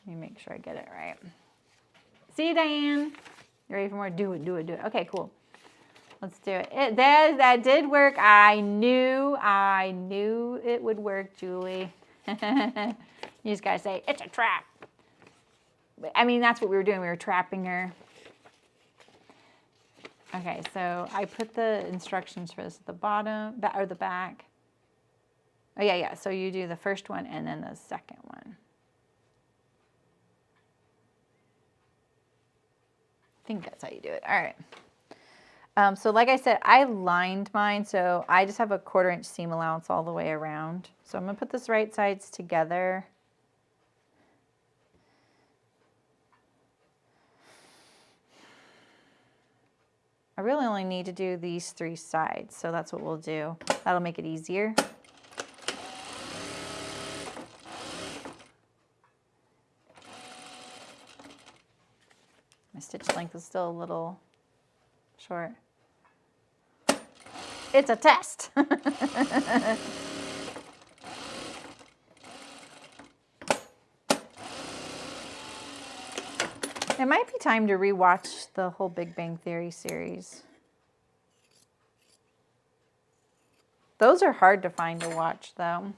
Let me make sure I get it right. See, Diane? You ready for more? Do it, do it, do it. Okay, cool. Let's do it. That did work. I knew it would work, Julie. You just gotta say, it's a trap. I mean, that's what we were doing. We were trapping her. Okay, so I put the instructions for this at the bottom, or the back. Oh, yeah. So you do the first one and then the second one. I think that's how you do it. All right. So like I said, I lined mine, so I just have a 1/4 inch seam allowance all the way around. So I'm gonna put this right sides together. I really only need to do these 3 sides, so that's what we'll do. That'll make it easier. My stitch length is still a little short. It's a test. It might be time to rewatch the whole Big Bang Theory series. Those are hard to find to watch, though.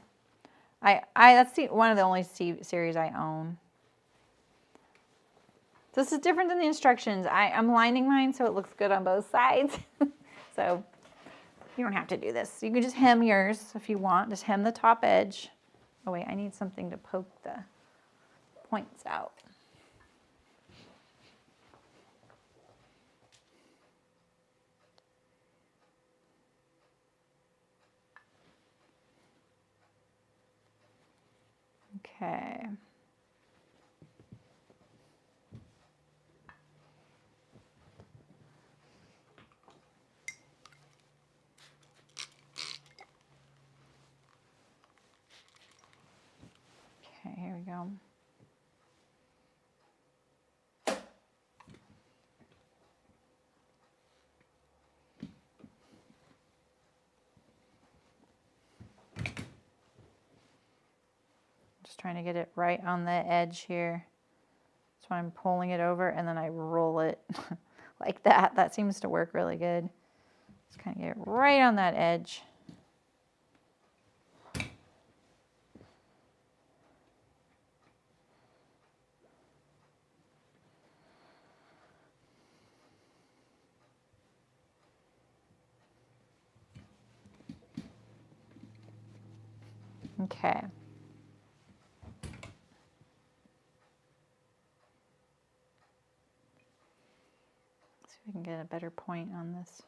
That's one of the only series I own. This is different than the instructions. I'm lining mine so it looks good on both sides. So you don't have to do this. You can just hem yours if you want. Just hem the top edge. Oh wait, I need something to poke the points out. Okay. Okay, here we go. Just trying to get it right on the edge here. So I'm pulling it over and then I roll it like that. That seems to work really good. Just kind of get it right on that edge. Okay. See if we can get a better point on this.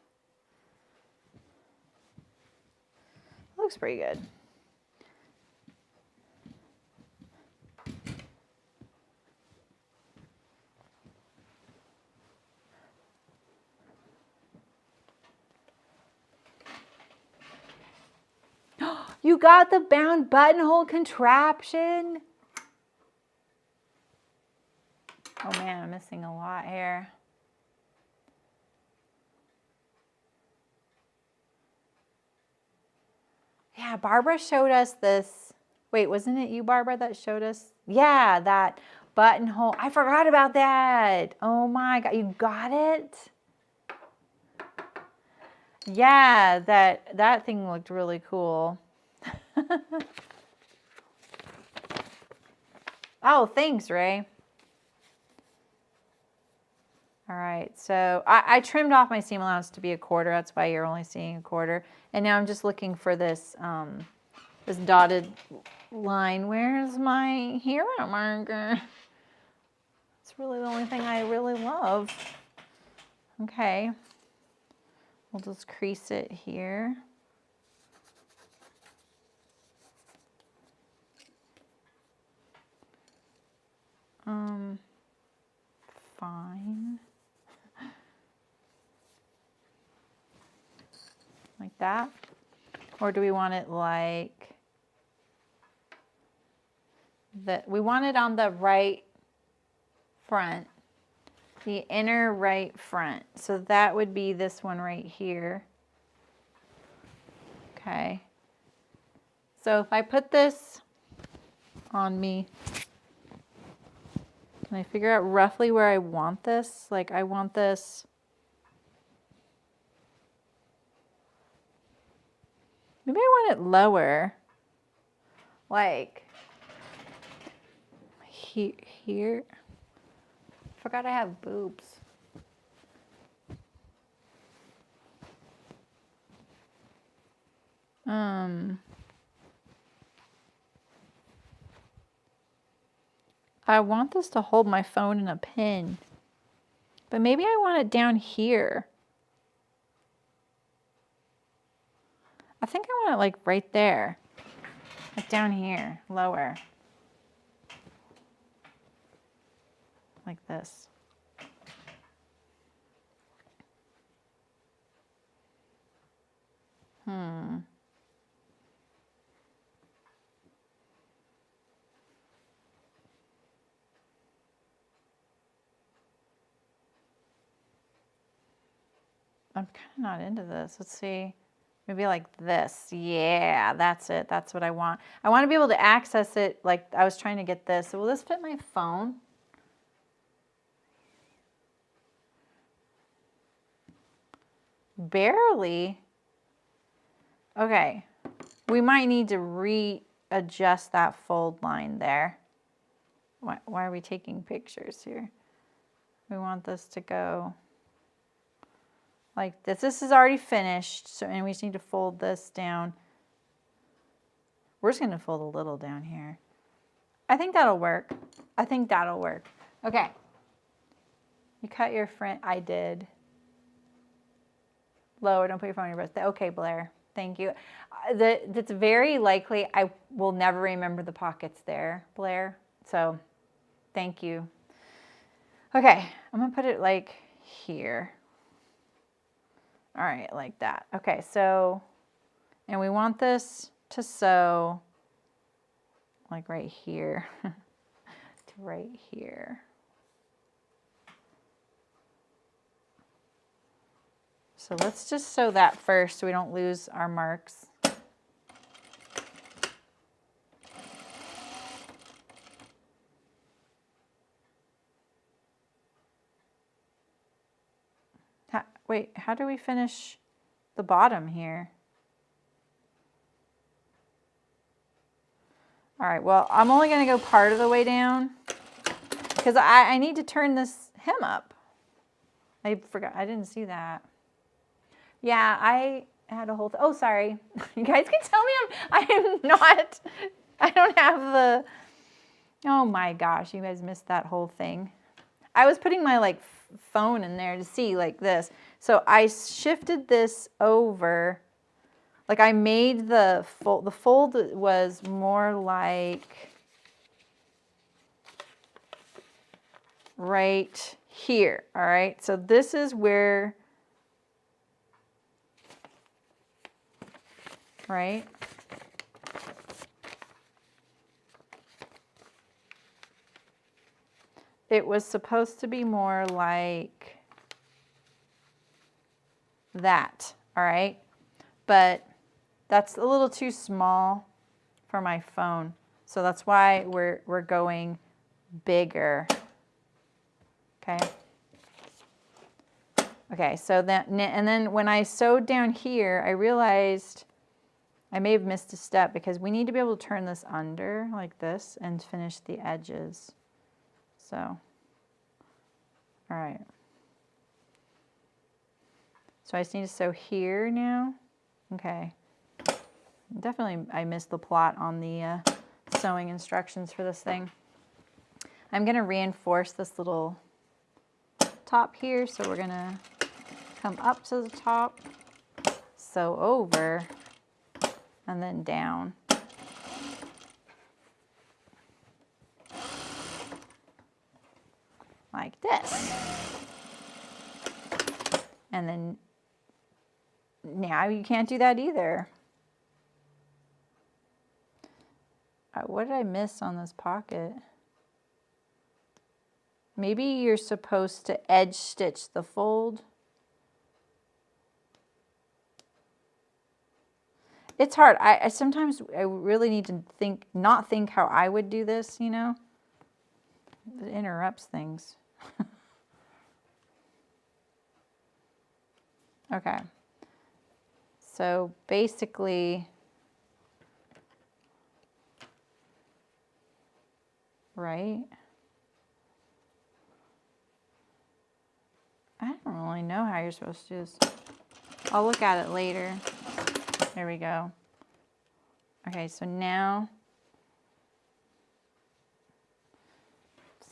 Looks pretty good. You got the bound buttonhole contraption. Oh man, I'm missing a lot here. Yeah, Barbara showed us this. Wait, wasn't it you, Barbara, that showed us? Yeah, that buttonhole. I forgot about that. Oh my God, you got it? Yeah, that thing looked really cool. Oh, thanks, Ray. All right, so I trimmed off my seam allowance to be a quarter. That's why you're only seeing a quarter. And now I'm just looking for this this dotted line. Where's my hero marker? It's really the only thing I really love. Okay, we'll just crease it here. Fine. Like that? Or do we want it like that? We want it on the right front, the inner right front. So that would be this one right here. Okay. So if I put this on me, can I figure out roughly where I want this? Like I want this. Maybe I want it lower. Like here. Forgot I have boobs. I want this to hold my phone in a pin, but maybe I want it down here. I think I want it like right there, like down here, lower, like this. I'm kind of not into this. Let's see. Maybe like this. Yeah, that's it. That's what I want. I want to be able to access it like I was trying to get this. So will this fit my phone? Barely. Okay. We might need to readjust that fold line there. Why are we taking pictures here? We want this to go like this. This is already finished, so and we just need to fold this down. We're just gonna fold a little down here. I think that'll work. I think that'll work. Okay. You cut your front. I did. Lower, don't put your phone on your breast. Okay, Blair. Thank you. That's very likely I will never remember the pockets there, Blair. So thank you. Okay, I'm gonna put it like here. All right, like that. Okay, so, and we want this to sew like right here to right here. So let's just sew that first so we don't lose our marks. Wait, how do we finish the bottom here? All right, well, I'm only gonna go part of the way down because I need to turn this hem up. I forgot, I didn't see that. Yeah, I had a whole, oh, sorry. You guys can tell me I don't have the, oh my gosh, you guys missed that whole thing. I was putting my like phone in there to see like this. So I shifted this over, like I made the fold was more like right here, all right? So this is where, right? it was supposed to be more like that, all right? But that's a little too small for my phone. So that's why we're going bigger. Okay. Okay, so that, and then when I sewed down here, I realized I may have missed a step because we need to be able to turn this under like this and finish the edges. So, all right. So I just need to sew here now. Okay. Definitely I missed the plot on the sewing instructions for this thing. I'm going to reinforce this little top here. So we're going to come up to the top, sew over, and then down. Like this. And then now you can't do that either. What did I miss on this pocket? Maybe you're supposed to edge stitch the fold. It's hard. I sometimes I really need to not think how I would do this, you know? It interrupts things. Okay. So basically, right? I don't really know how you're supposed to do this. I'll look at it later. There we go. Okay, so now,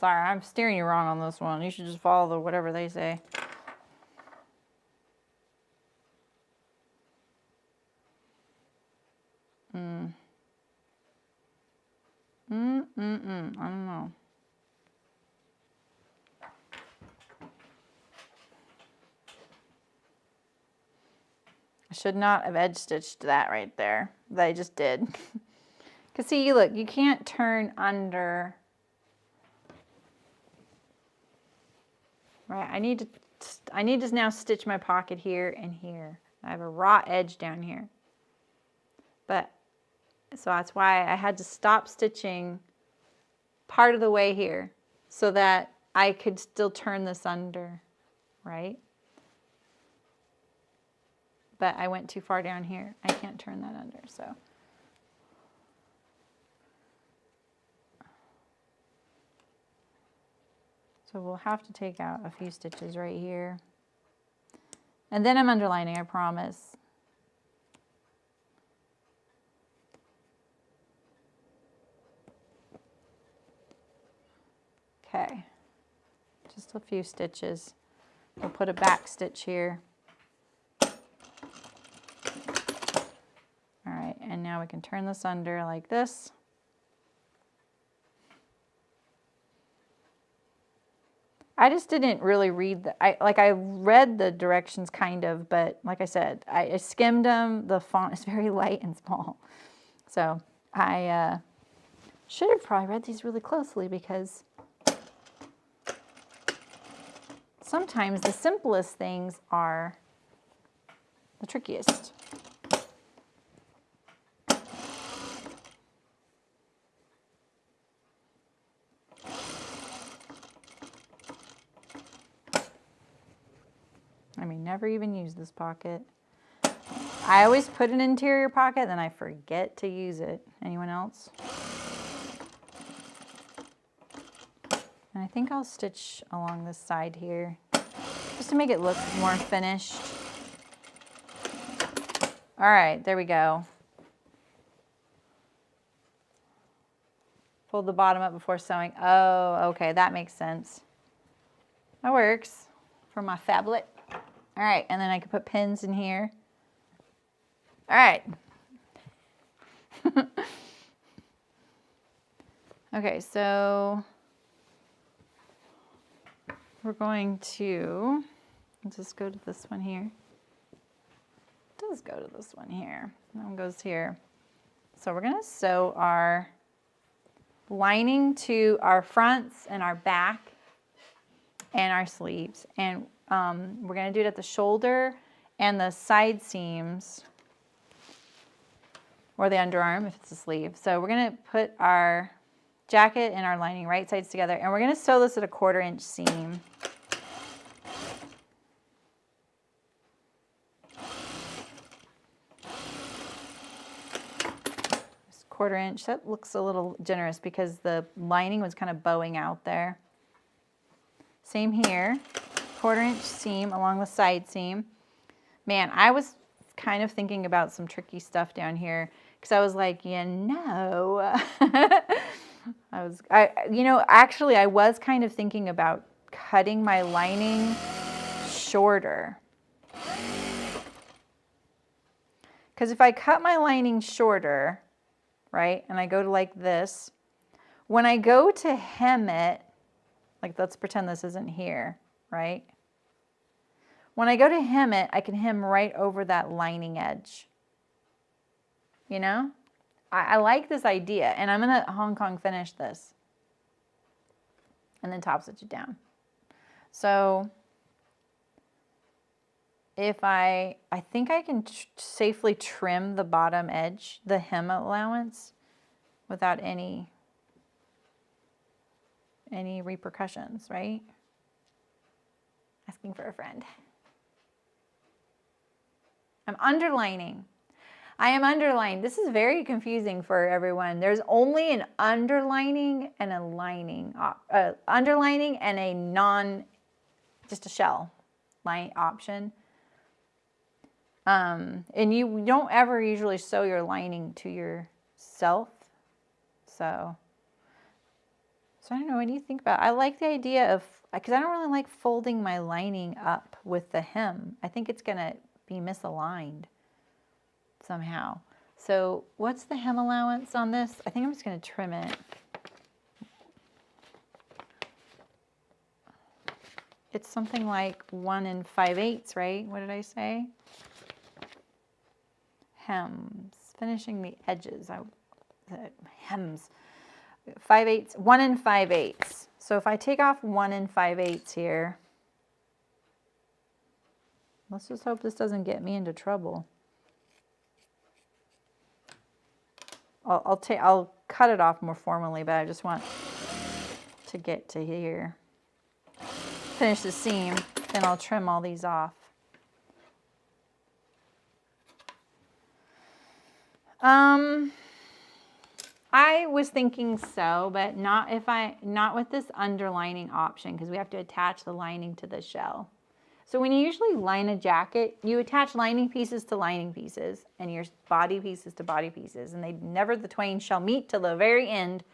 sorry, I'm steering you wrong on this one. You should just follow whatever they say. I don't know. I should not have edge stitched that right there. That I just did. Because see, look, you can't turn under. Right, I need to now stitch my pocket here and here. I have a raw edge down here. But, so that's why I had to stop stitching part of the way here so that I could still turn this under, right? But I went too far down here. I can't turn that under, so. So we'll have to take out a few stitches right here. And then I'm underlining, I promise. Okay, just a few stitches. We'll put a back stitch here. All right, and now we can turn this under like this. I just didn't really read I read the directions kind of, but like I said, I skimmed them. The font is very light and small. So I should have probably read these really closely because sometimes the simplest things are the trickiest. I mean, never even use this pocket. I always put an interior pocket, then I forget to use it. Anyone else? And I think I'll stitch along this side here, just to make it look more finished. All right, there we go. Fold the bottom up before sewing. Oh, okay, that makes sense. That works for my phablet. All right, and then I can put pins in here. All right. Okay, so we're going to, let's just go to this one here. It does go to this one here. That one goes here. So we're gonna sew our lining to our fronts and our back and our sleeves. And we're going to do it at the shoulder and the side seams, or the underarm if it's a sleeve. So we're going to put our jacket and our lining right sides together, and we're going to sew this at a 1/4 inch seam. Just 1/4 inch. That looks a little generous because the lining was kind of bowing out there. Same here, 1/4 inch seam along the side seam. Man, I was kind of thinking about some tricky stuff down here because I was like, you know, actually I was kind of thinking about cutting my lining shorter. Because if I cut my lining shorter, right, and I go to like this, when I go to hem it, like let's pretend this isn't here, right? When I go to hem it, I can hem right over that lining edge. You know? I like this idea, and I'm going to Hong Kong finish this. And then top stitch it down. So if I think I can safely trim the bottom edge, the hem allowance, without any repercussions, right? Asking for a friend. I'm underlining. I am underlining. This is very confusing for everyone. There's only an underlining and a lining, underlining and a just a shell line option. And you don't ever usually sew your lining to yourself. So I don't know, what do you think about it? I like the idea of, because I don't really like folding my lining up with the hem. I think it's going to be misaligned somehow. So what's the hem allowance on this? I think I'm just going to trim it. It's something like 1 5/8, right? What did I say? Hems, finishing the edges. Hems, 5/8, 1 5/8. So if I take off 1 5/8 here, let's just hope this doesn't get me into trouble. I'll cut it off more formally, but I just want to get to here. Finish the seam, then I'll trim all these off. I was thinking so, but not with this underlining option, because we have to attach the lining to the shell. So when you usually line a jacket, you attach lining pieces to lining pieces and your body pieces to body pieces, and the twain shall meet till the very end,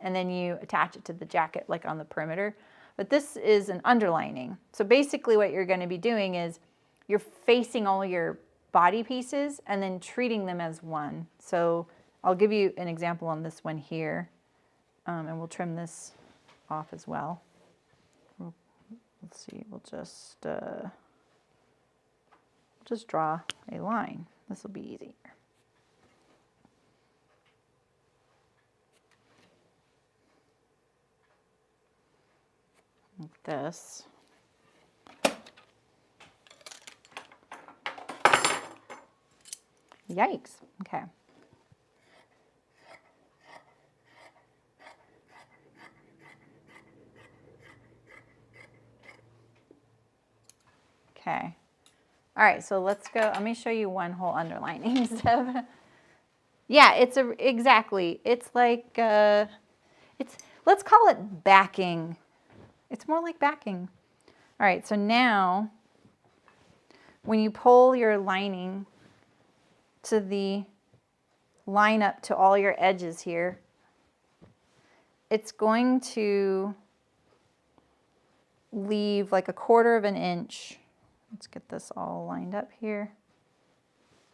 and then you attach it to the jacket like on the perimeter. But this is an underlining. So basically what you're going to be doing is you're facing all your body pieces and then treating them as one. So I'll give you an example on this one here, and we'll trim this off as well. Let's see, we'll just draw a line. This will be easier. Like this. Yikes, okay. Okay. All right, so let's go. Let me show you one whole underlining step. Yeah, exactly. It's like, let's call it backing. It's more like backing. All right, so now when you pull your lining to the line up to all your edges here, it's going to leave like 1/4 inch. Let's get this all lined up here.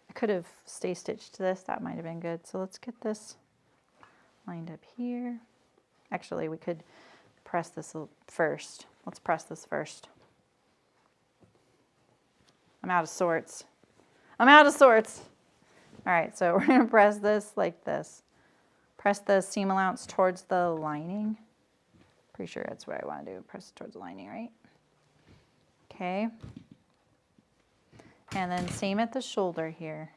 I could have stay stitched this, that might have been good. So let's get this lined up here. Actually, we could press this first. Let's press this first. I'm out of sorts. I'm out of sorts. All right, so we're gonna press this like this. Press the seam allowance towards the lining. Pretty sure that's what I want to do, press it towards the lining, right? Okay. And then same at the shoulder here.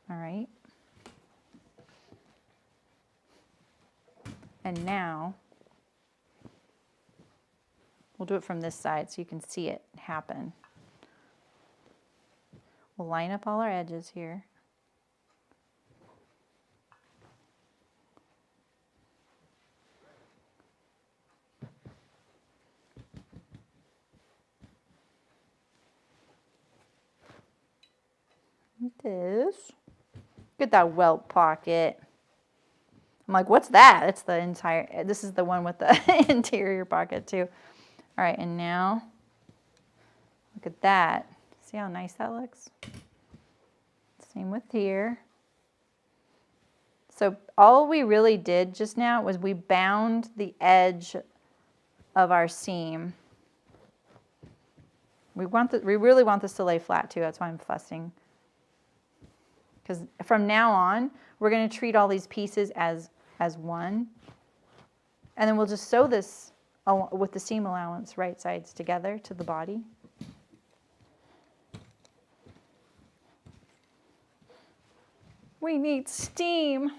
All right. And now, we'll do it from this side so you can see it happen. We'll line up all our edges here. This. Get that welt pocket. I'm like, what's that? It's the entire, this is the one with the interior pocket too. All right, and now, look at that. See how nice that looks? Same with here. So all we really did just now was we bound the edge of our seam. We really want this to lay flat too, that's why I'm fussing. Because from now on, we're going to treat all these pieces as one. And then we'll just sew this with the seam allowance right sides together to the body. We need steam.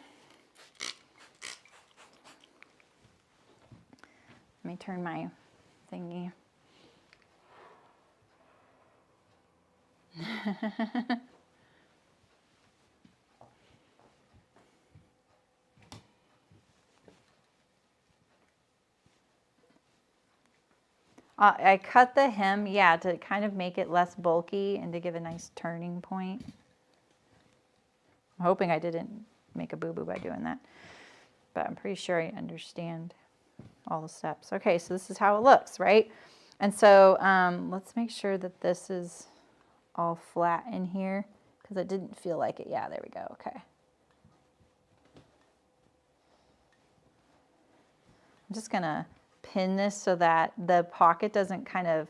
Let me turn my thingy. I cut the hem, yeah, to kind of make it less bulky and to give a nice turning point. I'm hoping I didn't make a boo-boo by doing that, but I'm pretty sure I understand all the steps. Okay, so this is how it looks, right? And so let's make sure that this is all flat in here because it didn't feel like it. Yeah, there we go, okay. I'm just gonna pin this so that the pocket doesn't kind of,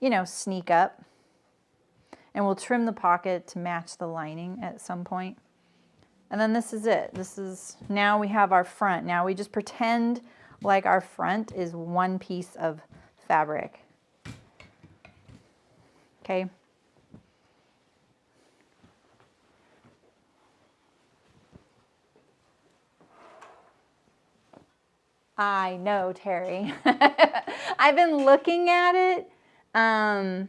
you know, sneak up. And we'll trim the pocket to match the lining at some point. And then this is it. This is, now we have our front. Now we just pretend like our front is one piece of fabric. Okay. I know, Terry. I've been looking at it. Oh,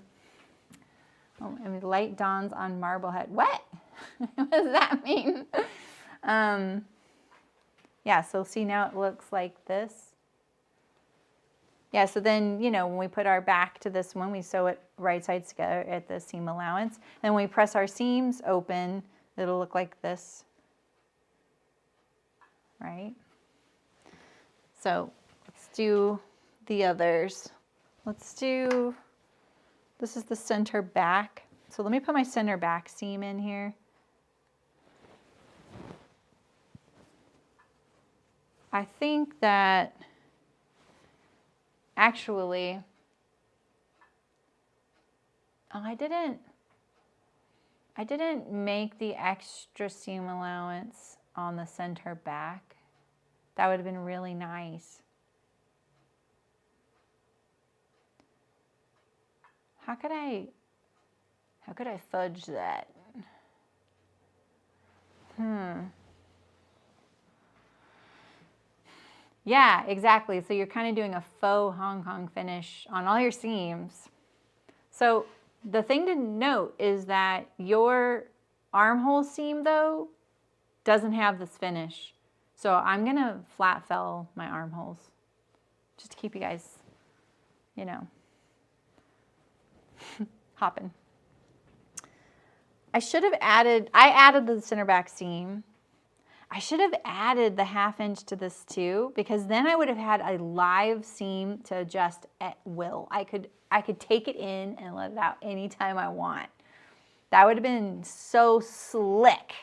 I mean, light dawns on Marblehead. What? What does that mean? Yeah, so see now it looks like this. Yeah, so then, you know, when we put our back to this one, we sew it right sides together at the seam allowance. Then when we press our seams open, it'll look like this, right? So let's do the others. Let's do, this is the center back. So let me put my center back seam in here. I think that actually, I didn't make the extra seam allowance on the center back. That would have been really nice. How could I fudge that? Yeah, exactly. So you're kind of doing a faux Hong Kong finish on all your seams. So the thing to note is that your armhole seam, though, doesn't have this finish. So I'm going to flat fell my armholes just to keep you guys, you know, hopping. I added the center back seam. I should have added the 1/2 inch to this too, because then I would have had a live seam to adjust at will. I could take it in and let it out anytime I want. That would have been so slick.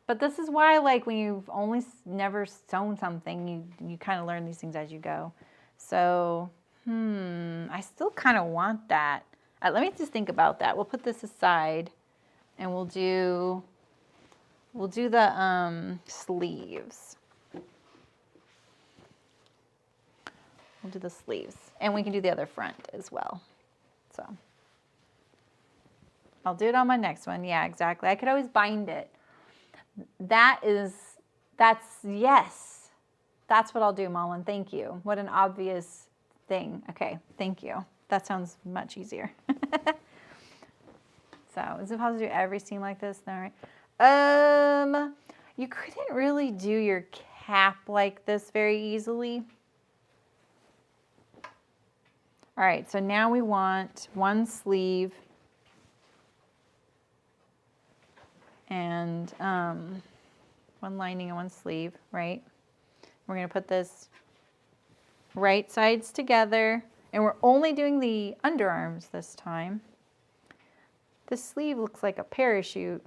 But this is why, like, when you've only never sewn something, you kind of learn these things as you go. So, I still kind of want that. Let me just think about that. We'll put this aside, and we'll do the sleeves. we'll do the sleeves. And we can do the other front as well. So I'll do it on my next one. Yeah, exactly. I could always bind it. Yes. That's what I'll do, Mullen. Thank you. What an obvious thing. Okay, thank you. That sounds much easier. So, is it possible to do every seam like this? All right. You couldn't really do your cap like this very easily. All right, so now we want one sleeve and one lining and one sleeve, right? We're gonna put this right sides together, and we're only doing the underarms this time. This sleeve looks like a parachute.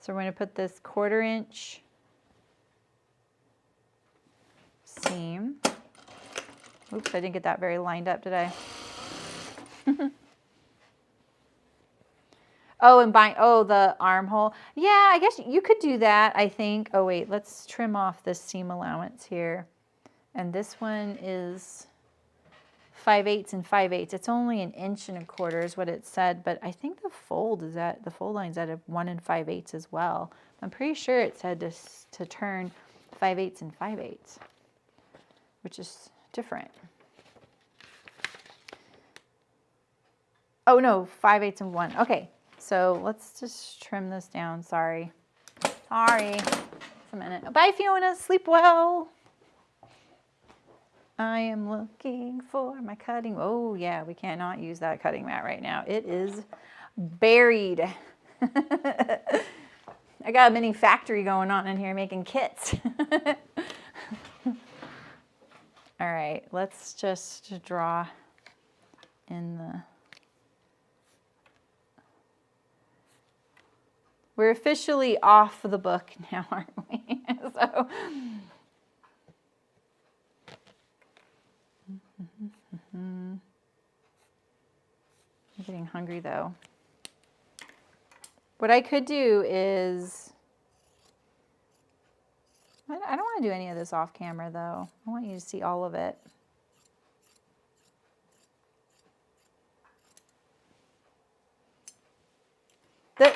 So we're going to put this 1/4 inch seam. Oops, I didn't get that very lined up, did I? Oh, and the armhole. Yeah, I guess you could do that, I think. Oh, wait, let's trim off this seam allowance here. And this one is 5/8 and 5/8. It's only 1 1/4 inch is what it said, but I think the fold line's at a 1 5/8 as well. I'm pretty sure it said to turn 5/8 and 5/8, which is different. Oh no, 5/8 and 1. Okay, so let's just trim this down. Sorry. Just a minute. Bye, Fiona. Sleep well. I am looking for my cutting. Oh yeah, we cannot use that cutting mat right now. It is buried. I got a mini factory going on in here making kits. All right, let's just draw in the... We're officially off the book now, aren't we? So... I'm getting hungry though. What I could do is, I don't want to do any of this off camera though. I want you to see all of it.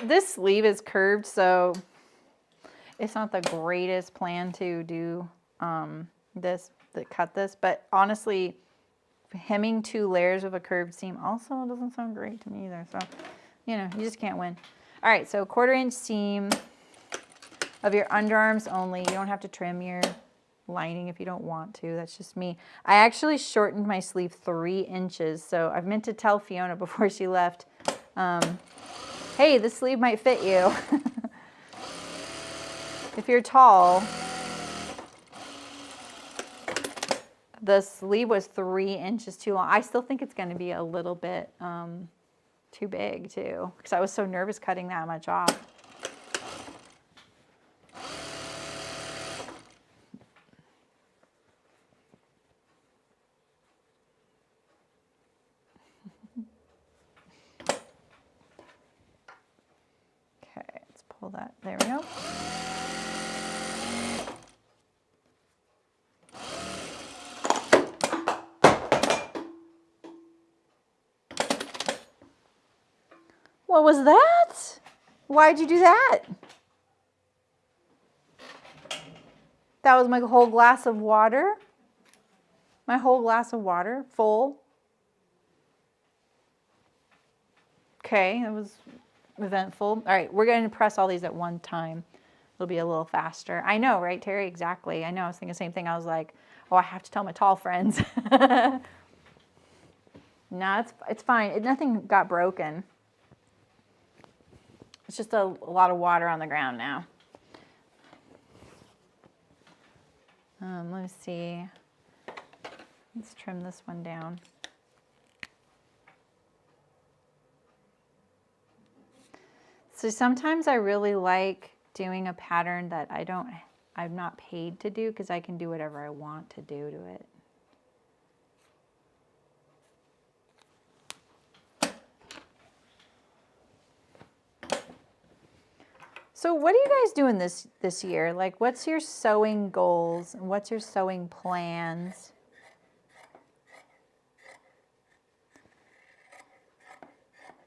This sleeve is curved, so it's not the greatest plan to do cut this, but honestly, hemming 2 layers of a curved seam also doesn't sound great to me either. So, you know, you just can't win. All right, so 1/4 inch seam of your underarms only. You don't have to trim your lining if you don't want to. That's just me. I actually shortened my sleeve 3 inches. So I've meant to tell Fiona before she left, hey, this sleeve might fit you. If you're tall, the sleeve was 3 inches too long. I still think it's going to be a little bit too big too, because I was so nervous cutting that much off. Okay, let's pull that. There we go. What was that? Why'd you do that? That was my whole glass of water. My whole glass of water, full. Okay, that was eventful. All right, we're going to press all these at one time. It'll be a little faster. I know, right, Terry? Exactly. I know. I was thinking the same thing. I was like, oh, I have to tell my tall friends. No, it's fine. Nothing got broken. It's just a lot of water on the ground now. Let me see. Let's trim this one down. So sometimes I really like doing a pattern that I'm not paid to do, because I can do whatever I want to do to it. So what are you guys doing this year? Like, what's your sewing goals and what's your sewing plans?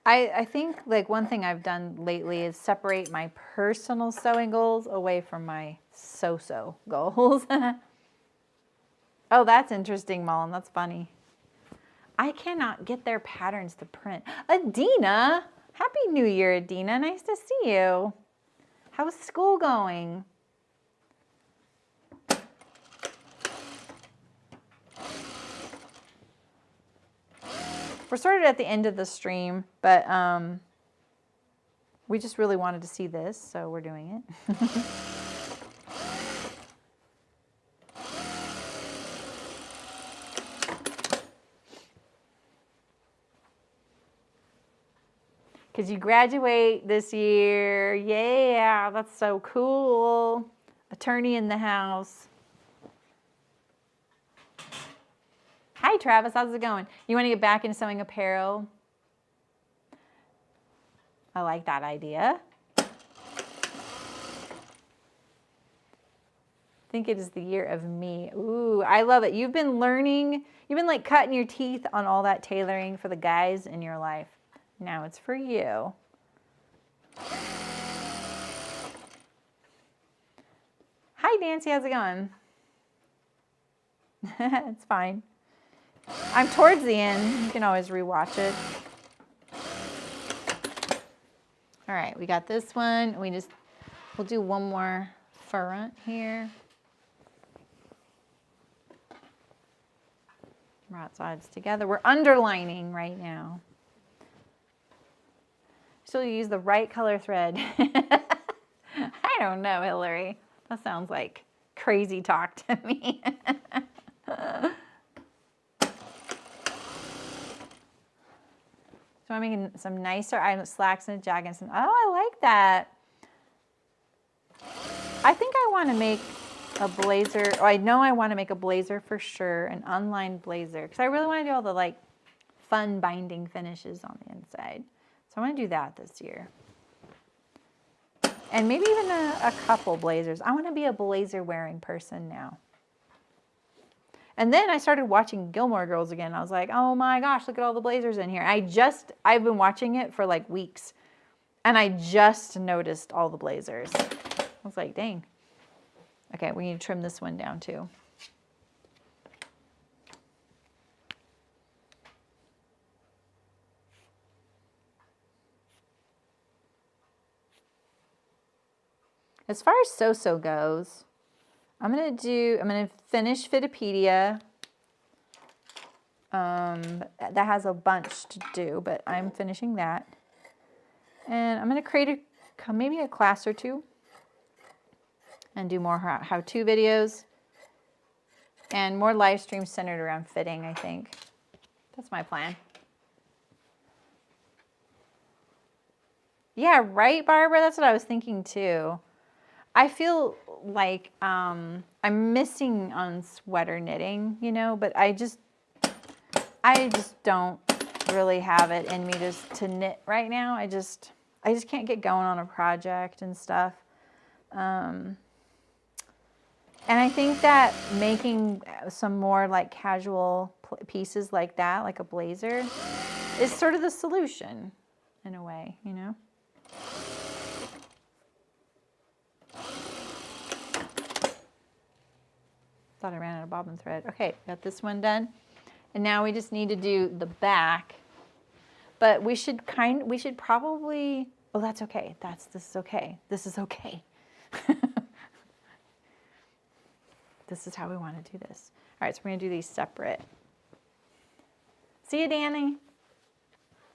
I think like one thing I've done lately is separate my personal sewing goals away from my so-so goals. Oh, that's interesting, Mullen. That's funny. I cannot get their patterns to print. Adina, Happy New Year, Adina. Nice to see you. How's school going? We're sort of at the end of the stream, but we just really wanted to see this, so we're doing it. Because you graduate this year. Yeah, that's so cool. Attorney in the house. Hi, Travis. How's it going? You want to get back into sewing apparel? I like that idea. I think it is the year of me. Ooh, I love it. You've been learning. You've been like cutting your teeth on all that tailoring for the guys in your life. Now it's for you. Hi, Nancy. How's it going? It's fine. I'm towards the end. You can always rewatch it. All right, we got this one. We'll do one more front here. Right sides together. We're underlining right now. So you use the right color thread. I don't know, Hillary. That sounds like crazy talk to me. So I'm making some nicer slacks and a jacket. Oh, I like that. I think I want to make a blazer. Oh, I know I want to make a blazer for sure, an unlined blazer, because I really want to do all the like fun binding finishes on the inside. So I want to do that this year. And maybe even a couple blazers. I want to be a blazer wearing person now. And then I started watching Gilmore Girls again. I was like, oh my gosh, look at all the blazers in here. I've been watching it for like weeks. And I just noticed all the blazers. I was like, dang. Okay, we need to trim this one down too. As far as so-so goes, I'm gonna finish Fittopedia. That has a bunch to do, but I'm finishing that. And I'm gonna create maybe a class or two and do more how-to videos and more live streams centered around fitting, I think. That's my plan. Yeah, right, Barbara? That's what I was thinking too. I feel like I'm missing on sweater knitting, you know, but I just don't really have it in me to knit right now. I just can't get going on a project and stuff. And I think that making some more like casual pieces like that, like a blazer, is sort of the solution in a way, you know? Thought I ran out of bobbin thread. Okay, got this one done. And now we just need to do the back. But we should probably, oh, that's okay. This is okay. This is okay. This is how we want to do this. All right, so we're going to do these separate. See you, Danny.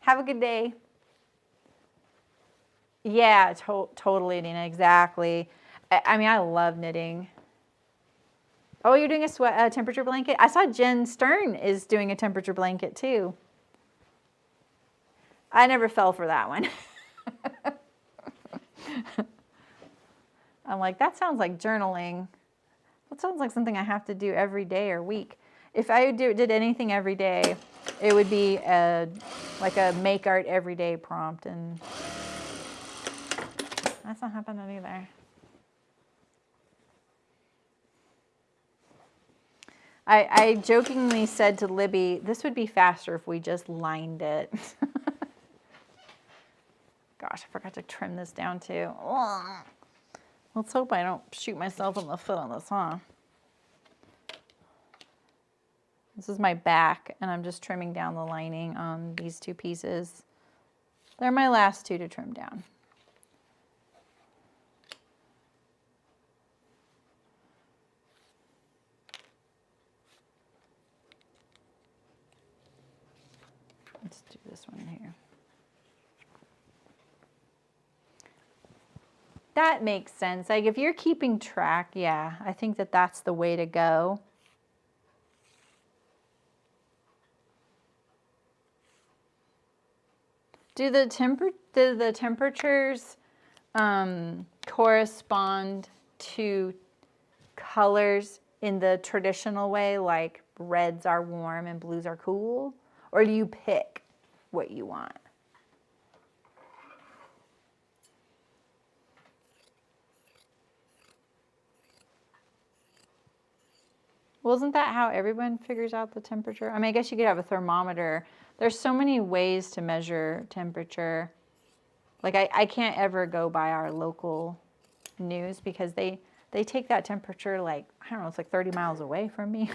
Have a good day. Yeah, totally, Dina, exactly. I mean, I love knitting. Oh, you're doing a temperature blanket? I saw Jen Stern is doing a temperature blanket too. I never fell for that one. I'm like, that sounds like journaling. That sounds like something I have to do every day or week. If I did anything every day, it would be like a make art every day prompt. And That's not happening either. I jokingly said to Libby, this would be faster if we just lined it. Gosh, I forgot to trim this down too. Ugh. Let's hope I don't shoot myself in the foot on this, huh? This is my back, and I'm just trimming down the lining on these two pieces. They're my last two to trim down. Let's do this one here. That makes sense. Like if you're keeping track, yeah, I think that that's the way to go. Do the temperatures correspond to colors in the traditional way, like reds are warm and blues are cool? Or do you pick what you want? Well, isn't that how everyone figures out the temperature? I mean, I guess you could have a thermometer. There's so many ways to measure temperature. Like I can't ever go by our local news because they take that temperature like, I don't know, it's like 30 miles away from me.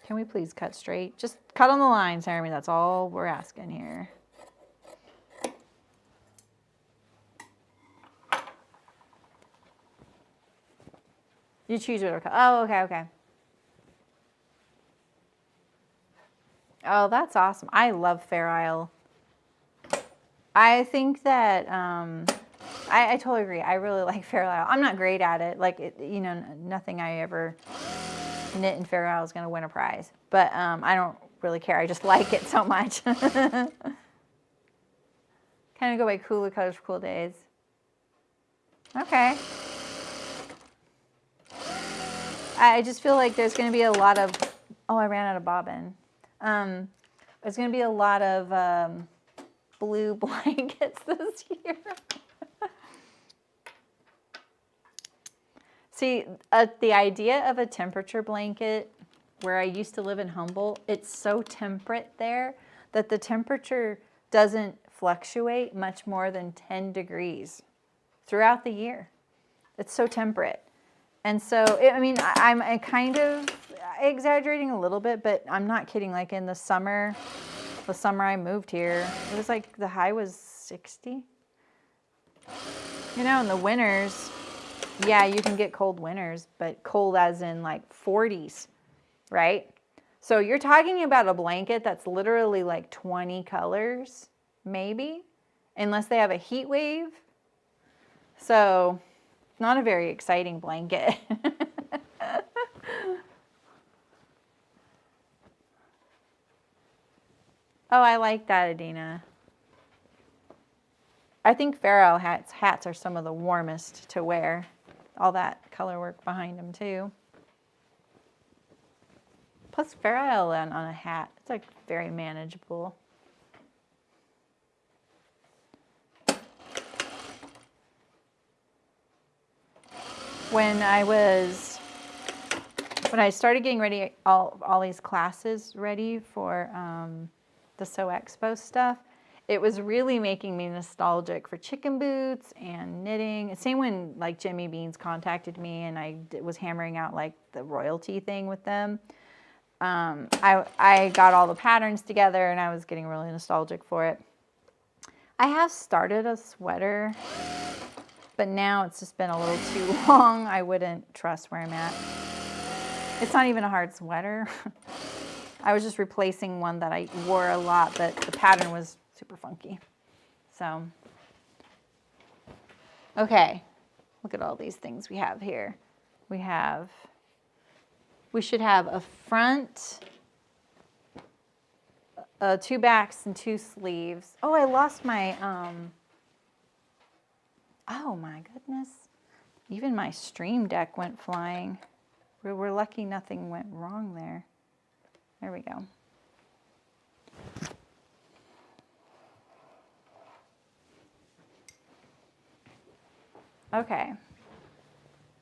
Can we please cut straight? Just cut on the line, Jeremy. That's all we're asking here. You choose whatever color. Oh, okay, okay. Oh, that's awesome. I love Fair Isle. I think that, I totally agree. I really like Fair Isle. I'm not great at it. Like, you know, nothing I ever knit in Fair Isle is going to win a prize. But I don't really care. I just like it so much. Kind of go by cooler colors for cool days. Okay. I just feel like there's going to be a lot of, oh, I ran out of bobbin. There's going to be a lot of blue blankets this year. See, the idea of a temperature blanket, where I used to live in Humboldt, it's so temperate there that the temperature doesn't fluctuate much more than 10 degrees throughout the year. It's so temperate. And so, I mean, I'm kind of exaggerating a little bit, but I'm not kidding. Like in the summer I moved here, it was like the high was 60. You know, in the winters, yeah, you can get cold winters, but cold as in like 40s, right? So you're talking about a blanket that's literally like 20 colors, maybe, unless they have a heat wave. So not a very exciting blanket. Oh, I like that, Adina. I think Fair Isle hats are some of the warmest to wear. All that color work behind them too. Plus Fair Isle on a hat, it's like very manageable. When I started getting ready, all these classes ready for the Sew Expo stuff, it was really making me nostalgic for chicken boots and knitting. Same when like Jimmy Beans contacted me and I was hammering out like the royalty thing with them. I got all the patterns together and I was getting really nostalgic for it. I have started a sweater, but now it's just been a little too long. I wouldn't trust where I'm at. It's not even a hard sweater. I was just replacing one that I wore a lot, but the pattern was super funky. So, okay, look at all these things we have here. We should have a front, 2 backs, and 2 sleeves. Oh, I lost my, oh my goodness. Even my stream deck went flying. We're lucky nothing went wrong there. There we go. Okay.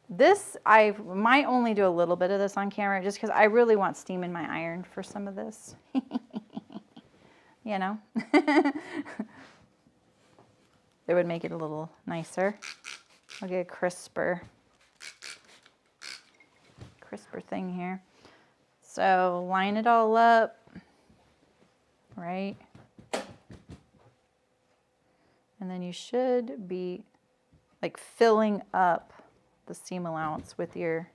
This, I might only do a little bit of this on camera just because I really want steam in my iron for some of this. You know? It would make it a little nicer. I'll get a crisper thing here. So line it all up, right? And then you should be like filling up the seam allowance with your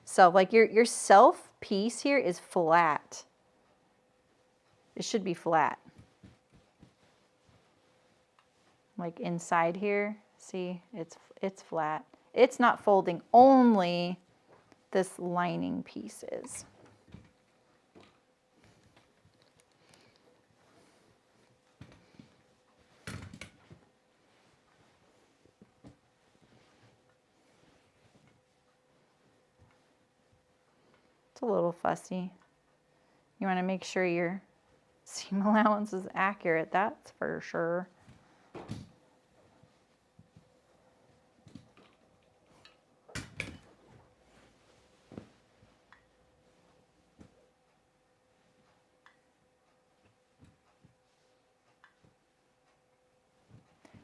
self. Like your self piece here is flat. It should be flat. Like inside here, see, it's flat. It's not folding, only this lining piece is. It's a little fussy. You want to make sure your seam allowance is accurate, that's for sure.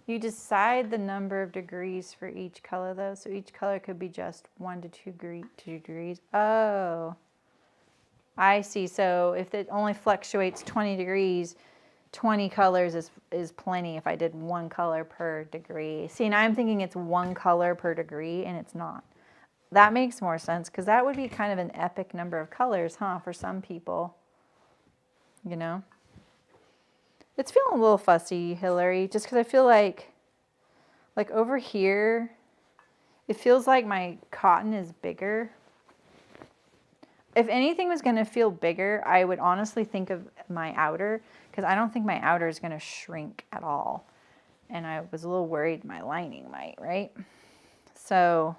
You decide the number of degrees for each color though, so each color could be just 1 to 2 degrees. Oh, I see. So if it only fluctuates 20 degrees, 20 colors is plenty if I did 1 color per degree. See, now I'm thinking it's 1 color per degree, and it's not. That makes more sense, because that would be kind of an epic number of colors, huh, for some people, you know? It's feeling a little fussy, Hillary, just because I feel like over here, it feels like my cotton is bigger. If anything was going to feel bigger, I would honestly think of my outer, because I don't think my outer is going to shrink at all. And I was a little worried my lining might, right? So,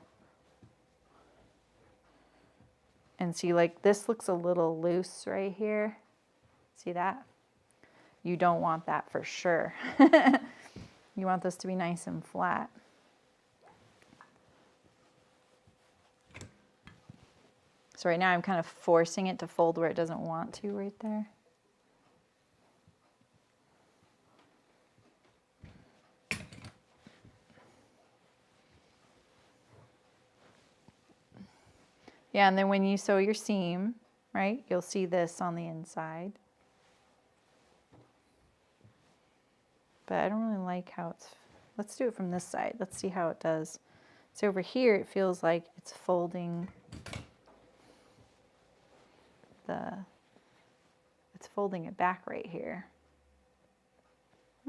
and see, like this looks a little loose right here. See that? You don't want that for sure. You want this to be nice and flat. So right now I'm kind of forcing it to fold where it doesn't want to right there. Yeah, and then when you sew your seam, right, you'll see this on the inside. But I don't really like how it's, let's do it from this side. Let's see how it does. So over here, it feels like it's folding it's folding it back right here.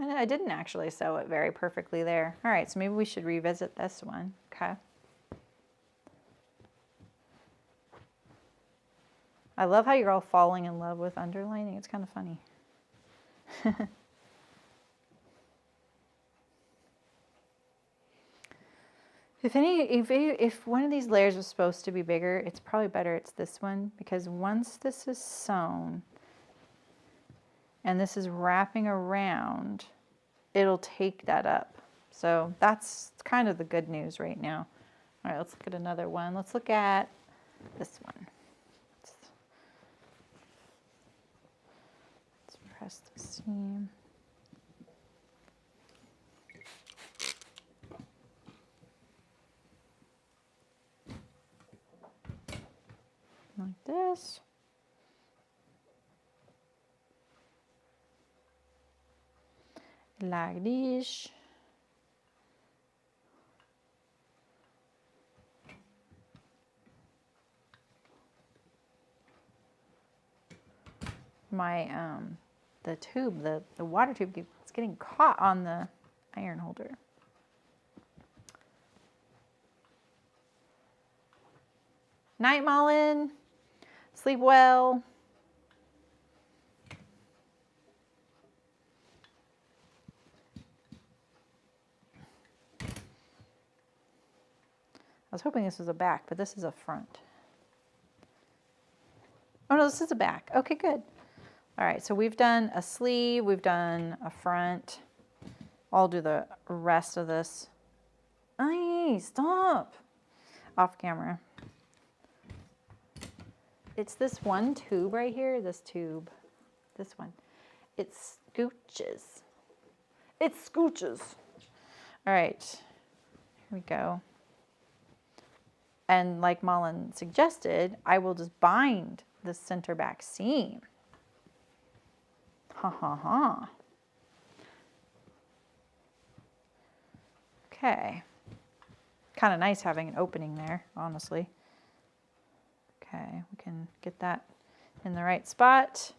And I didn't actually sew it very perfectly there. All right, so maybe we should revisit this one, okay? I love how you're all falling in love with underlining. It's kind of funny. If one of these layers was supposed to be bigger, it's probably better it's this one, because once this is sewn and this is wrapping around, it'll take that up. So that's kind of the good news right now. All right, let's look at another one. Let's look at this one. Let's press the seam. Like this. Like this. My the tube, the water tube keeps getting caught on the iron holder. Night, Malin. Sleep well. I was hoping this was a back, but this is a front. Oh no, this is a back. Okay, good. All right, so we've done a sleeve, we've done a front. I'll do the rest of this. Oh me. Stop. Off camera. It's this one tube right here. This tube. This one. It scooches. It scooches. All right. Here we go. And like Mullen suggested, I will just bind the center back seam. Ha ha ha. Okay. Kind of nice having an opening there, honestly. Okay, we can get that in the right spot.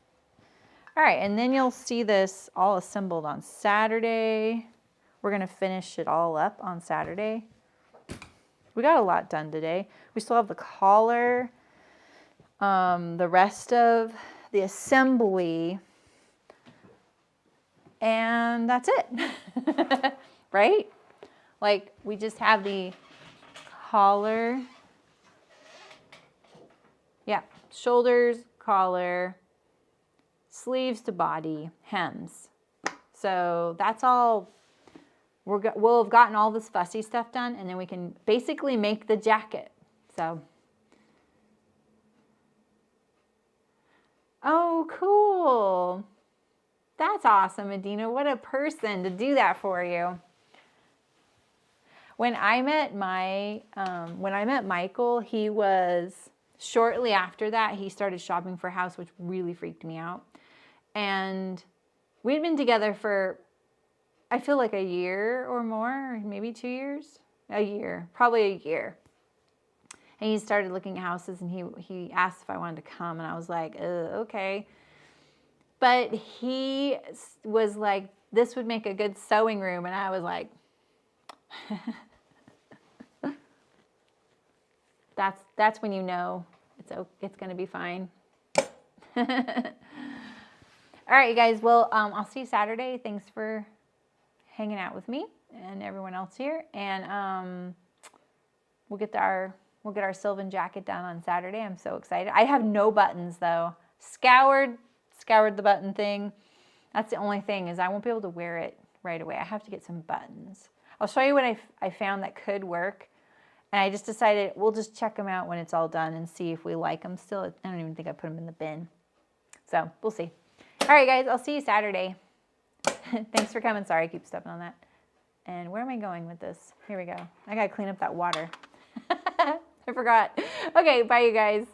All right, and then you'll see this all assembled on Saturday. We're gonna finish it all up on Saturday. We got a lot done today. We still have the collar, the rest of the assembly, and that's it, right? Like, we just have the collar, yeah, shoulders, collar, sleeves to body, hems. So that's all. We'll have gotten all this fussy stuff done, and then we can basically make the jacket. So, oh, cool. That's awesome, Adina. What a person to do that for you. When I met Michael, he was, shortly after that, he started shopping for a house, which really freaked me out. And we'd been together for, I feel like a year or more, maybe 2 years, a year, probably a year. And he started looking at houses, and he asked if I wanted to come, and I was like, okay. But he was like, this would make a good sewing room, and I was like, that's when you know it's going to be fine. All right, you guys. Well, I'll see you Saturday. Thanks for hanging out with me and everyone else here, and we'll get our Sylvan jacket done on Saturday. I'm so excited. I have no buttons though. Scoured the button thing. That's the only thing, is I won't be able to wear it right away. I have to get some buttons. I'll show you what I found that could work, and I just decided we'll just check them out when it's all done and see if we like them still. I don't even think I put them in the bin, so we'll see. All right, guys, I'll see you Saturday. Thanks for coming. Sorry, I keep stepping on that. And where am I going with this? Here we go. I gotta clean up that water. I forgot. Okay, bye, you guys.